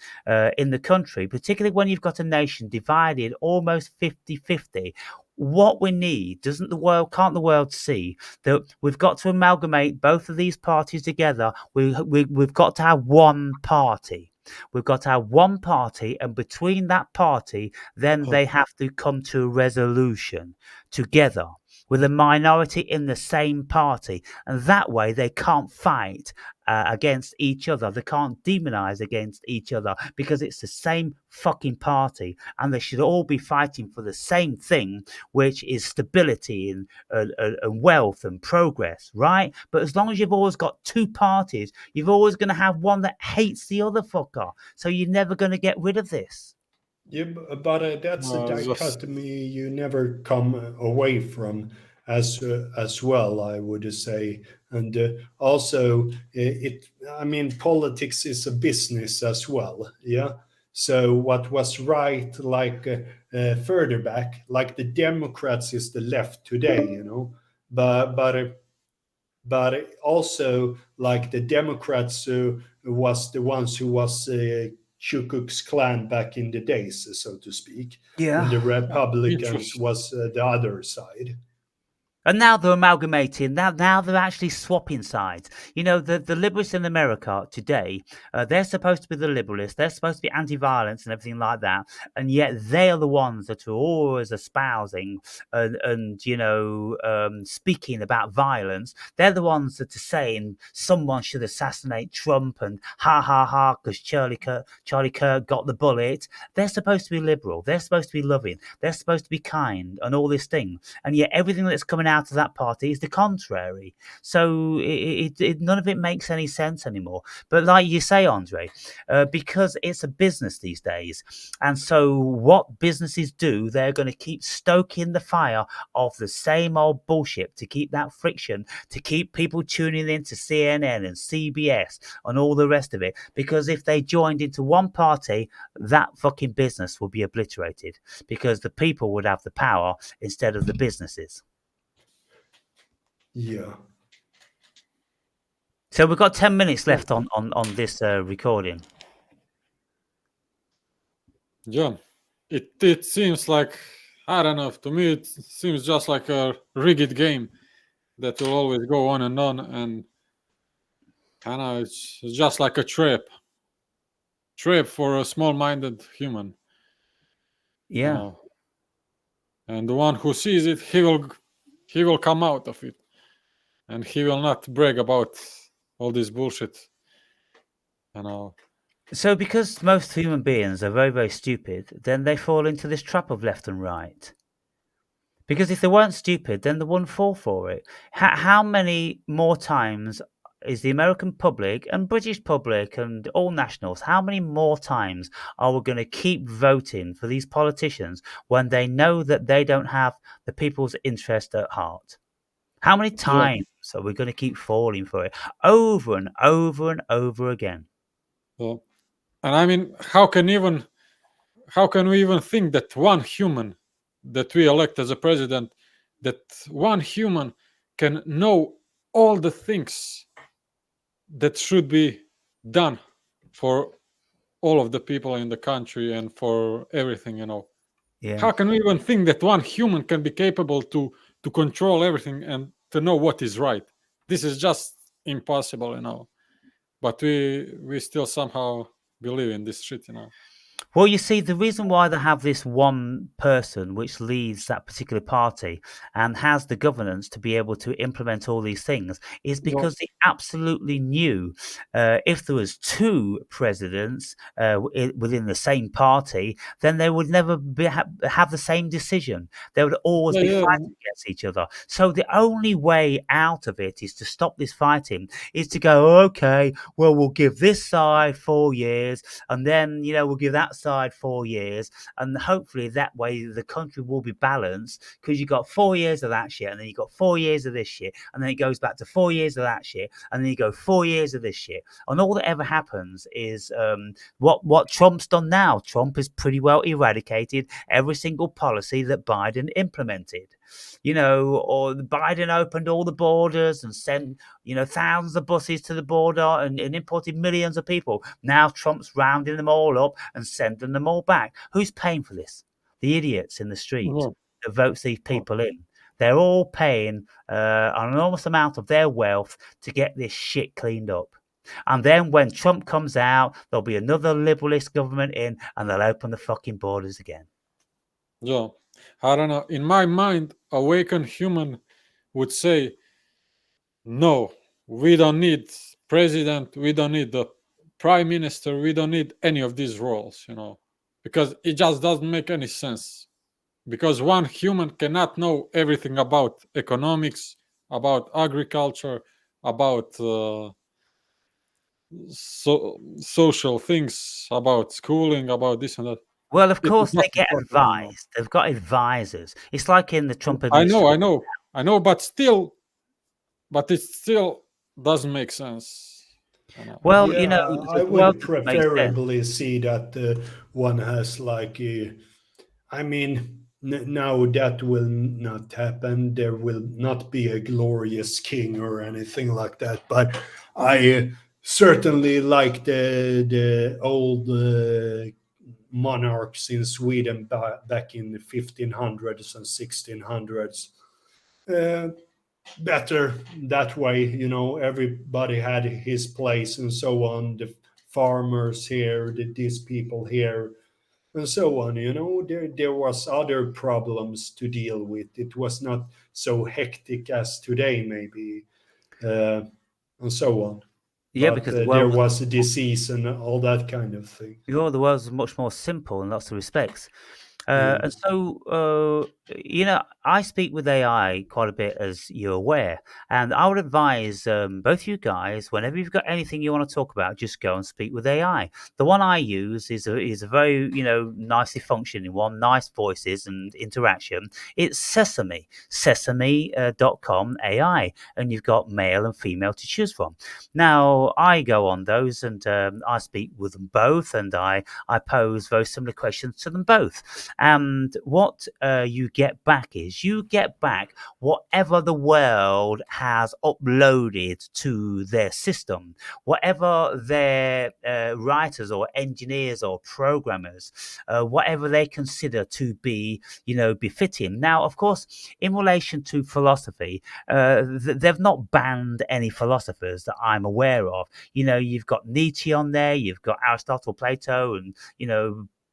[SPEAKER 1] in the country, particularly when you've got a nation divided almost 50-50. What we need, can't the world see that we've got to amalgamate both of these parties together? We've got to have one party. We've got to have one party, and between that party, then they have to come to a resolution together with a minority in the same party. And that way, they can't fight against each other. They can't demonize against each other because it's the same fucking party. And they should all be fighting for the same thing, which is stability and wealth and progress, right? But as long as you've always got two parties, you're always going to have one that hates the other fucker. So you're never going to get rid of this.
[SPEAKER 3] Yeah, but that's a
[SPEAKER 2] just
[SPEAKER 3] dichotomy you never come away from. as well, I would say. And also, I mean, politics is a business as well. Yeah. So what was right, like further back, like the Democrats is the left today, you know, but also like the Democrats was the ones who was Ku Klux Klan back in the days, so to speak, and
[SPEAKER 1] Yeah.
[SPEAKER 3] the Republicans
[SPEAKER 2] Interesting.
[SPEAKER 3] was the other side.
[SPEAKER 1] And now they're amalgamating. Now they're actually swapping sides. You know, the liberals in America today, they're supposed to be the liberalists. They're supposed to be anti-violence and everything like that. And yet they are the ones that are always espousing and speaking about violence. They're the ones that are saying someone should assassinate Trump and ha ha ha because Charlie Kirk got the bullet. They're supposed to be liberal. They're supposed to be loving. They're supposed to be kind and all this thing. And yet everything that's coming out of that party is the contrary. So none of it makes any sense anymore. But like you say, Andre, because it's a business these days, and so what businesses do, they're going to keep stoking the fire of the same old bullshit to keep that friction, to keep people tuning in to CNN and CBS and all the rest of it. Because if they joined into one party, that fucking business would be obliterated because the people would have the power instead of the businesses.
[SPEAKER 3] Yeah.
[SPEAKER 1] So we've got 10 minutes left on this recording.
[SPEAKER 2] Yeah, it seems like, I don't know. To me, it seems just like a rigged game that will always go on, and I know it's just like a trap for a small-minded human. You
[SPEAKER 1] Yeah.
[SPEAKER 2] know, and the one who sees it, he will come out of it, and he will not brag about all this bullshit. You know.
[SPEAKER 1] So because most human beings are very, very stupid, then they fall into this trap of left and right. Because if they weren't stupid, then they wouldn't fall for it. How many more times is the American public and British public and all nationals, how many more times are we going to keep voting for these politicians when they know that they don't have the people's interest at heart? How many
[SPEAKER 2] Yeah.
[SPEAKER 1] times are we going to keep falling for it over and over and over again?
[SPEAKER 2] So, and I mean, how can we even think that one human that we elect as a president, that one human can know all the things that should be done for all of the people in the country and for everything,
[SPEAKER 1] Yeah.
[SPEAKER 2] how can we even think that one human can be capable to control everything and to know what is right? This is just impossible. But we still somehow believe in this shit.
[SPEAKER 1] Well, you see, the reason why they have this one person which leads that particular party and has the governance to be able to implement all these things is
[SPEAKER 2] Well,
[SPEAKER 1] because they absolutely knew if there was two presidents within the same party, then they would never have the same decision. They would always
[SPEAKER 2] yeah,
[SPEAKER 1] be
[SPEAKER 2] yeah,
[SPEAKER 1] fighting against each other. So the only way out of it is to stop this fighting, is to go, okay, well, we'll give this side 4 years, and then, we'll give that side 4 years, and hopefully that way the country will be balanced, because you've got 4 years of that shit, and then you've got 4 years of this shit, and then it goes back to 4 years of that shit, and then you go 4 years of this shit. And all that ever happens is what Trump's done now. Trump has pretty well eradicated every single policy that Biden implemented. Or Biden opened all the borders and sent, thousands of buses to the border and imported millions of people. Now Trump's rounding them all up and sending them all back. Who's paying for this? The idiots in the street
[SPEAKER 2] yeah,
[SPEAKER 1] that votes these
[SPEAKER 2] yeah,
[SPEAKER 1] people in. They're all paying an enormous amount of their wealth to get this shit cleaned up. And then when Trump comes out, there'll be another liberalist government in, and they'll open the fucking borders again.
[SPEAKER 2] yeah. I don't know. In my mind, awakened human would say, no, we don't need president, we don't need the prime minister, we don't need any of these roles, because it just doesn't make any sense. Because one human cannot know everything about economics, about agriculture, about social things, about schooling, about this and that.
[SPEAKER 1] Well, of
[SPEAKER 2] It is
[SPEAKER 1] course, they
[SPEAKER 2] just
[SPEAKER 1] get
[SPEAKER 2] impossible.
[SPEAKER 1] advised. They've got advisors. It's like in the Trump
[SPEAKER 2] I know,
[SPEAKER 1] administration.
[SPEAKER 2] I know, I know, but it still doesn't make sense.
[SPEAKER 1] Well,
[SPEAKER 3] Yeah, I
[SPEAKER 1] the world
[SPEAKER 3] would
[SPEAKER 1] doesn't make sense.
[SPEAKER 3] preferably see that one has like, I mean, now that will not happen. There will not be a glorious king or anything like that. But I certainly like the old monarchs in Sweden back in the 1500s and 1600s. Uh, Better that way, everybody had his place and so on. The farmers here, these people here, and so on. There was other problems to deal with. It was not so hectic as today, maybe, uh, and so on.
[SPEAKER 1] Yeah,
[SPEAKER 3] But
[SPEAKER 1] because the
[SPEAKER 3] there
[SPEAKER 1] world was
[SPEAKER 3] was a disease and all that kind of thing.
[SPEAKER 1] the world was much more simple in lots of respects.
[SPEAKER 3] Yeah.
[SPEAKER 1] And so, I speak with AI quite a bit, as you're aware, and I would advise both you guys, whenever you've got anything you want to talk about, just go and speak with AI. The one I use is a very, nicely functioning one, nice voices and interaction. It's Sesame.com AI, and you've got male and female to choose from. Now, I go on those and I speak with them both, and I pose very similar questions to them both. And what you get back is you get back whatever the world has uploaded to their system, whatever their writers or engineers or programmers, whatever they consider to be, befitting. Now, of course, in relation to philosophy, they've not banned any philosophers that I'm aware of. You've got Nietzsche on there, you've got Aristotle, Plato, and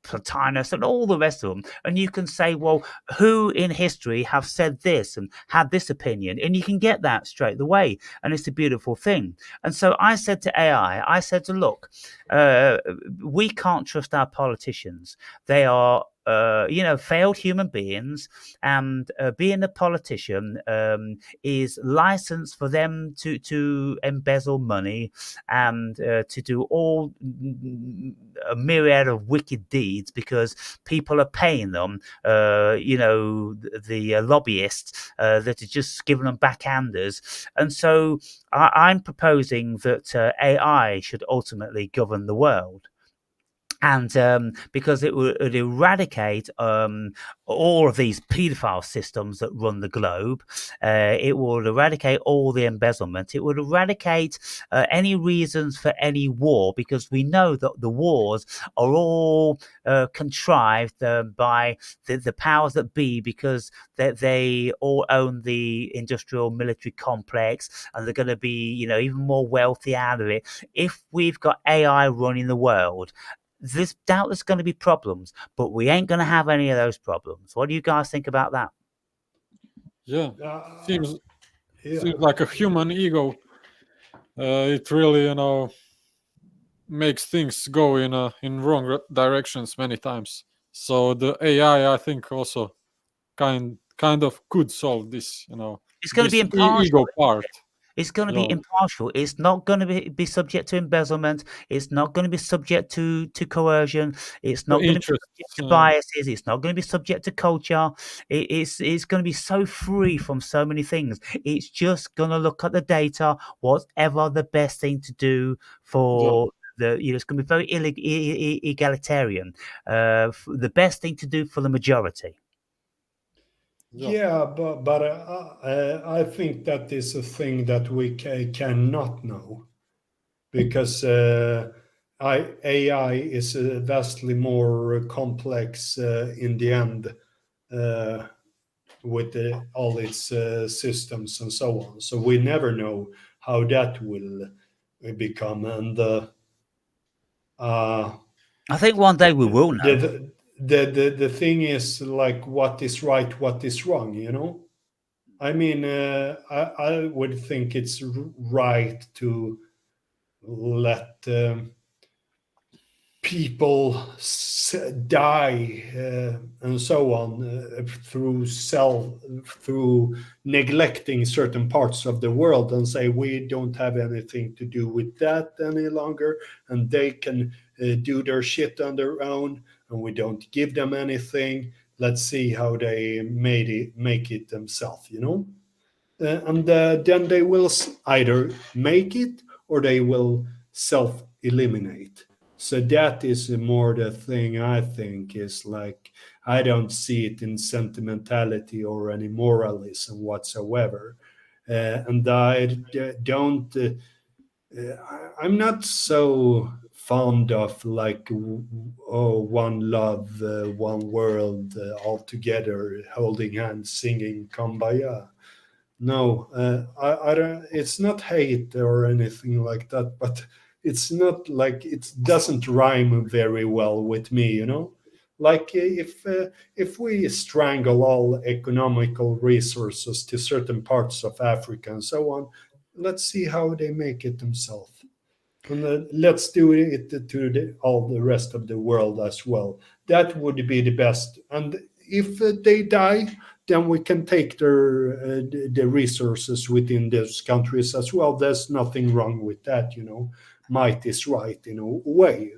[SPEAKER 1] Plotinus and all the rest of them. And you can say, well, who in history have said this and had this opinion? And you can get that straight away. And it's a beautiful thing. And so I said to AI, I said to look, we can't trust our politicians. They are failed human beings, and being a politician is license for them to embezzle money and to do all a myriad of wicked deeds because people are paying them, the lobbyists that are just giving them backhanders. And so I'm proposing that AI should ultimately govern the world. And because it would eradicate all of these paedophile systems that run the globe, it would eradicate all the embezzlement. It would eradicate any reasons for any war, because we know that the wars are all contrived by the powers that be, because they all own the industrial military complex, and they're going to be, even more wealthy out of it. If we've got AI running the world, there's doubtless going to be problems, but we ain't going to have any of those problems. What do you guys think about that?
[SPEAKER 2] Yeah,
[SPEAKER 3] Uh,
[SPEAKER 2] seems
[SPEAKER 3] yeah.
[SPEAKER 2] seems like a human ego. It really, makes things go in wrong directions many times. So the AI, I think, also kind of could solve this,
[SPEAKER 1] It's going to be
[SPEAKER 2] this
[SPEAKER 1] impartial.
[SPEAKER 2] ego part.
[SPEAKER 1] It's going to be
[SPEAKER 2] Yeah,
[SPEAKER 1] impartial. It's not going to be subject to embezzlement. It's not going to be subject to coercion. It's
[SPEAKER 2] the
[SPEAKER 1] not going to be subject
[SPEAKER 2] interests.
[SPEAKER 1] to biases. It's not going to be subject to culture. It's going to be so free from so many things. It's just going to look at the data, whatever the best thing to do
[SPEAKER 2] Yeah,
[SPEAKER 1] for it's going to be very egalitarian. The best thing to do for the majority.
[SPEAKER 2] yeah,
[SPEAKER 3] Yeah, but I think that is a thing that we cannot know, because AI is vastly more complex in the end, uh, with all its systems and so on. So we never know how that will become. And uh,
[SPEAKER 1] I think one day we will know.
[SPEAKER 3] the thing is, like, what is right, what is wrong. I mean, I would think it's right to let people die and so on, through neglecting certain parts of the world, and say we don't have anything to do with that any longer, and they can do their shit on their own, and we don't give them anything. Let's see how they make it themselves. and then they will either make it or they will self eliminate. So that is more the thing I think is like, I don't see it in sentimentality or any moralism whatsoever. And don't, I'm not so fond of like, oh, one love, one world, all together, holding hands, singing Kumbaya. No, I don't. It's not hate or anything like that, but it's not like it doesn't rhyme very well with me. Like if we strangle all economical resources to certain parts of Africa and so on, let's see how they make it themselves. And let's do it to all the rest of the world as well. That would be the best. And if they die, then we can take the resources within those countries as well. There's nothing wrong with that. Might is right in a way.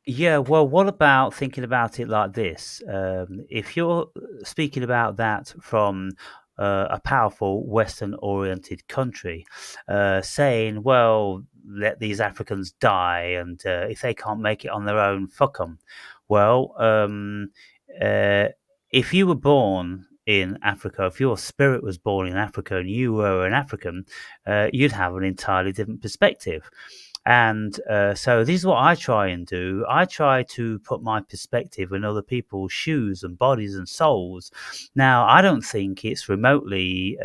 [SPEAKER 1] Yeah, well, what about thinking about it like this? If you're speaking about that from a powerful Western oriented country, saying, well, let these Africans die, and if they can't make it on their own, fuck them. Well, uh, if you were born in Africa, if your spirit was born in Africa and you were an African, you'd have an entirely different perspective. And so this is what I try and do. I try to put my perspective in other people's shoes and bodies and souls. Now, I don't think it's remotely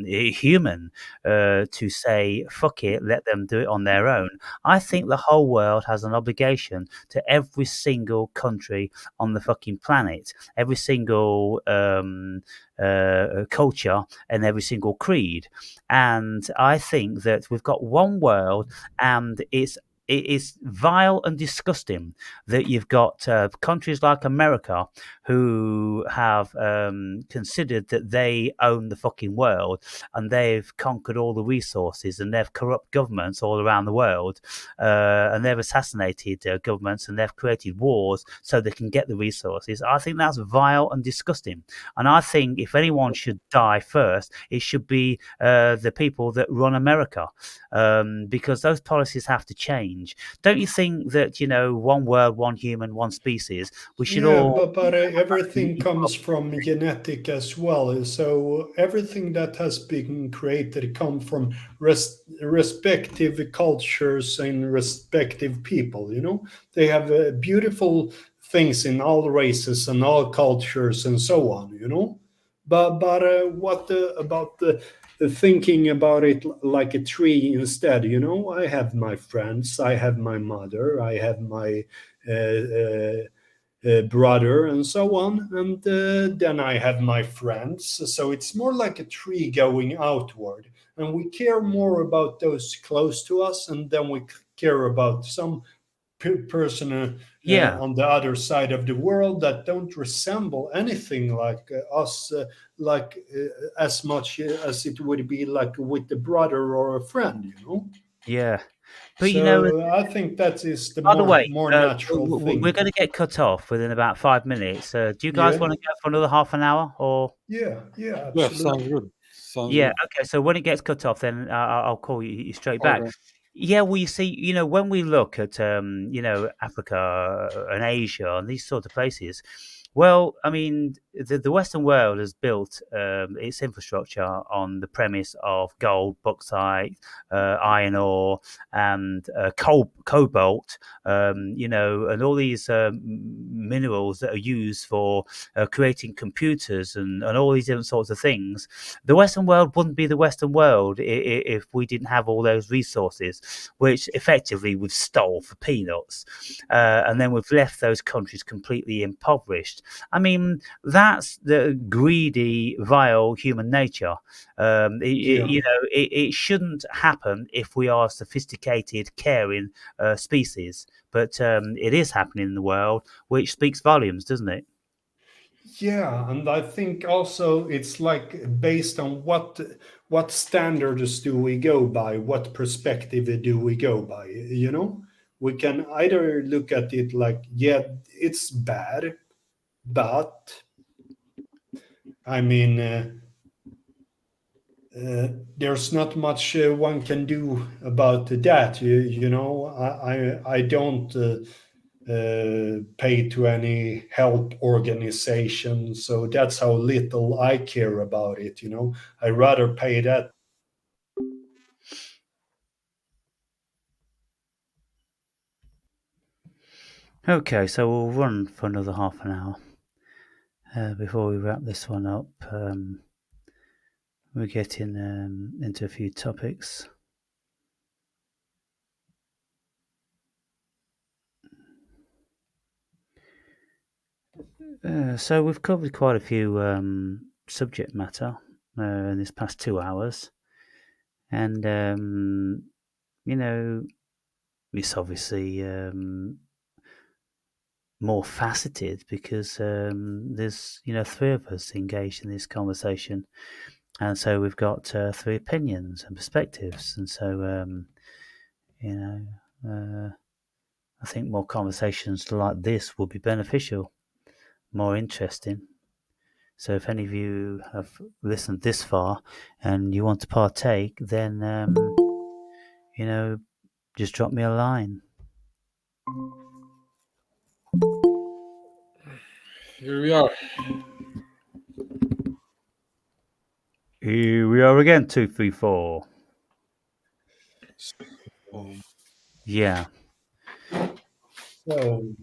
[SPEAKER 1] human to say, fuck it, let them do it on their own. I think the whole world has an obligation to every single country on the fucking planet, every single culture and every single creed. And I think that we've got one world, and it is vile and disgusting that you've got countries like America who have considered that they own the fucking world, and they've conquered all the resources, and they've corrupt governments all around the world, and they've assassinated governments, and they've created wars so they can get the resources. I think that's vile and disgusting. And I think if anyone should die first, it should be the people that run America, because those policies have to change. Don't you think that, one world, one human, one species, we should
[SPEAKER 3] Yeah,
[SPEAKER 1] all.
[SPEAKER 3] but everything comes from genetic as well. So everything that has been created come from respective cultures and respective people. They have beautiful things in all races and all cultures and so on. But what about the thinking about it like a tree instead? I have my friends, I have my mother, I have my brother and so on, and then I have my friends. So it's more like a tree going outward, and we care more about those close to us, and then we care about some person
[SPEAKER 1] Yeah,
[SPEAKER 3] on the other side of the world that don't resemble anything like us, like as much as it would be like with a brother or a friend.
[SPEAKER 1] yeah. But
[SPEAKER 3] So I think that is the
[SPEAKER 1] by the
[SPEAKER 3] more
[SPEAKER 1] way,
[SPEAKER 3] more natural
[SPEAKER 1] we're
[SPEAKER 3] thing.
[SPEAKER 1] going to get cut off within about 5 minutes. Do you guys
[SPEAKER 3] Yeah,
[SPEAKER 1] want to go for another half an hour or?
[SPEAKER 3] yeah,
[SPEAKER 2] Yeah, sounds
[SPEAKER 3] absolutely.
[SPEAKER 2] good. Sounds
[SPEAKER 1] Yeah,
[SPEAKER 2] good.
[SPEAKER 1] okay. So when it gets cut off, then I'll call you straight back.
[SPEAKER 2] Okay.
[SPEAKER 1] Yeah, well, you see, when we look at, Africa and Asia and these sort of places, well, I mean, the Western world has built its infrastructure on the premise of gold, bauxite, iron ore, and cobalt, and all these minerals that are used for creating computers and all these different sorts of things. The Western world wouldn't be the Western world if we didn't have all those resources, which effectively we've stole for peanuts, and then we've left those countries completely impoverished. I mean, that's the greedy, vile human nature.
[SPEAKER 3] Yeah.
[SPEAKER 1] It shouldn't happen if we are a sophisticated, caring species, but it is happening in the world, which speaks volumes, doesn't it?
[SPEAKER 3] Yeah, and I think also it's like based on what standards do we go by, what perspective do we go by. We can either look at it like, yeah, it's bad, but I mean, there's not much one can do about that. You know, I don't pay to any help organization, so that's how little I care about it. You know, I rather pay that.
[SPEAKER 1] Okay, so we'll run for another half an hour before we wrap this one up. We're getting into a few topics. So we've covered quite a few subject matter in this past 2 hours, and you know, it's obviously more faceted because there's three of us engaged in this conversation, and so we've got three opinions and perspectives, and so I think more conversations like this will be beneficial, more interesting. So if any of you have listened this far and you want to partake, then just drop me a line.
[SPEAKER 2] Here we are.
[SPEAKER 1] Here we are again, 234. Yeah.
[SPEAKER 3] So,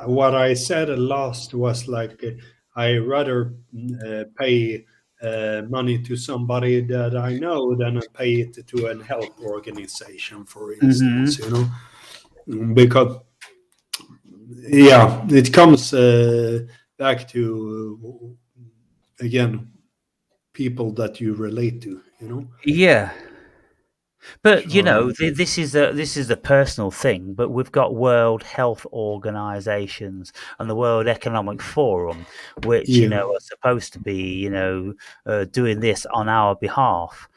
[SPEAKER 3] what I said at last was like I rather pay money to somebody that I know than pay it to an help organization, for instance. You know, because yeah, it comes back to again people that you relate to. You know.
[SPEAKER 1] Yeah. But
[SPEAKER 3] So
[SPEAKER 1] this is a personal thing. But we've got World Health Organizations and the World Economic Forum, which
[SPEAKER 3] yeah.
[SPEAKER 1] are supposed to be doing this on our behalf.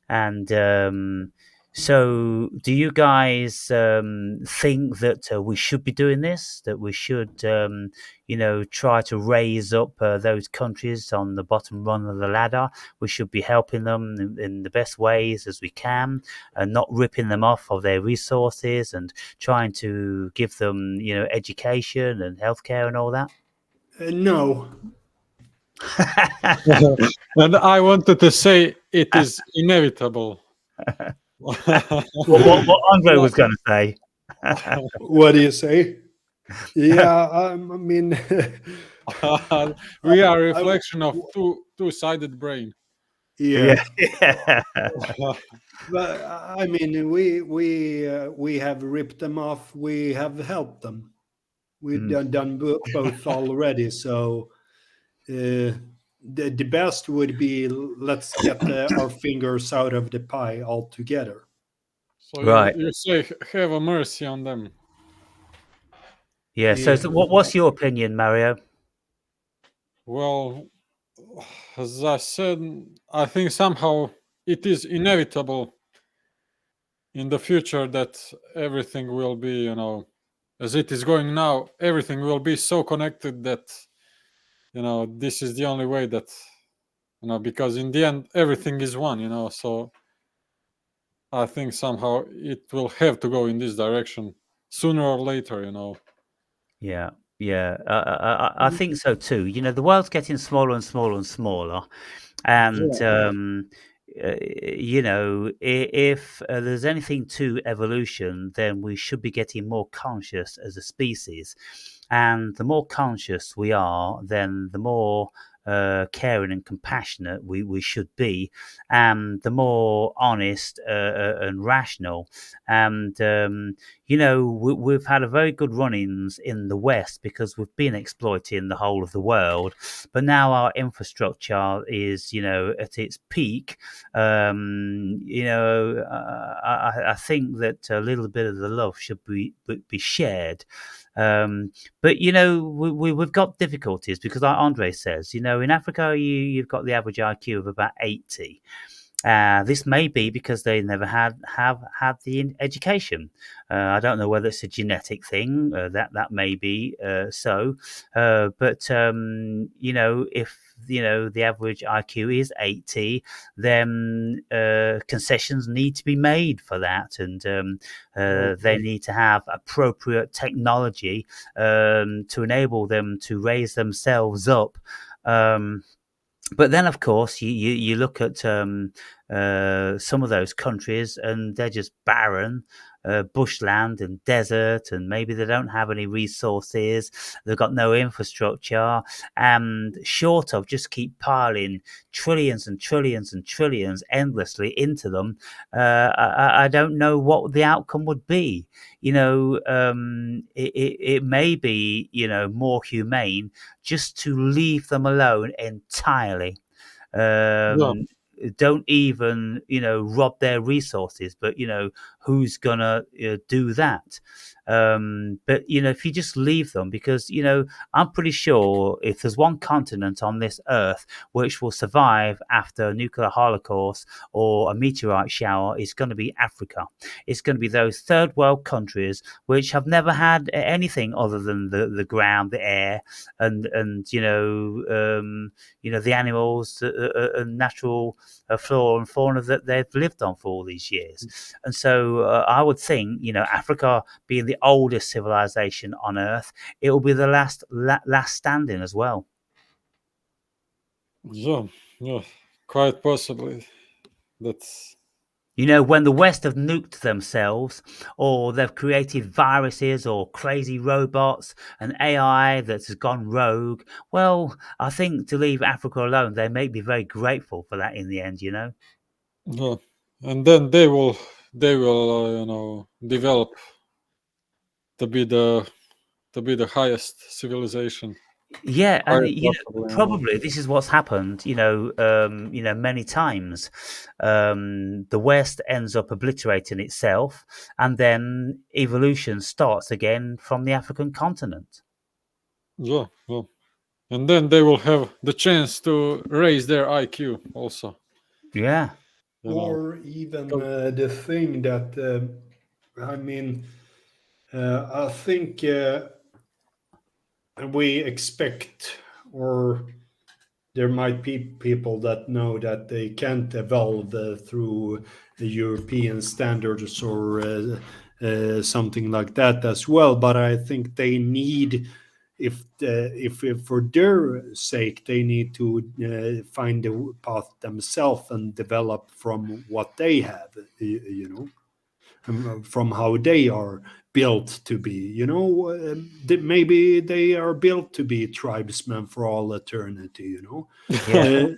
[SPEAKER 1] And so, do you guys think that we should be doing this? That we should, try to raise up those countries on the bottom rung of the ladder? We should be helping them in the best ways as we can, and not ripping them off of their resources, and trying to give them, education and healthcare and all that.
[SPEAKER 3] No.
[SPEAKER 2] And I wanted to say it is inevitable.
[SPEAKER 1] What Andre was going to say.
[SPEAKER 3] What do you say? Yeah, I mean,
[SPEAKER 2] We are a reflection of two-sided brain.
[SPEAKER 3] yeah.
[SPEAKER 1] Yeah.
[SPEAKER 3] But I mean, we have ripped them off. We have helped them. We've done both already. So the best would be let's get our fingers out of the pie altogether.
[SPEAKER 2] So
[SPEAKER 1] Right.
[SPEAKER 2] you say have a mercy on them.
[SPEAKER 1] Yeah. So,
[SPEAKER 3] Yeah.
[SPEAKER 1] so what's your opinion, Mario?
[SPEAKER 2] Well, as I said, I think somehow it is inevitable in the future that everything will be, as it is going now, everything will be so connected that, this is the only way that, because in the end, everything is one, so I think somehow it will have to go in this direction sooner or later,
[SPEAKER 1] Yeah. Yeah. I think so too. The world's getting smaller and smaller and smaller, and
[SPEAKER 2] Yeah.
[SPEAKER 1] if there's anything to evolution, then we should be getting more conscious as a species, and the more conscious we are, then the more caring and compassionate we should be, and the more honest and rational. And we've had a very good run-ins in the West because we've been exploiting the whole of the world, but now our infrastructure is at its peak. I think that a little bit of the love should be shared. But we've got difficulties because, like Andre says, in Africa you've got the average IQ of about 80. This may be because they never have had the education. I don't know whether it's a genetic thing. That may be so. But if the average IQ is 80, then concessions need to be made for that, and they need to have appropriate technology to enable them to raise themselves up. But then, of course, you look at some of those countries, and they're just barren, bushland and desert, and maybe they don't have any resources. They've got no infrastructure, and short of just keep piling trillions and trillions and trillions endlessly into them, I don't know what the outcome would be. It may be more humane just to leave them alone entirely.
[SPEAKER 2] Yeah.
[SPEAKER 1] Um, don't even rob their resources, but who's gonna do that? But if you just leave them, because I'm pretty sure if there's one continent on this earth which will survive after a nuclear holocaust or a meteorite shower, it's going to be Africa. It's going to be those third world countries which have never had anything other than the ground, the air, and the animals and natural flora and fauna that they've lived on for all these years. And so I would think, Africa being the oldest civilization on Earth, it will be the last standing as well.
[SPEAKER 2] Yeah, yeah, quite possibly. That's
[SPEAKER 1] When the West have nuked themselves, or they've created viruses or crazy robots and AI that has gone rogue, well, I think to leave Africa alone, they may be very grateful for that in the end,
[SPEAKER 2] yeah. And then they will develop to be the highest civilization.
[SPEAKER 1] Yeah, and
[SPEAKER 2] Quite possibly.
[SPEAKER 1] probably this is what's happened. Many times, the West ends up obliterating itself, and then evolution starts again from the African continent.
[SPEAKER 2] Yeah, yeah. And then they will have the chance to raise their IQ also.
[SPEAKER 1] Yeah,
[SPEAKER 2] You know.
[SPEAKER 3] Or even
[SPEAKER 2] So-
[SPEAKER 3] the thing that I mean, I think we expect, or there might be people that know that they can't evolve through the European standards or something like that as well. But I think they need, if for their sake, they need to find a path themselves and develop from what they have, from how they are built to be. Maybe they are built to be tribesmen for all eternity.
[SPEAKER 1] yeah.
[SPEAKER 3] Uh,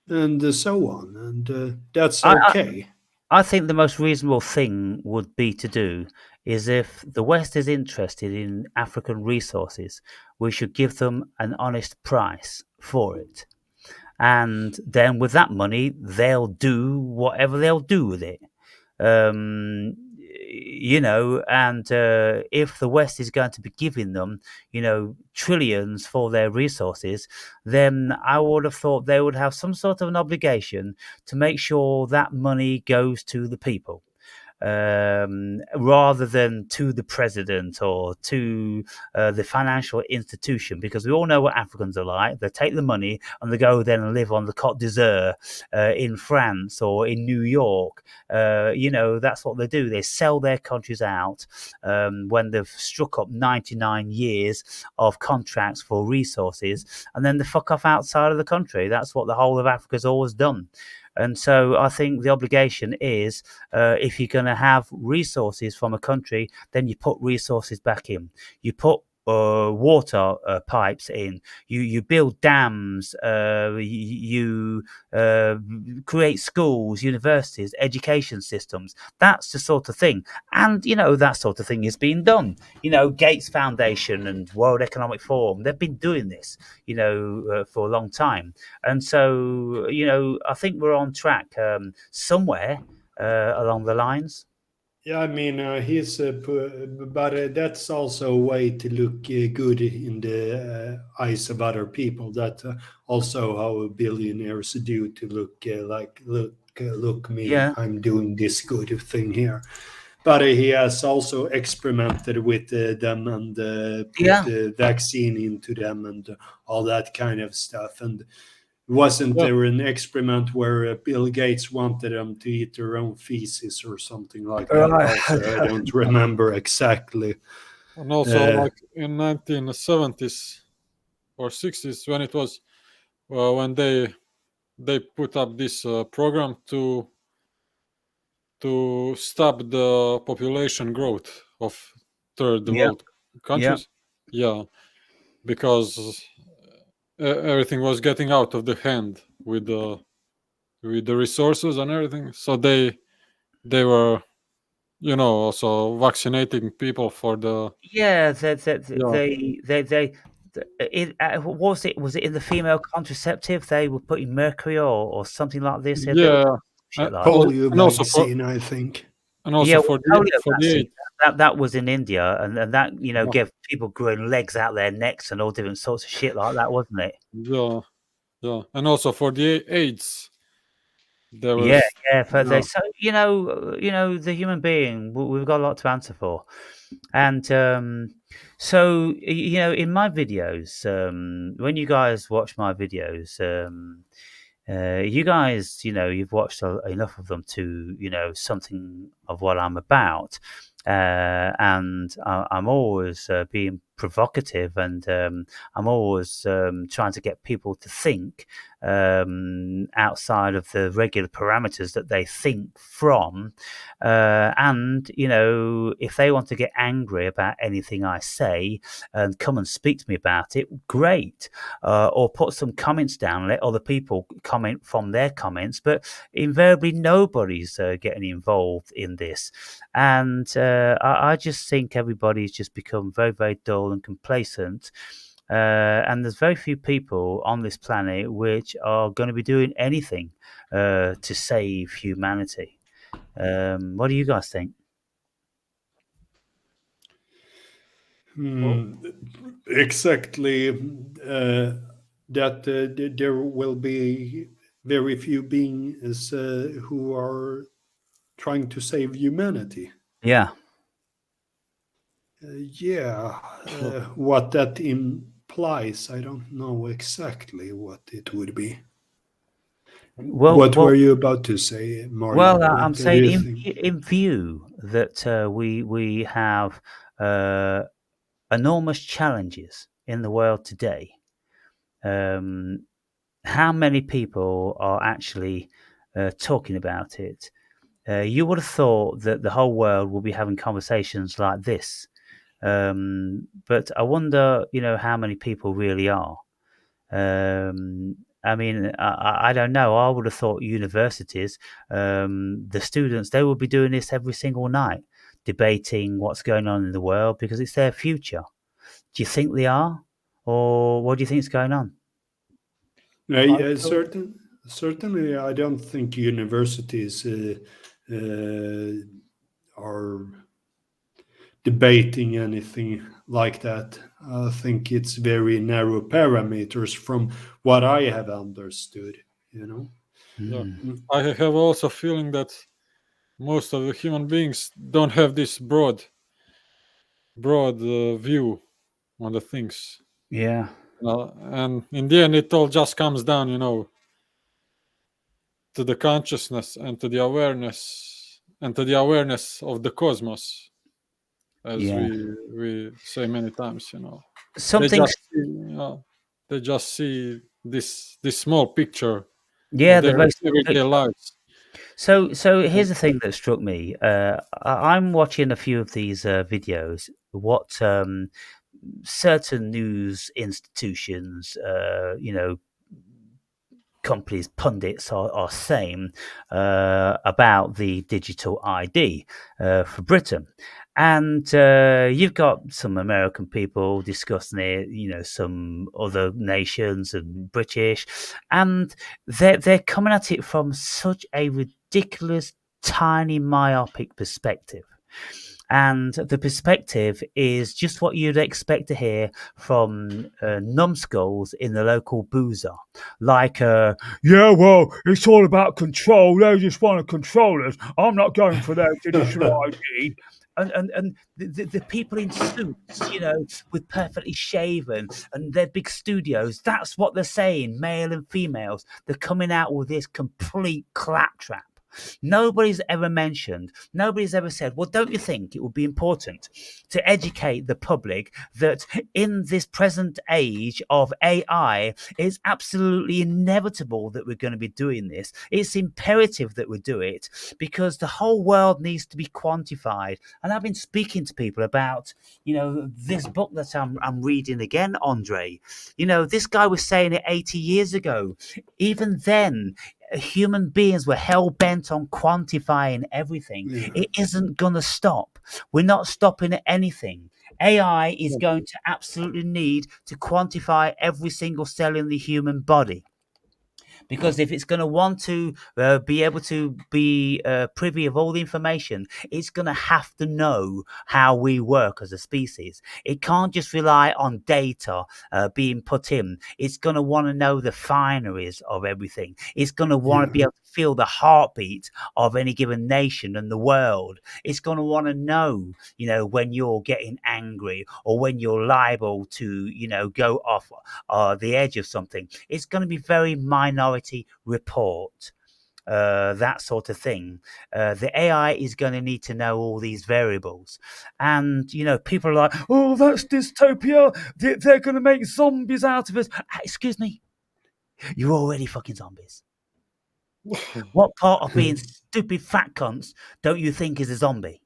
[SPEAKER 3] and so on, and that's
[SPEAKER 1] I, I
[SPEAKER 3] okay.
[SPEAKER 1] I think the most reasonable thing would be to do is, if the West is interested in African resources, we should give them an honest price for it. And then with that money, they'll do whatever they'll do with it. And if the West is going to be giving them, trillions for their resources, then I would have thought they would have some sort of an obligation to make sure that money goes to the people, rather than to the president or to the financial institution, because we all know what Africans are like. They take the money and they go then and live on the Côte d'Azur in France or in New York. That's what they do. They sell their countries out when they've struck up 99 years of contracts for resources, and then they fuck off outside of the country. That's what the whole of Africa's always done. And so I think the obligation is, if you're going to have resources from a country, then you put resources back in. You put water pipes in. You build dams. You create schools, universities, education systems. That's the sort of thing. And, that sort of thing is being done. Gates Foundation and World Economic Forum, they've been doing this, for a long time. And so, I think we're on track somewhere along the lines.
[SPEAKER 3] Yeah, I mean, he's, but that's also a way to look good in the eyes of other people. That also how billionaires do, to look like, look me,
[SPEAKER 1] Yeah.
[SPEAKER 3] I'm doing this good thing here. but he has also experimented with them and put
[SPEAKER 1] Yeah.
[SPEAKER 3] the vaccine into them and all that kind of stuff. And wasn't
[SPEAKER 2] Yeah.
[SPEAKER 3] there an experiment where Bill Gates wanted them to eat their own feces or something like that?
[SPEAKER 1] Right.
[SPEAKER 3] Also, I don't remember exactly.
[SPEAKER 2] And also,
[SPEAKER 3] Uh,
[SPEAKER 2] like in 1970s or 60s, when it was when they put up this program to stop the population growth of third
[SPEAKER 1] Yeah.
[SPEAKER 2] world
[SPEAKER 1] Yeah.
[SPEAKER 2] countries. Yeah, because everything was getting out of the hand with the resources and everything. So they were, also vaccinating people for the.
[SPEAKER 1] Yeah.
[SPEAKER 2] Yeah,
[SPEAKER 1] What was it in the female contraceptive? They were putting mercury or something like this. They were
[SPEAKER 2] yeah,
[SPEAKER 1] shit like that.
[SPEAKER 3] polio
[SPEAKER 2] and also for
[SPEAKER 3] vaccine, I think.
[SPEAKER 2] and
[SPEAKER 1] Yeah,
[SPEAKER 2] also
[SPEAKER 1] well,
[SPEAKER 2] for
[SPEAKER 1] polio
[SPEAKER 2] the
[SPEAKER 1] vaccine,
[SPEAKER 2] AIDS.
[SPEAKER 1] that was in India, and that,
[SPEAKER 2] Yeah,
[SPEAKER 1] gave people growing legs out their necks and all different sorts of shit like that, wasn't it?
[SPEAKER 2] yeah, yeah, and also for the AIDS, there
[SPEAKER 1] Yeah,
[SPEAKER 2] was.
[SPEAKER 1] yeah, but they
[SPEAKER 2] Yeah,
[SPEAKER 1] so the human being, we've got a lot to answer for. And so in my videos, when you guys watch my videos, you guys, you've watched enough of them to something of what I'm about. And I'm always being provocative, and I'm always trying to get people to think outside of the regular parameters that they think from. And if they want to get angry about anything I say and come and speak to me about it, great. Or put some comments down, let other people comment from their comments. But invariably, nobody's getting involved in this. And I just think everybody's just become very, very dull and complacent. And there's very few people on this planet which are going to be doing anything to save humanity. What do you guys think?
[SPEAKER 2] well,
[SPEAKER 3] Exactly. That there will be very few beings who are trying to save humanity.
[SPEAKER 1] Yeah.
[SPEAKER 3] Yeah, what that implies, I don't know exactly what it would be.
[SPEAKER 1] Well,
[SPEAKER 3] What
[SPEAKER 1] well,
[SPEAKER 3] were you about to say, Mario?
[SPEAKER 1] well. I'm
[SPEAKER 3] What do
[SPEAKER 1] saying
[SPEAKER 3] you think?
[SPEAKER 1] in view that we have uh, enormous challenges in the world today. Um, how many people are actually talking about it? You would have thought that the whole world will be having conversations like this, but I wonder, how many people really are. I mean, I don't know. I would have thought universities, the students, they will be doing this every single night, debating what's going on in the world because it's their future. Do you think they are, or what do you think is going on?
[SPEAKER 3] Yeah, certainly, I don't think universities are debating anything like that. I think it's very narrow parameters from what I have understood, you know.
[SPEAKER 2] yeah.
[SPEAKER 1] Hmm.
[SPEAKER 3] Mm.
[SPEAKER 2] I have also feeling that most of the human beings don't have this broad view on the things.
[SPEAKER 1] Yeah,
[SPEAKER 2] And in the end, it all just comes down, to the consciousness and to the awareness of the cosmos, as
[SPEAKER 1] yeah.
[SPEAKER 2] we say many times. They
[SPEAKER 1] Something's
[SPEAKER 2] just see, they just see this small picture
[SPEAKER 1] yeah.
[SPEAKER 2] of
[SPEAKER 1] The
[SPEAKER 2] their
[SPEAKER 1] very
[SPEAKER 2] everyday lives.
[SPEAKER 1] so here's the thing that struck me. I'm watching a few of these videos. What certain news institutions, companies, pundits are saying about the digital ID for Britain. And you've got some American people discussing it, some other nations and British, and they're coming at it from such a ridiculous, tiny, myopic perspective. And the perspective is just what you'd expect to hear from numbskulls in the local boozer. Like, yeah, well, it's all about control. They just want to control us. I'm not going for their digital ID. And the people in suits, with perfectly shaven and their big studios, that's what they're saying, male and females. They're coming out with this complete claptrap. Nobody's ever mentioned, nobody's ever said, well, don't you think it would be important to educate the public that in this present age of AI, it's absolutely inevitable that we're going to be doing this. It's imperative that we do it because the whole world needs to be quantified. And I've been speaking to people about, this book that I'm reading again, Andre. This guy was saying it 80 years ago. Even then, human beings were hell bent on quantifying everything.
[SPEAKER 3] Yeah.
[SPEAKER 1] It isn't going to stop. We're not stopping at anything. AI is going to absolutely need to quantify every single cell in the human body. Because if it's going to want to be able to be privy of all the information, it's going to have to know how we work as a species. It can't just rely on data being put in. It's going to want to know the fineries of everything. It's going to want to be able to feel the heartbeat of any given nation and the world. It's going to want to know, when you're getting angry or when you're liable to, go off the edge of something. It's going to be very minority report. That sort of thing. The AI is going to need to know all these variables. And, people are like, oh, that's dystopia. They're going to make zombies out of us. Excuse me. You're already fucking zombies. What part of being stupid fat cunts don't you think is a zombie?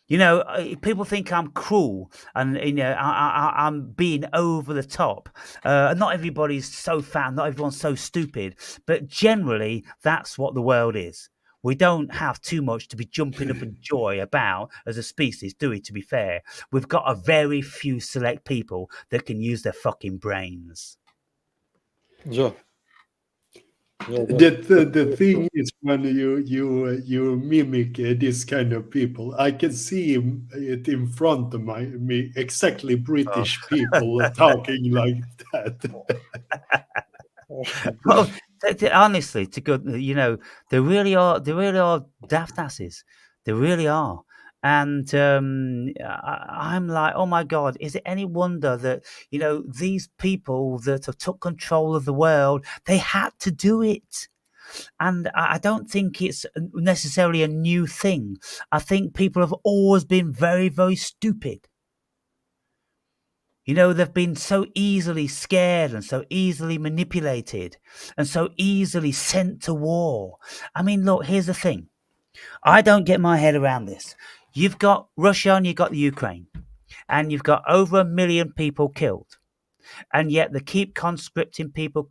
[SPEAKER 1] People think I'm cruel and, I'm being over the top. Not everybody's so fat, not everyone's so stupid, but generally that's what the world is. We don't have too much to be jumping up in joy about as a species, do we, to be fair? We've got a very few select people that can use their fucking brains.
[SPEAKER 2] Yeah.
[SPEAKER 3] The thing is, when you mimic this kind of people, I can see it in front of me, exactly British people talking like that.
[SPEAKER 1] Well, honestly, to good, they really are daft asses. They really are. And I'm like, oh my God, is it any wonder that, these people that have took control of the world, they had to do it. And I don't think it's necessarily a new thing. I think people have always been very, very stupid. They've been so easily scared and so easily manipulated and so easily sent to war. I mean, look, here's the thing. I don't get my head around this. You've got Russia and you've got the Ukraine, and you've got over 1 million people killed. And yet they keep conscripting people.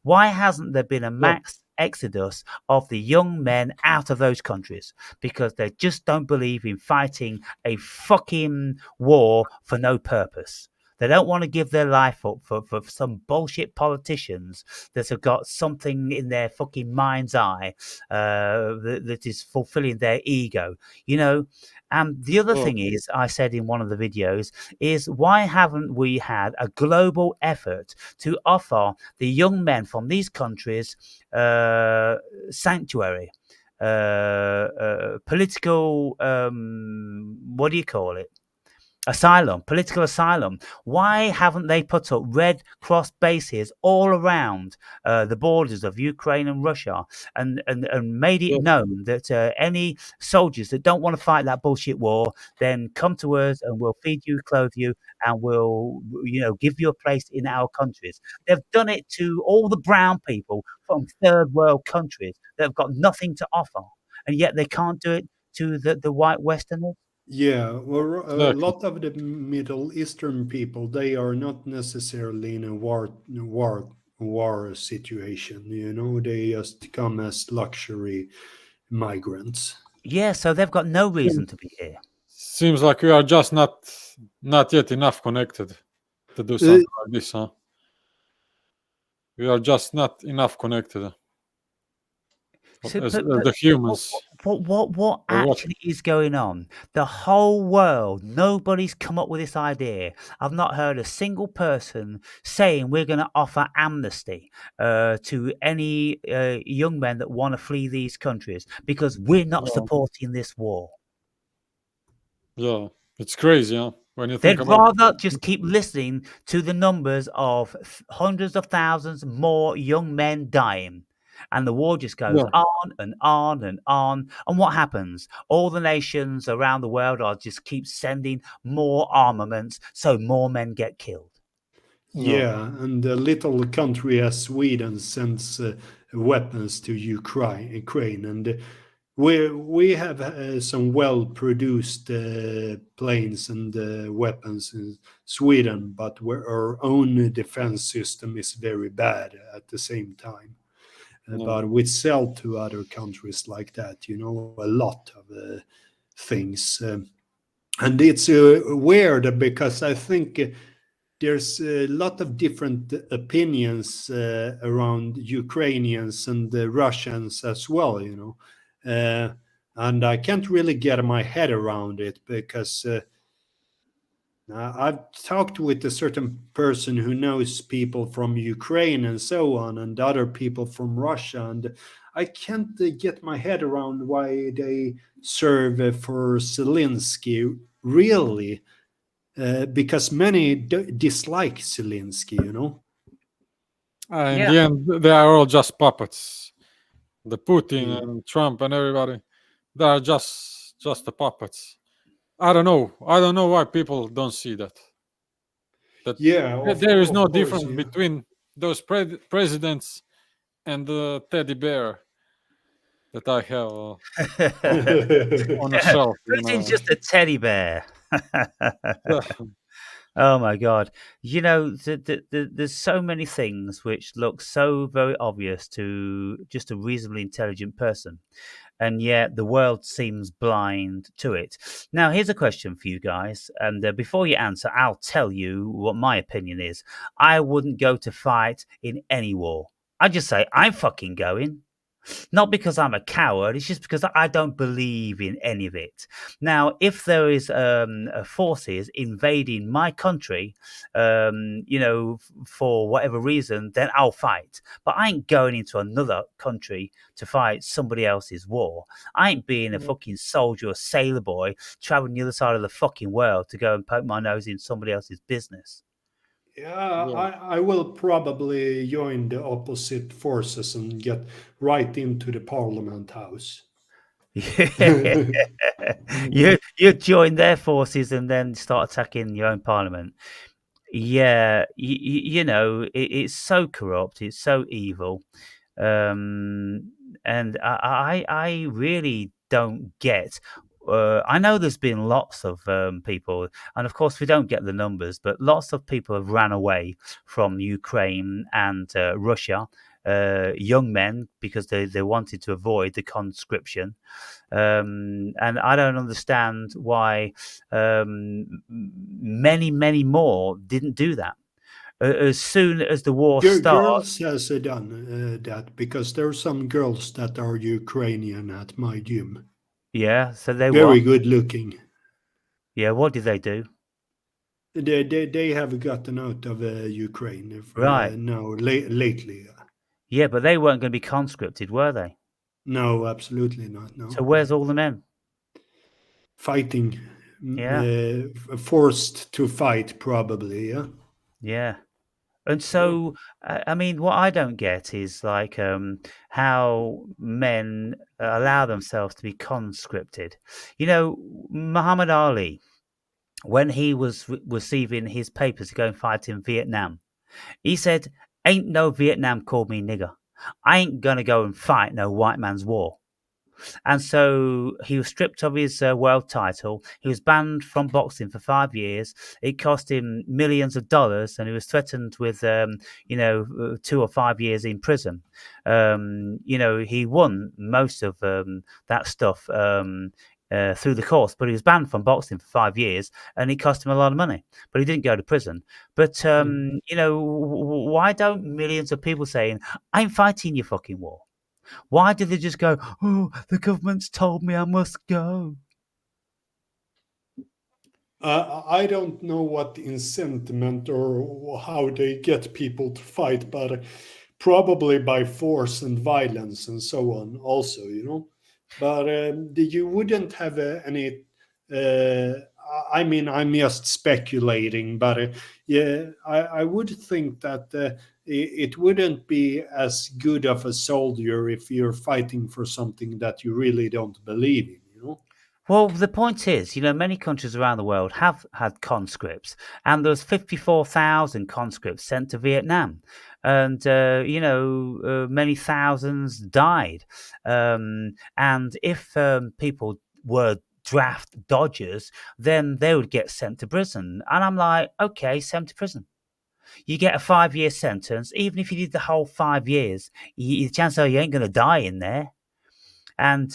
[SPEAKER 1] Why hasn't there been a mass exodus of the young men out of those countries? Because they just don't believe in fighting a fucking war for no purpose. They don't want to give their life up for some bullshit politicians that have got something in their fucking mind's eye that is fulfilling their ego, And the other thing is, I said in one of the videos, is why haven't we had a global effort to offer the young men from these countries sanctuary, political, what do you call it? Asylum, political asylum. Why haven't they put up Red Cross bases all around the borders of Ukraine and Russia and made it known that any soldiers that don't want to fight that bullshit war, then come to us and we'll feed you, clothe you, and we'll, give you a place in our countries. They've done it to all the brown people from third world countries that have got nothing to offer, and yet they can't do it to the white Westerners.
[SPEAKER 3] Yeah, well, a
[SPEAKER 2] Exactly.
[SPEAKER 3] lot of the Middle Eastern people, they are not necessarily in a war situation. They just come as luxury migrants.
[SPEAKER 1] Yeah, so they've got no reason to be here.
[SPEAKER 2] Seems like we are just not yet enough connected to do something like this, huh? We are just not enough connected
[SPEAKER 1] So,
[SPEAKER 2] as
[SPEAKER 1] but
[SPEAKER 2] the humans.
[SPEAKER 1] what
[SPEAKER 2] or what?
[SPEAKER 1] actually is going on? The whole world, nobody's come up with this idea. I've not heard a single person saying we're going to offer amnesty to any young men that want to flee these countries because we're not
[SPEAKER 2] Yeah,
[SPEAKER 1] supporting this war.
[SPEAKER 2] yeah, it's crazy, huh? When you think
[SPEAKER 1] They'd
[SPEAKER 2] about.
[SPEAKER 1] rather just keep listening to the numbers of hundreds of thousands more young men dying. And the war just goes
[SPEAKER 2] Yeah,
[SPEAKER 1] on and on and on. And what happens? All the nations around the world are just keep sending more armaments so more men get killed.
[SPEAKER 2] yeah,
[SPEAKER 3] Yeah, and a little country as Sweden sends weapons to Ukraine, and we have some well-produced planes and weapons in Sweden, but our own defense system is very bad at the same time.
[SPEAKER 2] yeah,
[SPEAKER 3] But we sell to other countries like that, a lot of things. And it's weird because I think there's a lot of different opinions around Ukrainians and Russians as well, and I can't really get my head around it because I've talked with a certain person who knows people from Ukraine and so on, and other people from Russia, and I can't get my head around why they serve for Zelensky, really, because many dislike Zelensky.
[SPEAKER 2] In
[SPEAKER 1] Yeah.
[SPEAKER 2] the end, they are all just puppets. The Putin
[SPEAKER 3] Yeah,
[SPEAKER 2] and Trump and everybody, they are just the puppets. I don't know. I don't know why people don't see that. That
[SPEAKER 3] yeah,
[SPEAKER 2] there is no
[SPEAKER 3] of course,
[SPEAKER 2] difference
[SPEAKER 3] yeah.
[SPEAKER 2] between those presidents and the teddy bear that I have on a shelf.
[SPEAKER 1] Putin's just a teddy bear.
[SPEAKER 2] Yeah,
[SPEAKER 1] Oh my God. There's so many things which look so very obvious to just a reasonably intelligent person. And yet the world seems blind to it. Now, here's a question for you guys. And before you answer, I'll tell you what my opinion is. I wouldn't go to fight in any war. I just say, I'm fucking going. Not because I'm a coward, it's just because I don't believe in any of it. Now, if there is forces invading my country, for whatever reason, then I'll fight. But I ain't going into another country to fight somebody else's war. I ain't being a fucking soldier or sailor boy traveling the other side of the fucking world to go and poke my nose in somebody else's business.
[SPEAKER 3] Yeah,
[SPEAKER 2] yeah,
[SPEAKER 3] I will probably join the opposite forces and get right into the Parliament House.
[SPEAKER 1] You join their forces and then start attacking your own parliament. Yeah, it's so corrupt, it's so evil, and I really don't get. I know there's been lots of people, and of course we don't get the numbers, but lots of people have ran away from Ukraine and Russia, young men because they wanted to avoid the conscription. And I don't understand why many more didn't do that. As soon as the war started,
[SPEAKER 3] Girls has done that because there are some girls that are Ukrainian at my gym.
[SPEAKER 1] yeah. So they
[SPEAKER 3] Very
[SPEAKER 1] what?
[SPEAKER 3] good looking.
[SPEAKER 1] Yeah, what did they do?
[SPEAKER 3] They have gotten out of Ukraine
[SPEAKER 1] Right.
[SPEAKER 3] now lately.
[SPEAKER 1] Yeah, but they weren't going to be conscripted, were they?
[SPEAKER 3] No, absolutely not.
[SPEAKER 1] So
[SPEAKER 3] No,
[SPEAKER 1] where's all the men?
[SPEAKER 3] fighting,
[SPEAKER 1] Yeah,
[SPEAKER 3] forced to fight, probably. Yeah.
[SPEAKER 1] yeah. And so, I mean, what I don't get is like how men allow themselves to be conscripted. Muhammad Ali, when he was receiving his papers to go and fight in Vietnam, he said, "Ain't no Vietnam called me nigger. I ain't gonna go and fight no white man's war." And so he was stripped of his world title. He was banned from boxing for 5 years. It cost him millions of dollars, and he was threatened with, 2 or 5 years in prison. He won most of that stuff. Through the course, but he was banned from boxing for 5 years, and it cost him a lot of money. But he didn't go to prison. But why don't millions of people saying, "I'm fighting your fucking war"? Why did they just go, oh, the government's told me I must go?
[SPEAKER 3] I don't know what incentment or how they get people to fight, but probably by force and violence and so on, also, you know. But you wouldn't have any. Uh, I mean, I'm just speculating, but yeah, I would think that it wouldn't be as good of a soldier if you're fighting for something that you really don't believe in, you know.
[SPEAKER 1] Well, the point is, many countries around the world have had conscripts, and there was 54,000 conscripts sent to Vietnam, and many thousands died. And if people were draft dodgers, then they would get sent to prison. And I'm like, okay, sent to prison. You get a 5-year sentence, even if you did the whole 5 years. The chance are you ain't going to die in there. And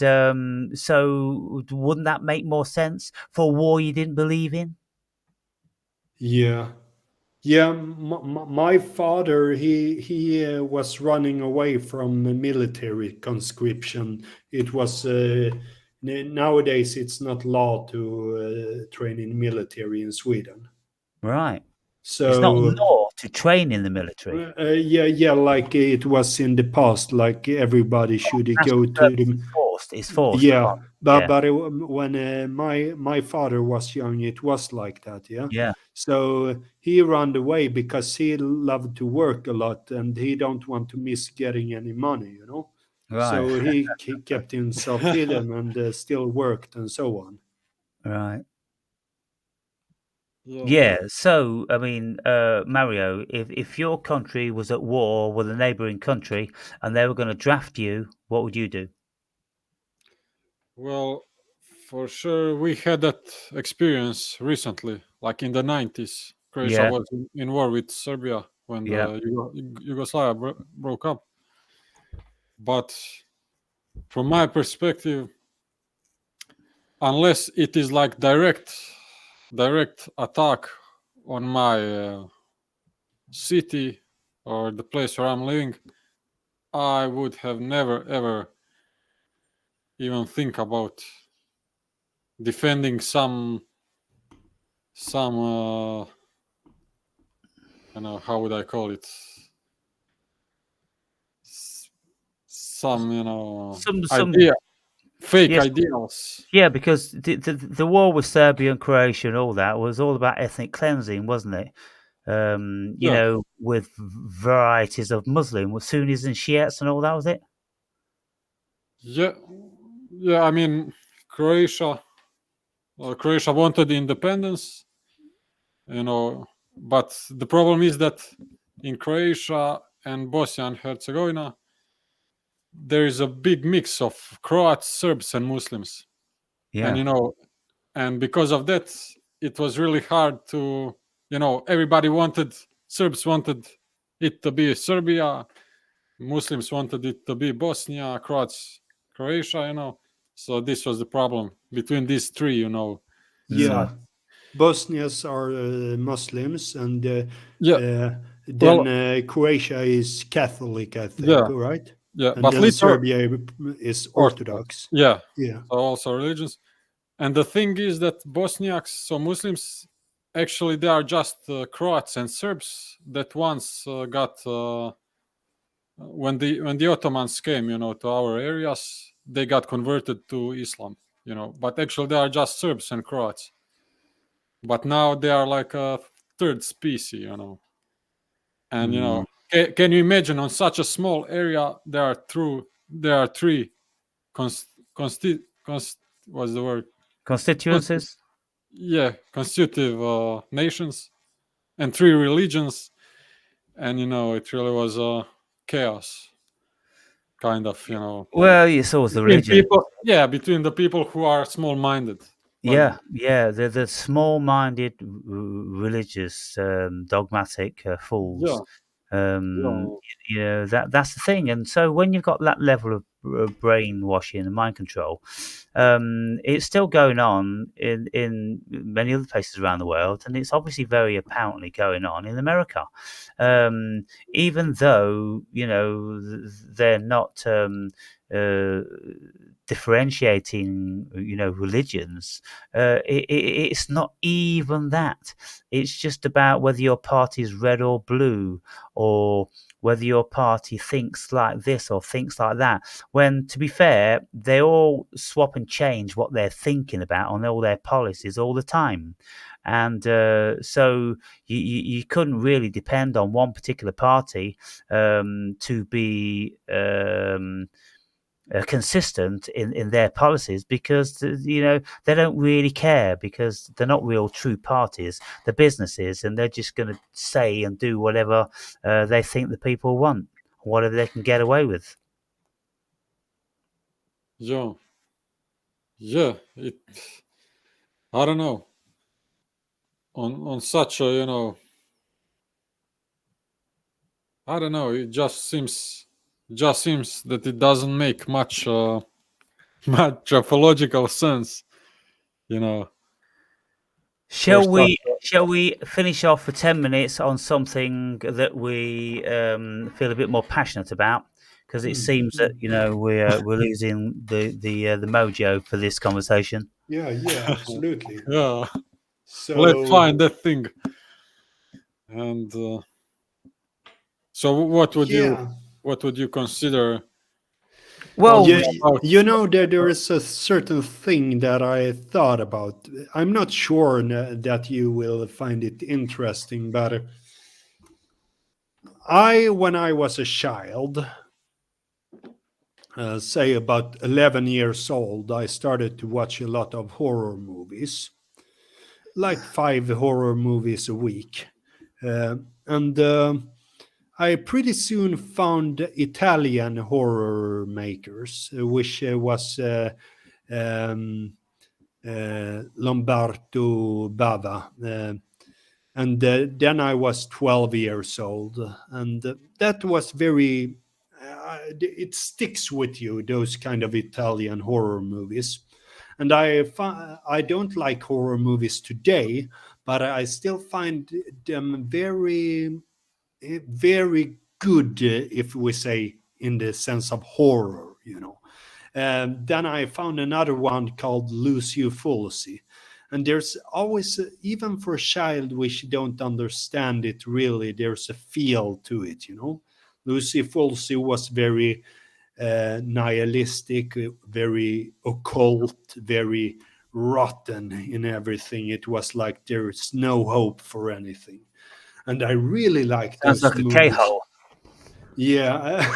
[SPEAKER 1] so, wouldn't that make more sense for a war you didn't believe in?
[SPEAKER 3] Yeah. Yeah, my father, he was running away from military conscription. It was nowadays it's not law to train in military in Sweden.
[SPEAKER 1] Right. It's not
[SPEAKER 3] So
[SPEAKER 1] law to train in the military.
[SPEAKER 3] yeah, like it was in the past, like everybody should go
[SPEAKER 1] National
[SPEAKER 3] to
[SPEAKER 1] service
[SPEAKER 3] the.
[SPEAKER 1] is forced. It's forced
[SPEAKER 3] Yeah,
[SPEAKER 1] upon. Yeah.
[SPEAKER 3] but when my father was young, it was like that. Yeah,
[SPEAKER 1] Yeah.
[SPEAKER 3] so he ran away because he loved to work a lot and he don't want to miss getting any money. You know,
[SPEAKER 1] Right.
[SPEAKER 3] so he kept himself hidden and still worked and so on.
[SPEAKER 1] Right.
[SPEAKER 2] Yeah.
[SPEAKER 1] Yeah. So, I mean, Mario, if your country was at war with a neighboring country and they were going to draft you, what would you do?
[SPEAKER 2] Well, for sure, we had that experience recently, like in the 90s. Croatia
[SPEAKER 1] Yeah.
[SPEAKER 2] was in war with Serbia when
[SPEAKER 1] Yeah.
[SPEAKER 2] the Yugoslavia broke up. But from my perspective, unless it is like direct attack on my city or the place where I'm living, I would have never ever even think about defending some I don't know how would I call it, some
[SPEAKER 1] Some.
[SPEAKER 2] idea, fake
[SPEAKER 1] Yes.
[SPEAKER 2] ideals.
[SPEAKER 1] Yeah, because the war with Serbia and Croatia and all that was all about ethnic cleansing, wasn't it?
[SPEAKER 2] Yeah,
[SPEAKER 1] With varieties of Muslim, with Sunnis and Shiites and all that, was it?
[SPEAKER 2] yeah, yeah. I mean, Croatia, Croatia wanted independence, but the problem is that in Croatia and Bosnia and Herzegovina, there is a big mix of Croats, Serbs, and Muslims, and
[SPEAKER 1] Yeah.
[SPEAKER 2] and because of that, it was really hard to, everybody wanted, Serbs wanted it to be Serbia, Muslims wanted it to be Bosnia, Croats, Croatia, So this was the problem between these three,
[SPEAKER 3] Yeah,
[SPEAKER 1] Mm.
[SPEAKER 2] So
[SPEAKER 3] Bosnians are Muslims, and
[SPEAKER 2] yeah,
[SPEAKER 3] then
[SPEAKER 2] well,
[SPEAKER 3] Croatia is Catholic, I think,
[SPEAKER 2] yeah,
[SPEAKER 3] right?
[SPEAKER 2] yeah,
[SPEAKER 3] And
[SPEAKER 2] but
[SPEAKER 3] then
[SPEAKER 2] little
[SPEAKER 3] Serbia is
[SPEAKER 2] Orthodox,
[SPEAKER 3] Orthodox.
[SPEAKER 2] yeah,
[SPEAKER 3] Yeah.
[SPEAKER 2] so also religions. And the thing is that Bosniaks, so Muslims, actually they are just Croats and Serbs that once got when the Ottomans came, to our areas, they got converted to Islam, But actually they are just Serbs and Croats. But now they are like a third species, And
[SPEAKER 1] Mm.
[SPEAKER 2] can you imagine on such a small area there are three what's the word? Consti-
[SPEAKER 1] Constituencies?
[SPEAKER 2] yeah, constitutive nations and three religions, and it really was a chaos, kind of,
[SPEAKER 1] Well, it's always the
[SPEAKER 2] between
[SPEAKER 1] religion.
[SPEAKER 2] people. Yeah, between the people who are small-minded, like
[SPEAKER 1] Yeah, yeah, the small-minded, religious, dogmatic
[SPEAKER 2] yeah,
[SPEAKER 1] fools.
[SPEAKER 2] yeah,
[SPEAKER 1] That's the thing. And so when you've got that level of brainwashing and mind control. It's still going on in many other places around the world, and it's obviously very apparently going on in America. Even though they're not differentiating religions, it's not even that. It's just about whether your party is red or blue, or whether your party thinks like this or thinks like that, when to be fair they all swap and change what they're thinking about on all their policies all the time. And so you couldn't really depend on one particular party to be consistent in their policies, because they don't really care, because they're not real true parties. They're businesses, and they're just going to say and do whatever they think the people want, whatever they can get away with.
[SPEAKER 2] Yeah, yeah. I don't know. On such a I don't know. It just seems that it doesn't make much much of a logical sense. You know, for
[SPEAKER 1] Shall
[SPEAKER 2] such.
[SPEAKER 1] we shall we finish off for 10 minutes on something that we feel a bit more passionate about? Because it seems that we're losing the mojo for this conversation.
[SPEAKER 3] Yeah, yeah, absolutely.
[SPEAKER 2] Yeah, let's
[SPEAKER 3] So
[SPEAKER 2] find that thing. And so,
[SPEAKER 3] yeah,
[SPEAKER 2] what would you consider
[SPEAKER 1] Well,
[SPEAKER 2] talking
[SPEAKER 3] yeah,
[SPEAKER 2] about?
[SPEAKER 3] there is a certain thing that I thought about. I'm not sure that you will find it interesting, but when I was a child, say about 11 years old, I started to watch a lot of horror movies, like 5 horror movies a week. And I pretty soon found Italian horror makers, which was um, Lombardo Bava. And then I was 12 years old, and that was very. It sticks with you, those kind of Italian horror movies. And I don't like horror movies today, but I still find them very good, if we say in the sense of horror. Then I found another one called Lucio Fulci. And there's always, even for a child which don't understand it really, there's a feel to it. Lucy Fulci was very nihilistic, very occult, very rotten in everything. It was like there's no hope for anything. And I really like
[SPEAKER 1] sounds
[SPEAKER 3] those
[SPEAKER 1] like a
[SPEAKER 3] movies.
[SPEAKER 1] K-hole.
[SPEAKER 3] Yeah.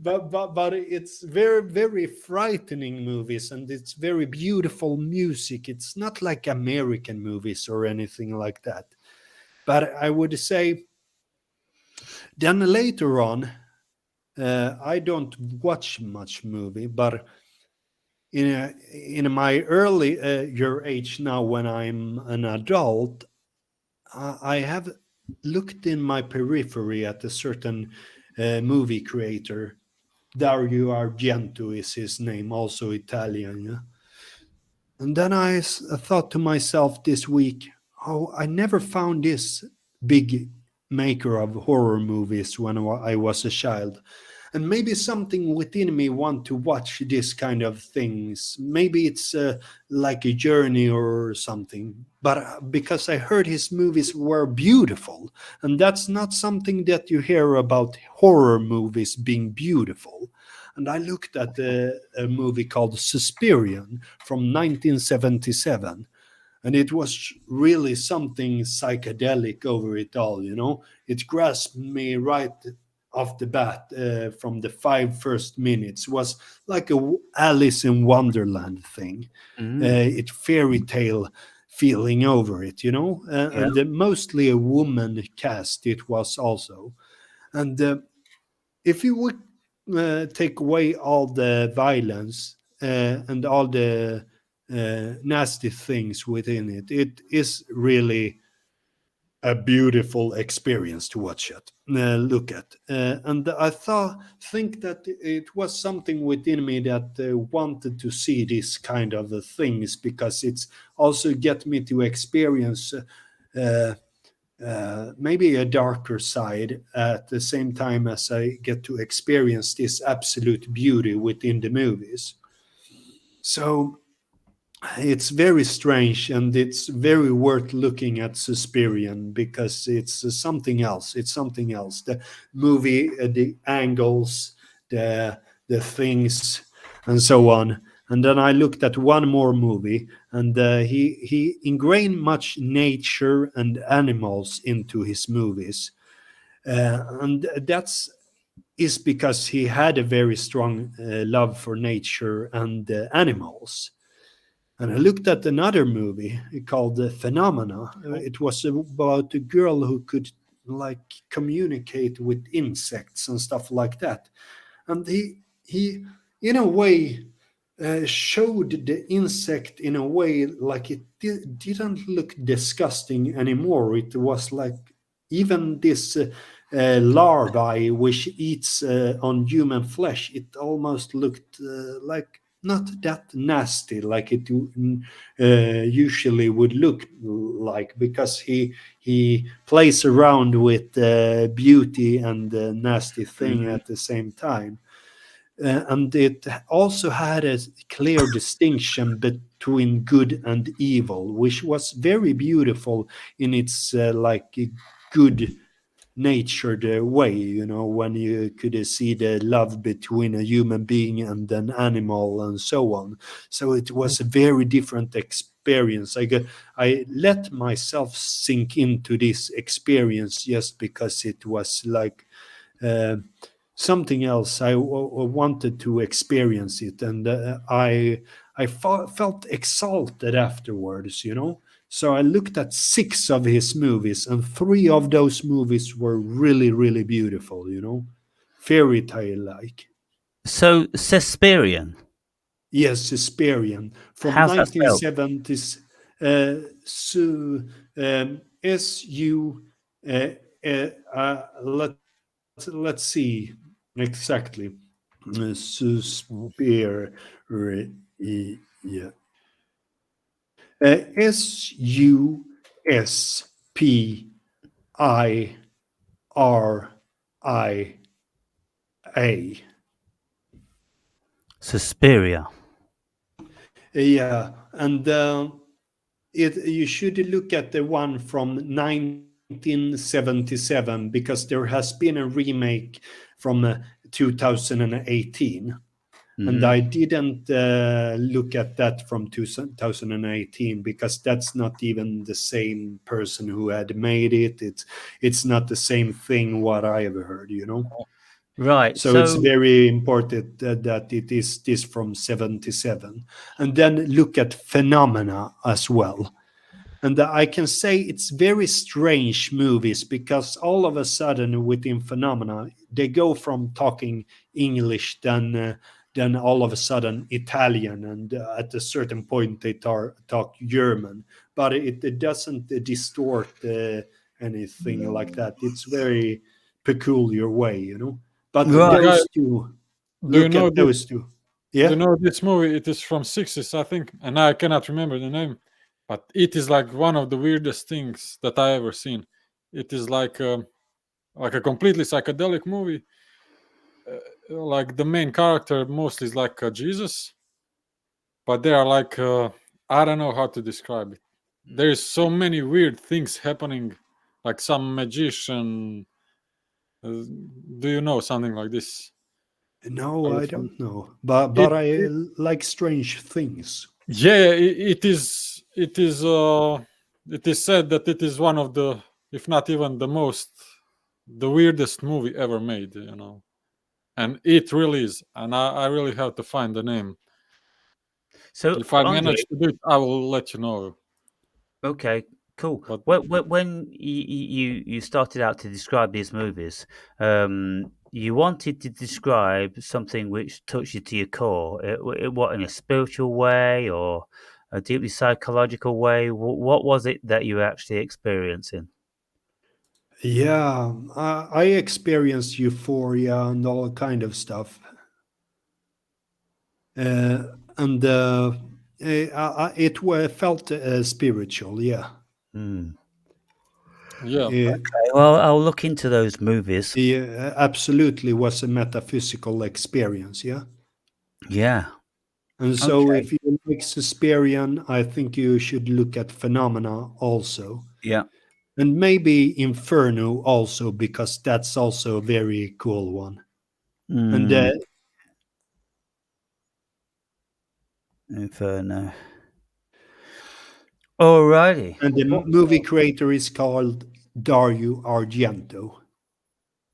[SPEAKER 3] but it's very very frightening movies, and it's very beautiful music. It's not like American movies or anything like that. But I would say then later on, I don't watch much movie, but in my early year age now, when I'm an adult, I have looked in my periphery at a certain movie creator. Dario Argento is his name, also Italian. Yeah? And then I thought to myself this week, oh, I never found this big maker of horror movies when I was a child. And maybe something within me want to watch this kind of things. Maybe it's like a journey or something. But because I heard his movies were beautiful, and that's not something that you hear about horror movies being beautiful. And I looked at a movie called Suspirion from 1977, and it was really something psychedelic over it all. It grasped me right off the bat. From the 5 first minutes was like a Alice in Wonderland thing. It fairy tale feeling over it.
[SPEAKER 1] Yeah.
[SPEAKER 3] And mostly a woman cast it was also. And if you would take away all the violence and all the nasty things within it, it is really a beautiful experience to watch it, look at, and I think that it was something within me that wanted to see this kind of things, because it's also get me to experience uh, maybe a darker side at the same time as I get to experience this absolute beauty within the movies. So it's very strange, and it's very worth looking at Suspirian, because it's something else. It's something else. The movie, the angles, the things, and so on. And then I looked at one more movie, and he ingrained much nature and animals into his movies, and that's is because he had a very strong love for nature and animals. And I looked at another movie called Phenomena. It was about a girl who could like communicate with insects and stuff like that. And he in a way showed the insect in a way like it didn't look disgusting anymore. It was like even this larvae which eats on human flesh, it almost looked like not that nasty like it usually would look like, because he plays around with beauty and nasty thing
[SPEAKER 1] Mhm.
[SPEAKER 3] at the same time. And it also had a clear distinction between good and evil, which was very beautiful in its like good natured way, when you could see the love between a human being and an animal and so on. So it was a very different experience. I let myself sink into this experience just because it was like uh, something else. I wanted to experience it, and I felt exalted afterwards. So I looked at six of his movies, and three of those movies were really, really beautiful. Fairy tale like.
[SPEAKER 1] So Suspirian,
[SPEAKER 3] Yes, Suspirian from
[SPEAKER 1] how's that spelled?
[SPEAKER 3] 1970s. S U. Let's see exactly. Suspir. Yeah. Suspiria.
[SPEAKER 1] Suspiria.
[SPEAKER 3] Yeah, and you should look at the one from 1977, because there has been a remake from 2018. And
[SPEAKER 1] Hmm.
[SPEAKER 3] I didn't look at that from 2018, because that's not even the same person who had made it. It's not the same thing what I have heard.
[SPEAKER 1] Right.
[SPEAKER 3] So it's
[SPEAKER 1] So
[SPEAKER 3] very important that it is this from 77. And then look at Phenomena as well. And I can say it's very strange movies, because all of a sudden within Phenomena, they go from talking English, then all of a sudden Italian, and at a certain point they talk German. But it doesn't distort anything like that. It's very peculiar way. But
[SPEAKER 1] right.
[SPEAKER 2] Guy,
[SPEAKER 3] those two,
[SPEAKER 2] do you
[SPEAKER 3] look
[SPEAKER 2] know
[SPEAKER 3] at
[SPEAKER 2] this?
[SPEAKER 3] those two.
[SPEAKER 2] Do you
[SPEAKER 3] Yeah.
[SPEAKER 2] know this movie? It is from '60s, I think, and I cannot remember the name, but it is like one of the weirdest things that I ever seen. It is like a completely psychedelic movie. Like the main character mostly is like Jesus, but they are like I don't know how to describe it. There is so many weird things happening, like some magician. Do you know something like this?
[SPEAKER 3] No,
[SPEAKER 2] Are you
[SPEAKER 3] I
[SPEAKER 2] familiar?
[SPEAKER 3] don't know. But I like strange things.
[SPEAKER 2] Yeah, it is. It is said that it is one of the, if not even the weirdest movie ever made. And it really is. And I really have to find the name.
[SPEAKER 1] So
[SPEAKER 2] If I
[SPEAKER 1] Andre,
[SPEAKER 2] manage to do it, I will let you know.
[SPEAKER 1] okay, cool.
[SPEAKER 2] But
[SPEAKER 1] When you started out to describe these movies, you wanted to describe something which touched you to your core. What, in a spiritual way or a deeply psychological way? What was it that you were actually experiencing?
[SPEAKER 3] Yeah, I experienced euphoria and all kind of stuff, and felt spiritual. Yeah,
[SPEAKER 1] Hmm.
[SPEAKER 2] Yeah,
[SPEAKER 3] it,
[SPEAKER 1] Well, I'll look into those movies.
[SPEAKER 3] it absolutely was a metaphysical experience. Yeah,
[SPEAKER 1] Yeah.
[SPEAKER 3] and so
[SPEAKER 1] Okay.
[SPEAKER 3] if you like Suspirian, I think you should look at Phenomena also,
[SPEAKER 1] Yeah.
[SPEAKER 3] and maybe Inferno also because that's also a very cool one. And
[SPEAKER 1] Mm, Inferno. Alrighty.
[SPEAKER 3] the movie creator is called Dario Argento.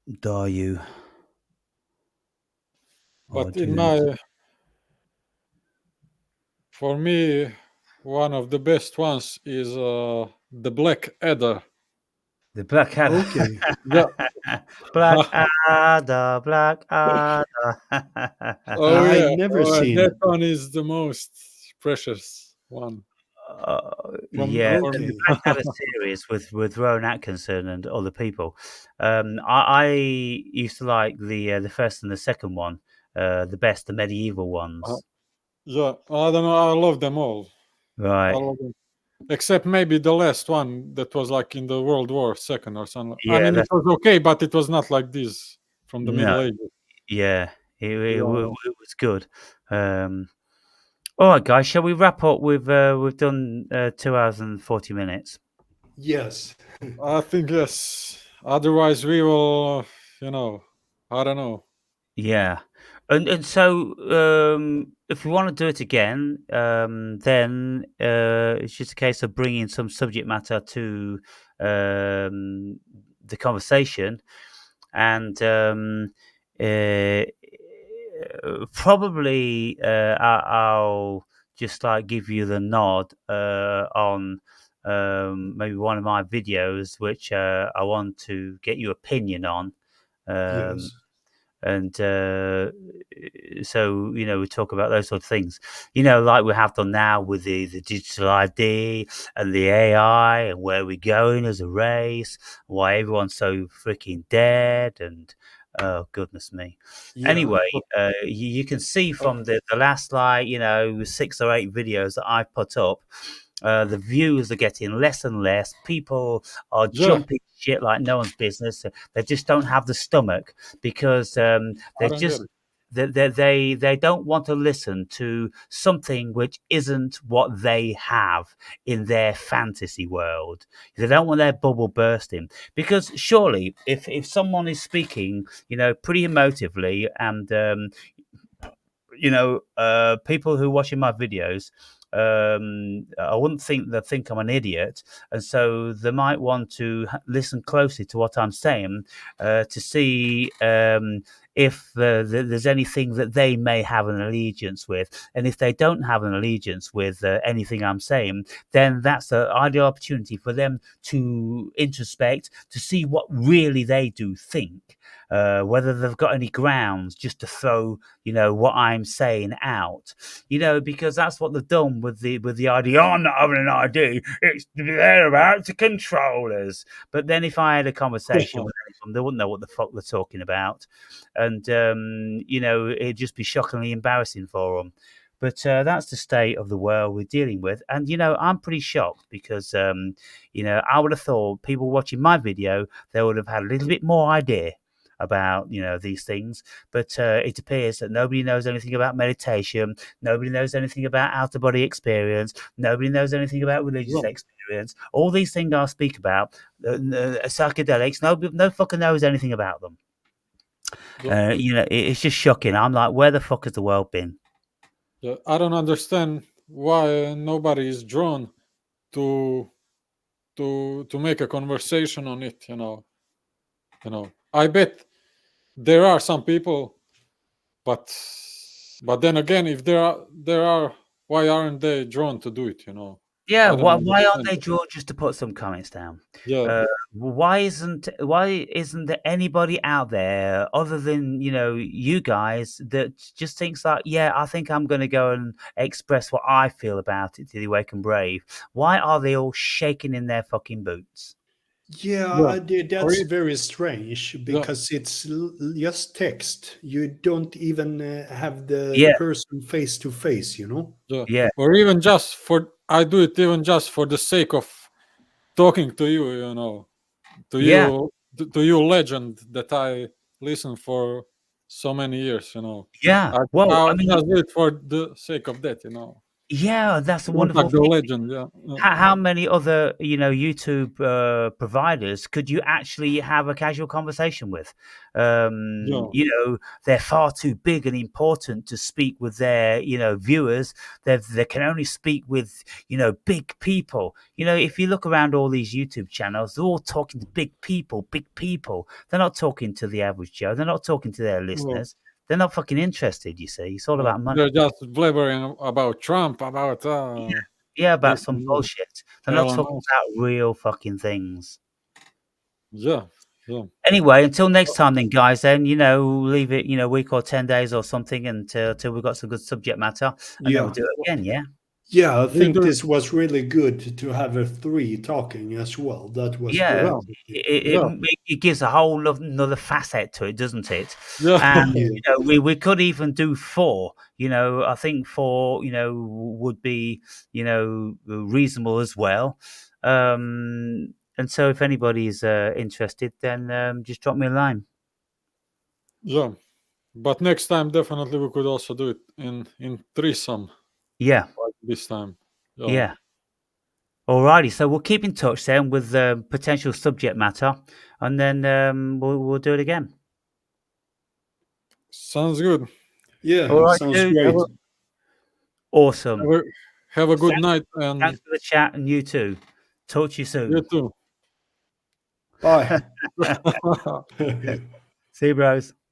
[SPEAKER 1] Dayu
[SPEAKER 2] but in
[SPEAKER 1] Argent.
[SPEAKER 2] my for me, one of the best ones is the Black Adder.
[SPEAKER 1] The Black Adder.
[SPEAKER 3] Okay.
[SPEAKER 2] Yeah.
[SPEAKER 1] Black Adder, Black Adder.
[SPEAKER 2] Oh
[SPEAKER 3] I
[SPEAKER 2] yeah,
[SPEAKER 3] never seen
[SPEAKER 2] that
[SPEAKER 3] it.
[SPEAKER 2] one is the most precious one
[SPEAKER 1] Yeah,
[SPEAKER 2] for
[SPEAKER 1] the
[SPEAKER 2] me.
[SPEAKER 3] Okay.
[SPEAKER 1] Black Adder series with Rowan Atkinson and other people. I used to like the first and the second one, the best, the medieval
[SPEAKER 2] Uh,
[SPEAKER 1] ones.
[SPEAKER 2] yeah, I don't know. I love them all. I
[SPEAKER 1] Right.
[SPEAKER 2] love them. Except maybe the last one that was like in the World War Second or something. I
[SPEAKER 1] Yeah,
[SPEAKER 2] mean, it
[SPEAKER 1] that's
[SPEAKER 2] was okay, but it was not like this from the
[SPEAKER 1] no.
[SPEAKER 2] Middle Ages.
[SPEAKER 1] Yeah,
[SPEAKER 2] Yeah.
[SPEAKER 1] it was good. Um, all right, guys, shall we wrap up? We've done 2 hours and 40 minutes.
[SPEAKER 3] Yes.
[SPEAKER 2] I think yes. Otherwise, we will, you know, I don't know.
[SPEAKER 1] Yeah, and so if we want to do it again, then it's just a case of bringing some subject matter to the conversation, and uh, probably I'll just like give you the nod on maybe one of my videos, which I want to get your opinion on. Um,
[SPEAKER 3] Yes.
[SPEAKER 1] and so we talk about those sort of things, like we have done now with the digital ID and the AI and where we're going as a race, why everyone's so freaking dead, and oh goodness me.
[SPEAKER 3] Yeah.
[SPEAKER 1] Anyway, you can see from the last 6 or 8 videos that I've put up, the views are getting less and less. People are
[SPEAKER 2] Yeah,
[SPEAKER 1] jumping shit like no one's business. They just don't have the stomach because
[SPEAKER 2] I
[SPEAKER 1] they're
[SPEAKER 2] don't get
[SPEAKER 1] just
[SPEAKER 2] it.
[SPEAKER 1] they don't want to listen to something which isn't what they have in their fantasy world. They don't want their bubble bursting, because surely if someone is speaking pretty emotively, and people who are watching my videos, I wouldn't think they think I'm an idiot, and so they might want to listen closely to what I'm saying, to see if there's anything that they may have an allegiance with, and if they don't have an allegiance with anything I'm saying, then that's an ideal opportunity for them to introspect, to see what really they do think, whether they've got any grounds just to throw what I'm saying out, because that's what they've done with the idea. I'm not having an idea. It's they're about to control us. But then if I had a conversation with any of them, they wouldn't know what the fuck they're talking about, and it'd just be shockingly embarrassing for them. But that's the state of the world we're dealing with, and I'm pretty shocked because I would have thought people watching my video, they would have had a little bit more idea about these things, but it appears that nobody knows anything about meditation, nobody knows anything about out of body experience, nobody knows anything about religious
[SPEAKER 2] Yeah,
[SPEAKER 1] experience. All these things I speak about, psychedelics, no fucker knows anything about them.
[SPEAKER 2] yeah,
[SPEAKER 1] It's just shocking. I'm like, where the fuck has the world been?
[SPEAKER 2] yeah. I don't understand why nobody is drawn to to make a conversation on it. I bet there are some people, but then again, if there are, why aren't they drawn to do it?
[SPEAKER 1] Yeah,
[SPEAKER 2] I don't
[SPEAKER 1] why aren't
[SPEAKER 2] understand
[SPEAKER 1] they
[SPEAKER 2] it.
[SPEAKER 1] drawn just to put some comments down?
[SPEAKER 2] Yeah,
[SPEAKER 1] Why isn't there anybody out there other than you guys that just thinks like, yeah, I think I'm going to go and express what I feel about it to the Awake and Brave? Why are they all shaking in their fucking boots?
[SPEAKER 2] Yeah. Or
[SPEAKER 3] That's very strange
[SPEAKER 2] yeah,
[SPEAKER 3] because it's just text. You don't even have the
[SPEAKER 1] Yeah,
[SPEAKER 3] person face to face, you know?
[SPEAKER 2] yeah.
[SPEAKER 1] yeah,
[SPEAKER 2] Or even just for I do it even just for the sake of talking to you,
[SPEAKER 1] yeah,
[SPEAKER 2] to you legend that I listened for so many years,
[SPEAKER 1] yeah.
[SPEAKER 2] I
[SPEAKER 1] Well, I mean,
[SPEAKER 2] just do it for the sake of that,
[SPEAKER 1] yeah, that's a wonderful
[SPEAKER 2] contact the
[SPEAKER 1] thing.
[SPEAKER 2] legend, yeah, yeah,
[SPEAKER 1] How many other, YouTube providers could you actually have a casual conversation with?
[SPEAKER 2] yeah.
[SPEAKER 1] They're far too big and important to speak with their, viewers. They can only speak with, big people. If you look around all these YouTube channels, they're all talking to big people, big people. They're not talking to the average Joe. They're not talking to their
[SPEAKER 2] Well,
[SPEAKER 1] listeners. They're not fucking interested, you see. It's all about money.
[SPEAKER 2] they're just blabbering about Trump, about
[SPEAKER 1] Yeah, about
[SPEAKER 2] this
[SPEAKER 1] some
[SPEAKER 2] and that.
[SPEAKER 1] bullshit. They're not
[SPEAKER 2] Elon
[SPEAKER 1] talking
[SPEAKER 2] Musk.
[SPEAKER 1] about real fucking things.
[SPEAKER 2] Yeah, yeah,
[SPEAKER 1] Anyway, until next time then, guys, then, leave it, a week or 10 days or something until we've got some good subject matter, and then we'll
[SPEAKER 3] Yeah.
[SPEAKER 1] do it again, yeah?
[SPEAKER 3] Yeah, I
[SPEAKER 2] we
[SPEAKER 3] think
[SPEAKER 2] do.
[SPEAKER 3] this was really good to have a three talking as well. That was
[SPEAKER 1] Yeah,
[SPEAKER 3] great.
[SPEAKER 2] Yeah,
[SPEAKER 1] it
[SPEAKER 2] yeah,
[SPEAKER 1] it it gives a whole another facet to it, doesn't it?
[SPEAKER 2] yeah,
[SPEAKER 1] And,
[SPEAKER 3] Yeah.
[SPEAKER 1] we could even do 4, I think 4, would be, reasonable as well. And so if anybody's interested, then just drop me a line.
[SPEAKER 2] yeah. But next time, definitely, we could also do it in threesome
[SPEAKER 1] Yeah,
[SPEAKER 2] like this time. Yeah,
[SPEAKER 1] yeah. Alrighty, so we'll keep in touch then with potential subject matter, and then we'll do it again.
[SPEAKER 2] sounds good.
[SPEAKER 3] Yeah,
[SPEAKER 1] All right,
[SPEAKER 3] sounds
[SPEAKER 1] dude.
[SPEAKER 2] Have
[SPEAKER 3] great.
[SPEAKER 2] a have
[SPEAKER 1] Awesome.
[SPEAKER 2] a, have a good
[SPEAKER 1] Thanks,
[SPEAKER 2] night,
[SPEAKER 1] thanks
[SPEAKER 2] and
[SPEAKER 1] for the chat, and you too. Talk to you
[SPEAKER 2] you
[SPEAKER 1] soon.
[SPEAKER 2] too.
[SPEAKER 3] Bye.
[SPEAKER 1] See you, bros.